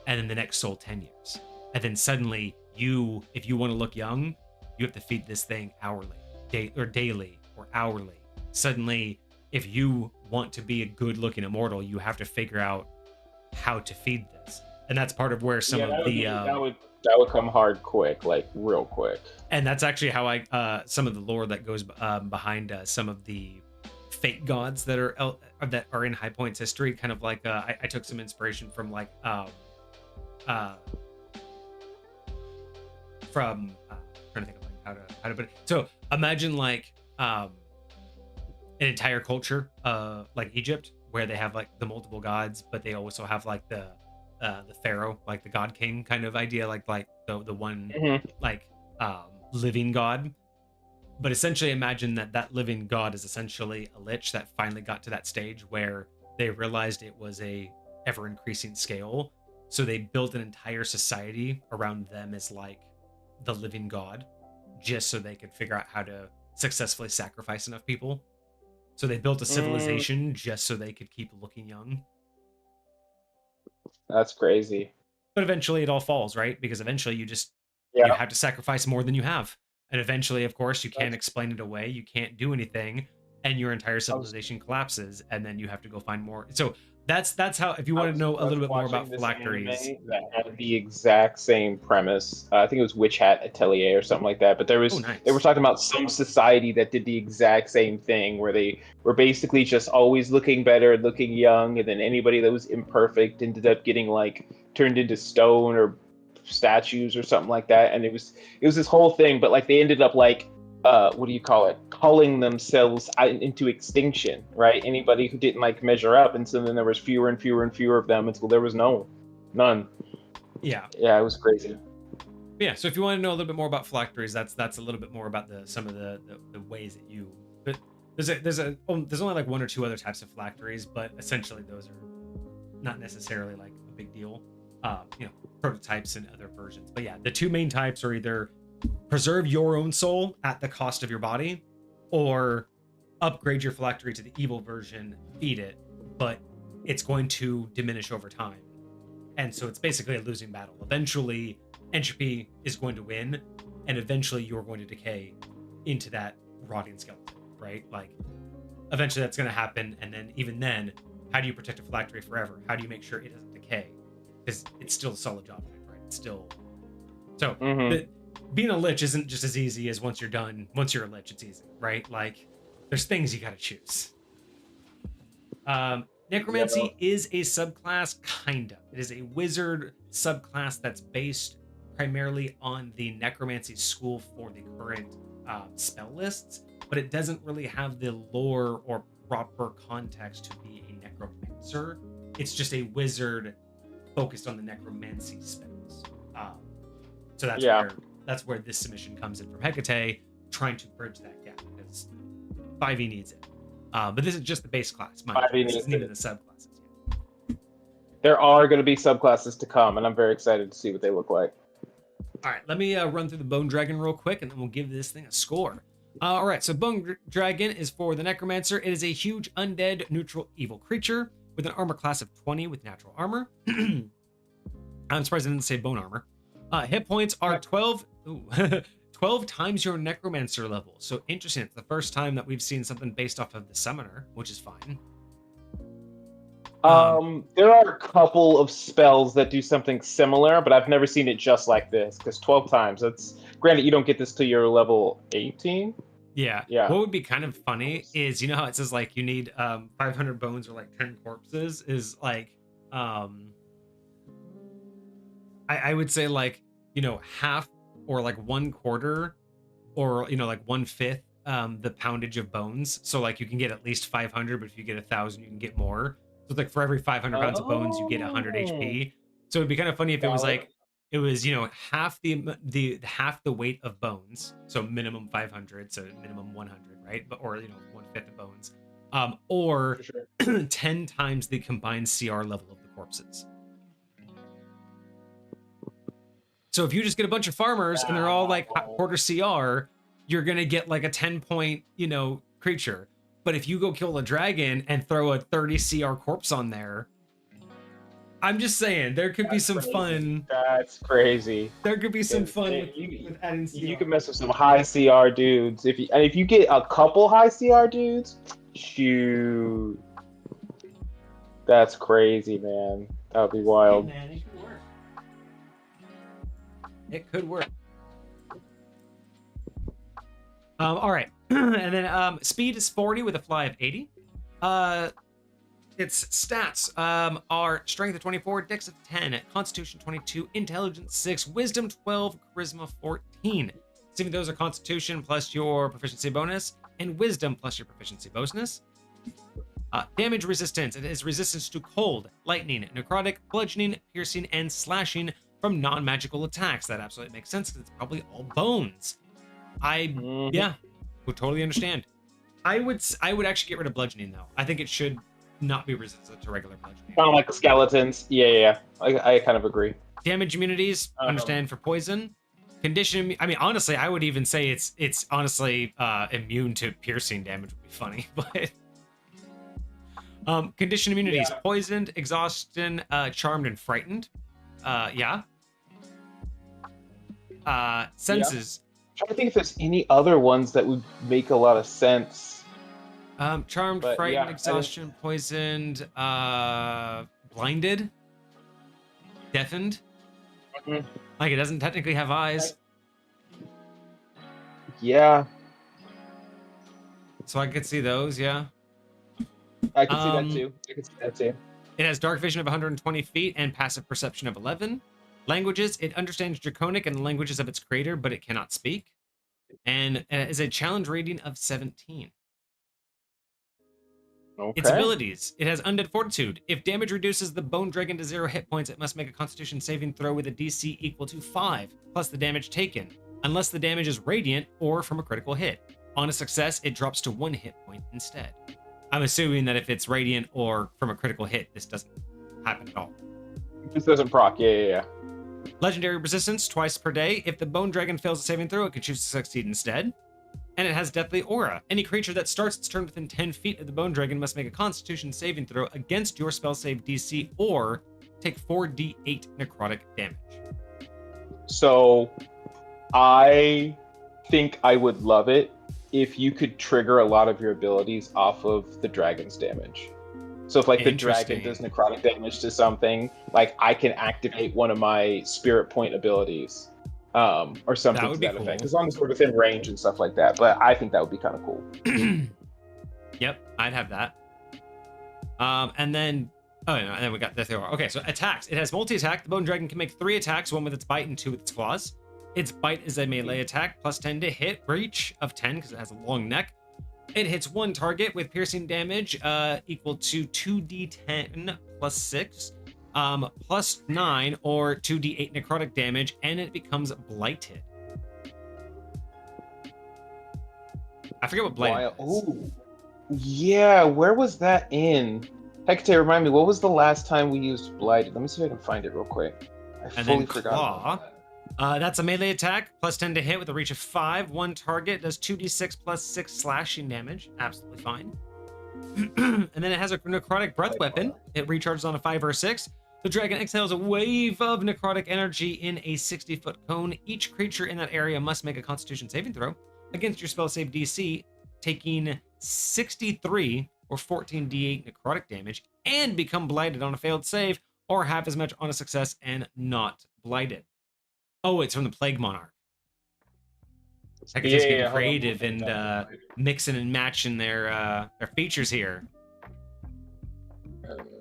And then the next soul 10 years. And then suddenly if you want to look young, you have to feed this thing hourly. daily or hourly. Suddenly, if you want to be a good-looking immortal, you have to figure out how to feed this, and that's part of where some of that would come hard quick, like real quick. And that's actually how I some of the lore that goes behind some of the fate gods that are in High Point's history. Kind of like I took some inspiration from like trying to think of like how to put it. So imagine like an entire culture like Egypt, where they have like the multiple gods, but they also have like the pharaoh, like the god king kind of idea, like the one like living god. But essentially imagine that living god is essentially a lich that finally got to that stage where they realized it was a ever increasing scale, so they built an entire society around them as like the living god, just so they could figure out how to successfully sacrifice enough people. So they built a civilization just so they could keep looking young. That's crazy. But eventually it all falls, right? Because eventually you have to sacrifice more than you have. And eventually, of course, you can't explain it away. You can't do anything. And your entire civilization collapses. And then you have to go find more. So that's how, if you want to know a little bit more about phylacteries. That had the exact same premise. I think it was Witch Hat Atelier or something like that. But they were talking about some society that did the exact same thing, where they were basically just always looking better, looking young, and then anybody that was imperfect ended up getting like turned into stone or statues or something like that. And it was this whole thing, but like they ended up like what do you call it, culling themselves into extinction, right? Anybody who didn't like measure up, and so then there was fewer and fewer and fewer of them until there was none. Yeah, it was crazy. Yeah, so if you want to know a little bit more about phylacteries, that's a little bit more about some of the ways that you, but there's only like one or two other types of phylacteries, but essentially those are not necessarily like a big deal. Prototypes and other versions. But yeah, the two main types are either preserve your own soul at the cost of your body, or upgrade your phylactery to the evil version, feed it, but it's going to diminish over time. And so it's basically a losing battle. Eventually, entropy is going to win, and eventually you're going to decay into that rotting skeleton, right? Like, eventually that's going to happen, and then even then, how do you protect a phylactery forever? How do you make sure it doesn't decay? Because it's still a solid object, right? It's still... So, being a lich isn't just as easy as once you're a lich, it's easy, right? Like, there's things you gotta choose. Necromancy is a subclass, kind of. It is a wizard subclass that's based primarily on the necromancy school for the current spell lists, but it doesn't really have the lore or proper context to be a necromancer. It's just a wizard focused on the necromancy spells. So that's where this submission comes in from Hecate, trying to bridge that gap, because 5e needs it. But this is just the base class. This isn't even the subclasses yet. There are going to be subclasses to come, and I'm very excited to see what they look like. All right, let me run through the Bone Dragon real quick, and then we'll give this thing a score. All right, so Bone Dragon is for the Necromancer. It is a huge undead neutral evil creature with an armor class of 20 with natural armor. I'm surprised I didn't say bone armor. Hit points are 12 times your Necromancer level. So interesting. It's the first time that we've seen something based off of the Summoner, which is fine. There are a couple of spells that do something similar, but I've never seen it just like this, because 12 times, that's... Granted, you don't get this till you're level 18. Yeah. What would be kind of funny is, you know how it says like you need 500 bones or like 10 corpses, is like I would say like, half or like 1/4 or like 1/5 the poundage of bones. So like you can get at least 500, but if you get 1,000 you can get more. So it's like for every 500 pounds of bones you get 100 HP. So it'd be kind of funny if it was like it was half the weight of bones, so minimum 500, so minimum 100, right? But or 1/5 of bones, or 10 times the combined CR level of the corpses. So if you just get a bunch of farmers and they're all like quarter CR, you're gonna get like a 10-point creature. But if you go kill a dragon and throw a 30 CR corpse on there, I'm just saying there could be some crazy. fun. That's crazy. There could be some 'Cause fun you, with adding CR. you can mess with some high CR dudes if you get a couple high CR dudes. Shoot, that's crazy, man. That would be wild. Man, it could work. It could work. All right, and then speed is 40 with a fly of 80. Its stats are strength of 24, dex of 10, constitution 22, intelligence 6, wisdom 12, charisma 14. Assuming those are constitution plus your proficiency bonus, and wisdom plus your proficiency bonus. Damage resistance. It has resistance to cold, lightning, necrotic, bludgeoning, piercing, and slashing from non-magical attacks. That absolutely makes sense because it's probably all bones. Yeah, would totally understand. I would actually get rid of bludgeoning though. I think it should not be resistant to regular bludgeoning. Kind of like the skeletons. Yeah. I kind of agree. Damage immunities, understand for poison. Condition. I mean, honestly, I would even say it's honestly immune to piercing damage would be funny, but. Condition immunities: poisoned, exhaustion, charmed, and frightened. Yeah. Senses. I'm trying to think if there's any other ones that would make a lot of sense. Charmed, But, frightened, yeah, exhaustion, poisoned, blinded, deafened. Like it doesn't technically have eyes. Yeah, So I could see those, yeah. I can see that too. It has dark vision of 120 feet and passive perception of 11. Languages, it understands Draconic and the languages of its creator, but it cannot speak. And it is a challenge rating of 17. Okay. Its abilities, it has Undead Fortitude. If damage reduces the Bone Dragon to 0 hit points, it must make a Constitution saving throw with a DC equal to 5, plus the damage taken, unless the damage is radiant or from a critical hit. On a success, it drops to 1 hit point instead. I'm assuming that if it's radiant or from a critical hit, this doesn't happen at all. This doesn't proc. Yeah. Legendary resistance, twice per day. If the Bone Dragon fails a saving throw, it can choose to succeed instead. And it has Deathly Aura. Any creature that starts its turn within 10 feet of the Bone Dragon must make a Constitution saving throw against your spell save DC or take 4d8 necrotic damage. So, I think I would love it if you could trigger a lot of your abilities off of the dragon's damage. So if like the dragon does necrotic damage to something, like I can activate one of my spirit point abilities. Or something to that effect. As long as we're within range and stuff like that. But I think that would be kind of cool. Yep, I'd have that. And then and then we got Death Aura. Okay, so attacks. It has multi-attack. The Bone Dragon can make 3 attacks, 1 with its bite and 2 with its claws. Its bite is a melee attack, plus 10 to hit, reach of 10 because it has a long neck. It hits 1 target with piercing damage equal to 2d10 plus 6, plus 9 or 2d8 necrotic damage, and it becomes blighted. I forget what blighted is. Oh, yeah. Where was that in? Hecate, remind me, what was the last time we used blighted? Let me see if I can find it real quick. I fully forgot about that. That's a melee attack, plus 10 to hit with a reach of 5. 1 target does 2d6 plus 6 slashing damage. Absolutely fine. And then it has a necrotic breath weapon. It recharges on a 5 or a 6. The dragon exhales a wave of necrotic energy in a 60-foot cone. Each creature in that area must make a Constitution saving throw against your spell save DC, taking 63 or 14d8 necrotic damage, and become blighted on a failed save, or have as much on a success and not blighted. Oh, it's from the Plague Monarch. I can just get creative and mixing and matching their features here.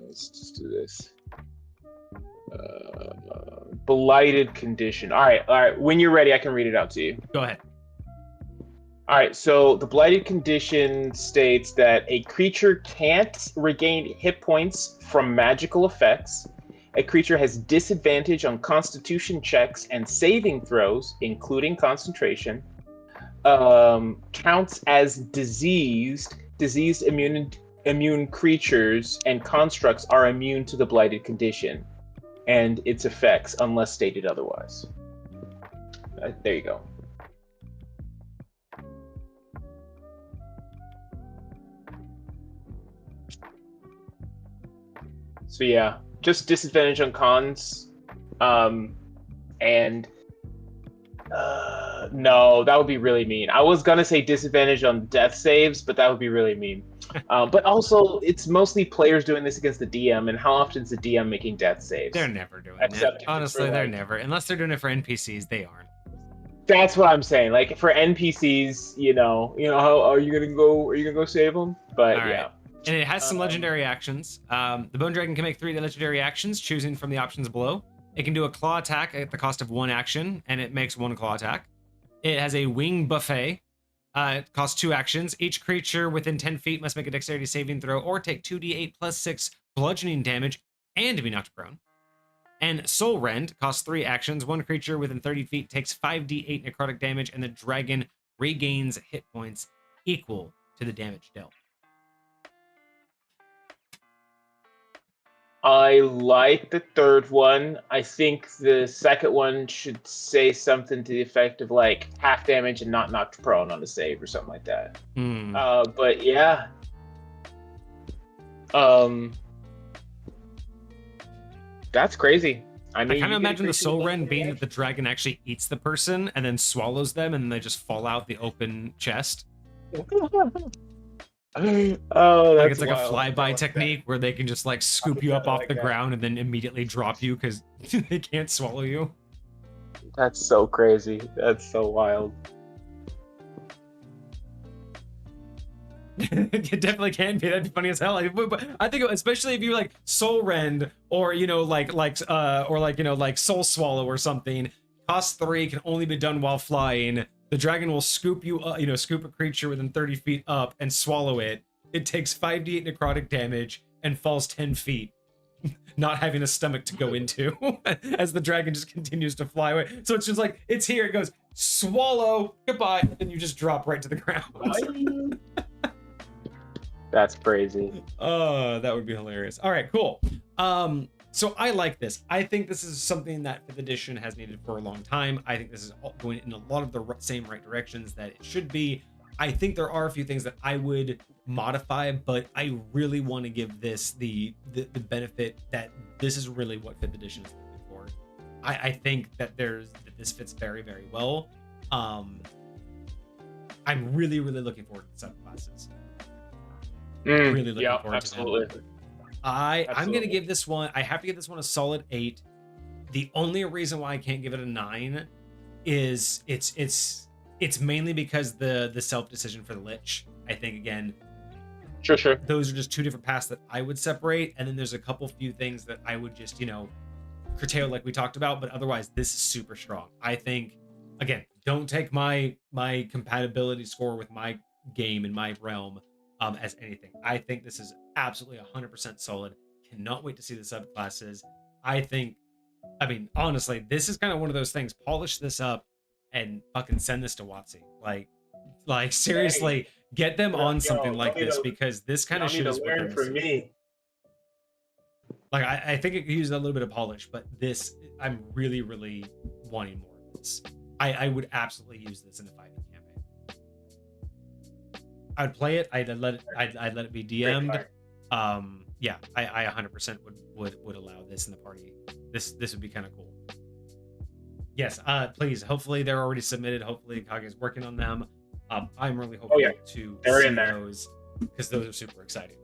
Let's just do this. Blighted condition. All right. When you're ready, I can read it out to you. Go ahead. All right. So the blighted condition states that a creature can't regain hit points from magical effects. A creature has disadvantage on Constitution checks and saving throws, including concentration. Counts as diseased. Diseased immune creatures and constructs are immune to the blighted condition and its effects unless stated otherwise. There you go. So yeah, just disadvantage on cons, and no, that would be really mean. I was gonna say disadvantage on death saves, but that would be really mean. But also, it's mostly players doing this against the DM, and how often is the DM making death saves? They're never doing Except it. Honestly, they're never. Unless they're doing it for NPCs, they aren't. That's what I'm saying. Like for NPCs, how are you gonna go? Are you gonna go save them? But All yeah. right. And it has some legendary actions. The Bone Dragon can make 3 legendary actions, choosing from the options below. It can do a claw attack at the cost of 1 action, and it makes 1 claw attack. It has a wing buffet. It costs 2 actions. Each creature within 10 feet must make a dexterity saving throw or take 2d8 plus 6 bludgeoning damage and be knocked prone. And Soul Rend costs 3 actions. 1 creature within 30 feet takes 5d8 necrotic damage, and the dragon regains hit points equal to the damage dealt. I like the third one. I think the second one should say something to the effect of like half damage and not knocked prone on a save or something like that. But yeah. That's crazy. I mean, I kind of imagine the Soul Rend being that the dragon actually eats the person and then swallows them, and they just fall out the open chest. Oh, like it's like wild. a flyby technique where they can just like scoop you up off the ground and then immediately drop you because they can't swallow you. That's so crazy. That's so wild. It definitely can be. That'd be funny as hell. I think especially if you like Soul Rend or like Soul Swallow or something. Cost 3, can only be done while flying. The dragon will scoop you, scoop a creature within 30 feet up and swallow it. It takes 5d8 necrotic damage and falls 10 feet, not having a stomach to go into, as the dragon just continues to fly away. So it's just like, it's here, it goes, swallow, goodbye, and then you just drop right to the ground. That's crazy. Oh, that would be hilarious. All right, cool. So I like this. I think this is something that 5th edition has needed for a long time. I think this is going in a lot of the same right directions that it should be. I think there are a few things that I would modify, but I really want to give this the benefit that this is really what 5th edition is looking for. I think that this fits very, very well. I'm really, really looking forward to the subclasses. Really looking forward absolutely. to them. I'm gonna give this one. I have to give this one a solid 8. The only reason why I can't give it a 9 is it's mainly because the self decision for the Lich. I think again, sure. Those are just 2 different paths that I would separate, and then there's a couple few things that I would just curtail like we talked about. But otherwise, this is super strong. I think again, don't take my compatibility score with my game in my realm as anything. I think this is absolutely 100% solid. Cannot wait to see the subclasses. I mean, honestly, this is kind of one of those things. Polish this up and fucking send this to WotC. Like seriously, get them on something like this, because this kind of shit is what for me. Like I think it could use a little bit of polish, but this, I'm really, really wanting more of this. I would absolutely use this in the 5e campaign. I'd play it. I'd let it be DM'd. Yeah, I 100% would allow this in the party. This would be kind of cool. Yes, please. Hopefully they're already submitted. Hopefully Kage is working on them. I'm really hoping to see those, because those are super exciting.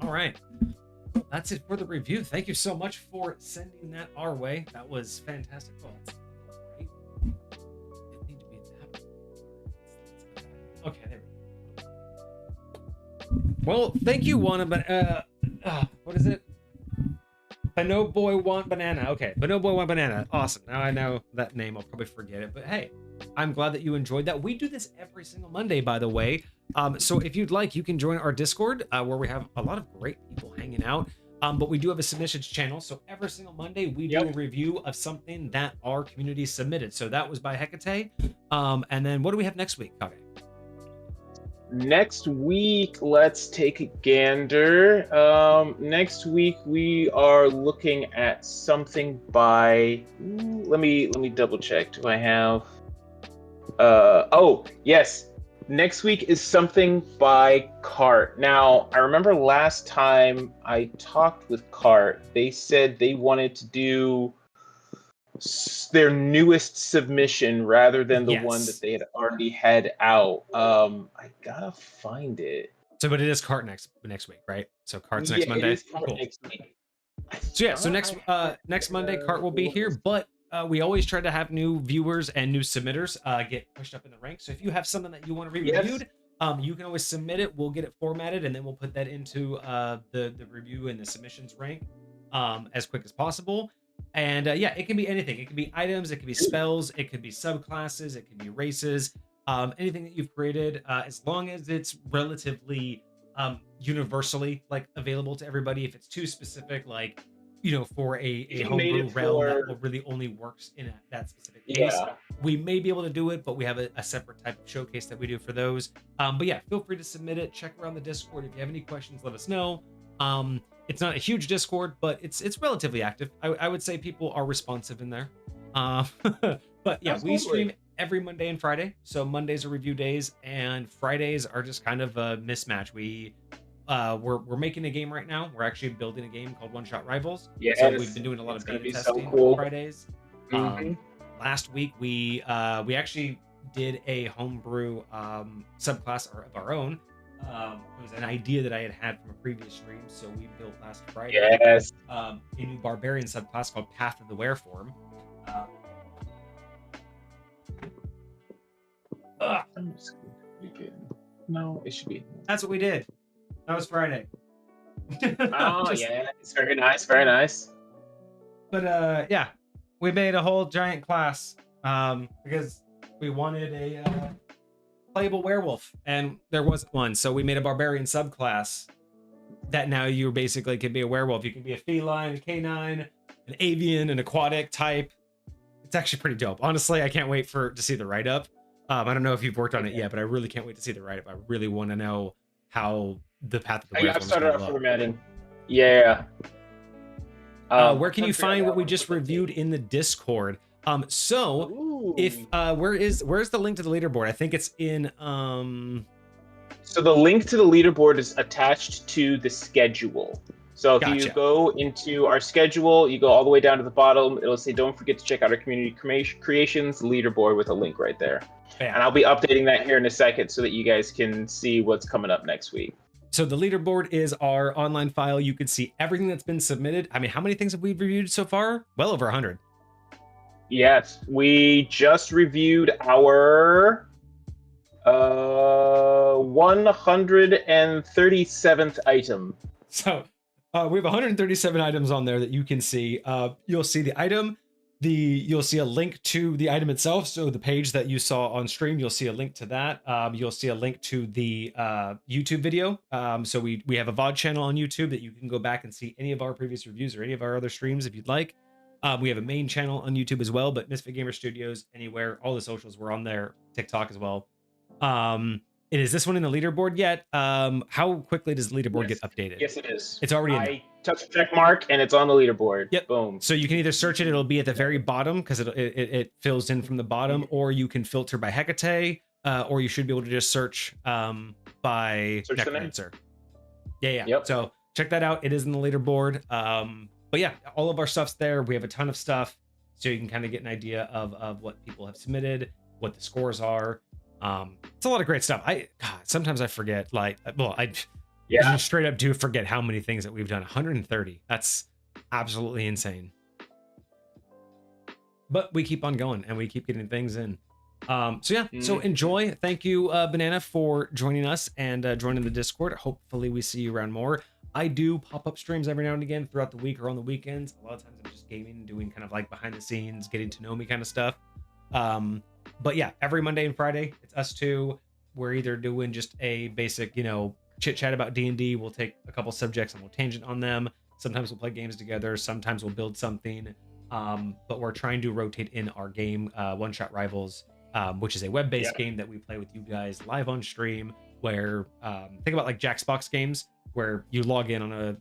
All right, that's it for the review. Thank you so much for sending that our way. That was fantastic. Oh, that's right. It need to be that. Okay, there we go. Well, thank you, Juana, but what is it? Bano Boy Want Banana. Okay, Bano Boy Want Banana. Awesome. Now I know that name. I'll probably forget it, but hey, I'm glad that you enjoyed that. We do this every single Monday, by the way. So if you'd like, you can join our Discord, where we have a lot of great people hanging out. But we do have a submissions channel. So every single Monday, we do a review of something that our community submitted. So that was by Hecate. And then what do we have next week, Kage? Next week, let's take a gander. Next week we are looking at something by. Let me double check. Do I have? Oh yes, Next week is something by Cart. Now, I remember last time I talked with Cart, they said they wanted to do their newest submission rather than the one that Yes. they had already had out. I gotta find it. So, but it is Cart next week, right? So Cart's next Yeah, it Monday. is Cart Cool. next week. So yeah, so next Monday, Cart will be here, but we always try to have new viewers and new submitters get pushed up in the ranks. So if you have something that you want to be reviewed, you can always submit it. We'll get it formatted, and then we'll put that into the review and the submissions rank as quick as possible. And yeah, it can be anything. It can be items, it can be spells, it could be subclasses, it can be races, anything that you've created, as long as it's relatively universally like available to everybody. If it's too specific, like for a homebrew realm that really only works in that specific case, we may be able to do it, but we have a separate type of showcase that we do for those. But yeah, feel free to submit it. Check around the Discord. If you have any questions, let us know. It's not a huge Discord, but it's relatively active. I would say people are responsive in there. But yeah, we stream every Monday and Friday. So Mondays are review days, and Fridays are just kind of a mismatch. We're making a game right now. We're actually building a game called One Shot Rivals. Yes, so we've been doing a lot of beta testing on Fridays. Last week we actually did a homebrew subclass of our own. It was an idea that I had from a previous stream, so we built last Friday a new barbarian subclass called Path of the Wereform. No, it should be. That's what we did. That was Friday. Oh yeah, it's very nice, very nice. But yeah, we made a whole giant class because we wanted a playable werewolf, and there wasn't one, so we made a barbarian subclass that now you basically can be a werewolf. You can be a feline, a canine, an avian, an aquatic type. It's actually pretty dope. Honestly, I can't wait to see the write-up. I don't know if you've worked on it yet, but I really can't wait to see the write-up. I really want to know how the Path of the Werewolf is going to look. I've started formatting. Yeah. Where can you find what we just reviewed in the Discord? If where's the link to the leaderboard? I think it's in So the link to the leaderboard is attached to the schedule. So if you go into our schedule, you go all the way down to the bottom, it'll say don't forget to check out our community creations leaderboard with a link right there. Bam. And I'll be updating that here in a second so that you guys can see what's coming up next week. So the leaderboard is our online file. You can see everything that's been submitted. I mean, how many things have we reviewed so far? Well over 100. Yes, we just reviewed our 137th item. So we have 137 items on there that you can see. You'll see the item, you'll see a link to the item itself. So the page that you saw on stream, you'll see a link to that. You'll see a link to the YouTube video. So we have a VOD channel on YouTube that you can go back and see any of our previous reviews or any of our other streams if you'd like. We have a main channel on YouTube as well, but Misfit Gamer Studios, anywhere, all the socials, we're on there, TikTok as well. Is this one in the leaderboard yet? How quickly does the leaderboard get updated? Yes, it is. It's already in. I touched check mark and it's on the leaderboard. Yep. Boom. So you can either search it, it'll be at the very bottom because it fills in from the bottom, or you can filter by Hecate, or you should be able to just search by Necromancer. Yeah. Yep. So check that out. It is in the leaderboard. But yeah, all of our stuff's there. We have a ton of stuff, so you can kind of get an idea of what people have submitted, what the scores are. It's a lot of great stuff. Sometimes I forget, I straight up do forget how many things that we've done. 130. That's absolutely insane. But we keep on going and we keep getting things in. So enjoy. Thank you, Banana, for joining us and joining the Discord. Hopefully we see you around more. I do pop-up streams every now and again throughout the week or on the weekends. A lot of times I'm just gaming, doing kind of like behind the scenes, getting to know me kind of stuff. But yeah, every Monday and Friday, it's us two. We're either doing just a basic, chit chat about D&D. We'll take a couple subjects and we'll tangent on them. Sometimes we'll play games together. Sometimes we'll build something. But we're trying to rotate in our game, One Shot Rivals, which is a web-based game that we play with you guys live on stream. Where think about like Jackbox games, where you log in on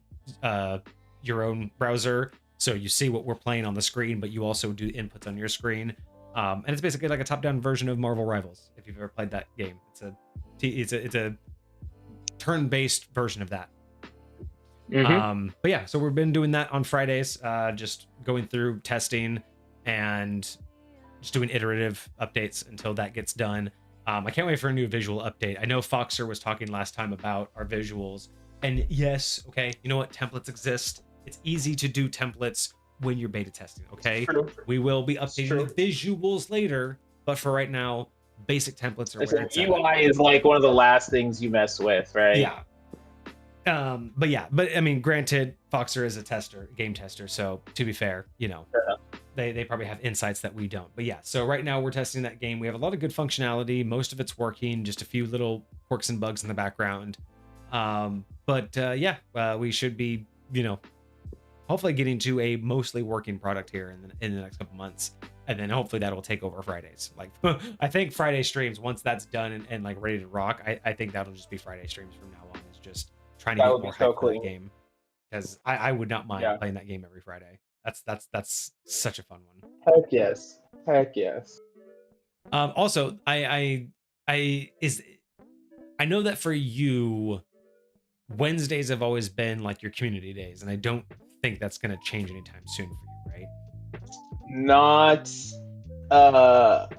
your own browser, so you see what we're playing on the screen, but you also do inputs on your screen. And it's basically like a top-down version of Marvel Rivals. If you've ever played that game, it's a turn-based version of that. But yeah, so we've been doing that on Fridays, just going through testing and just doing iterative updates until that gets done. I can't wait for a new visual update. I know Foxer was talking last time about our visuals, and yes, okay, you know what? Templates exist. It's easy to do templates when you're beta testing, okay? We will be updating the visuals later, but for right now, basic templates are where it's at. UI is like one of the last things you mess with, right? Yeah. But I mean, granted, Foxer is a tester, game tester, so to be fair, you know, they probably have insights that we don't. But yeah, so right now we're testing that game. We have a lot of good functionality. Most of it's working, just a few little quirks and bugs in the background. We should be, you know, hopefully getting to a mostly working product here in the next couple months. And then hopefully that will take over Fridays. Like, I think Friday streams, once that's done and like ready to rock, I think that'll just be Friday streams from now on. It's just trying to get more hype for that game. Because I would not mind playing that game every Friday. That's such a fun one. Heck yes. Also, I know that for you, Wednesdays have always been like your community days, and I don't think that's going to change anytime soon for you, right? Not not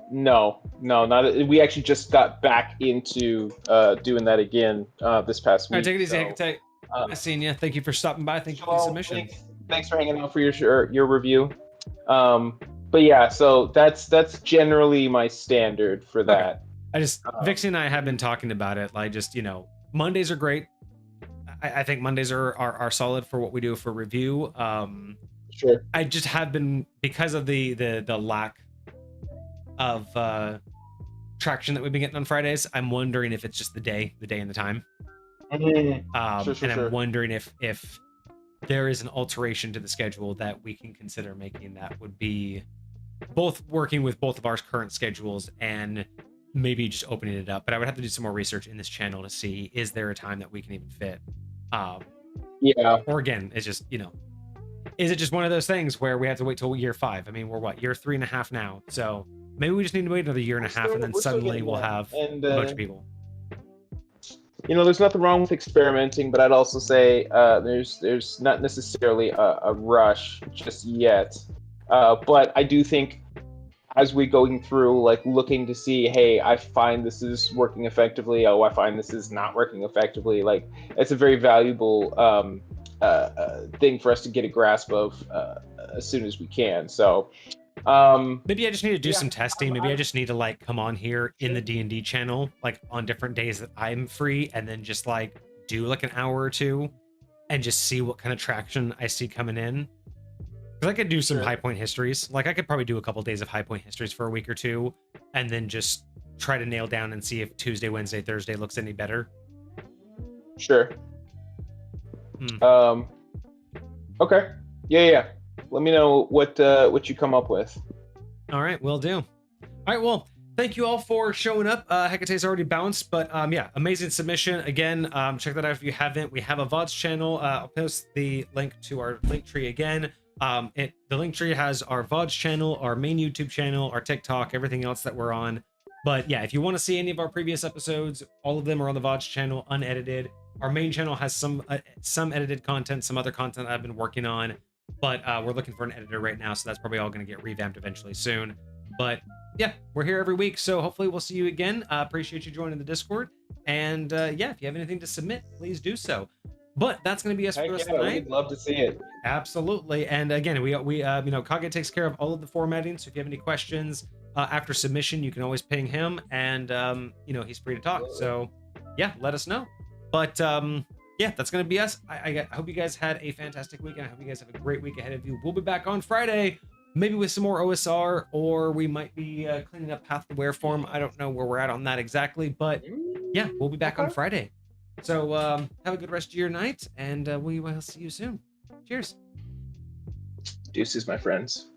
we actually just got back into doing that again this past week. All right, take it easy. Take nice seeing you. Thank you for stopping by. Thank you for the submission. Thanks for hanging out for your review. But yeah, so that's generally my standard for that. Okay. Vixie and I have been talking about it. Like, just, you know, Mondays are great. I think Mondays are solid for what we do for review. Sure. I just have been, because of the lack of traction that we've been getting on Fridays, I'm wondering if it's just the day and the time. And I'm wondering if there is an alteration to the schedule that we can consider making that would be both working with both of our current schedules and maybe just opening it up. But I would have to do some more research in this channel to see, is there a time that we can even fit? Or again, it's just, you know, is it just one of those things where we have to wait till year 5? I mean, we're what, year 3.5 now, so maybe we just need to wait another year and a half, and then suddenly we'll have a bunch of people. You know, there's nothing wrong with experimenting, but I'd also say there's not necessarily a rush just yet. But I do think as we're going through, like, looking to see, hey, I find this is working effectively. Oh, I find this is not working effectively. Like, it's a very valuable thing for us to get a grasp of as soon as we can. So maybe I just need to do some testing. Maybe I just need to like come on here in the D&D channel, like on different days that I'm free, and then just like do like an hour or two and just see what kind of traction I see coming in. Because I could do some high point histories. Like, I could probably do a couple days of high point histories for a week or two, and then just try to nail down and see if Tuesday, Wednesday, Thursday looks any better. Sure. Okay. Yeah. Let me know what you come up with. All right, will do. All right, well, thank you all for showing up. Hecate's already bounced, but yeah, amazing submission. Again, check that out if you haven't. We have a VODs channel. I'll post the link to our link tree again. The link tree has our VODs channel, our main YouTube channel, our TikTok, everything else that we're on. But yeah, if you want to see any of our previous episodes, all of them are on the VODs channel, unedited. Our main channel has some edited content, some other content I've been working on, but we're looking for an editor right now, so that's probably all going to get revamped eventually soon. But yeah, we're here every week, so hopefully we'll see you again. Appreciate you joining the Discord, and yeah, if you have anything to submit, please do so. But that's going to be us for the rest of the night. We'd love to see it. Absolutely. And again, we you know, Kage takes care of all of the formatting, so if you have any questions after submission, you can always ping him, and you know, he's free to talk. So yeah, let us know. But yeah, that's going to be us. I hope you guys had a fantastic weekend. I hope you guys have a great week ahead of you. We'll be back on Friday, maybe with some more OSR, or we might be cleaning up Path to Wareform. I don't know where we're at on that exactly, but yeah, we'll be back on Friday. So have a good rest of your night, and we will see you soon. Cheers. Deuces, my friends.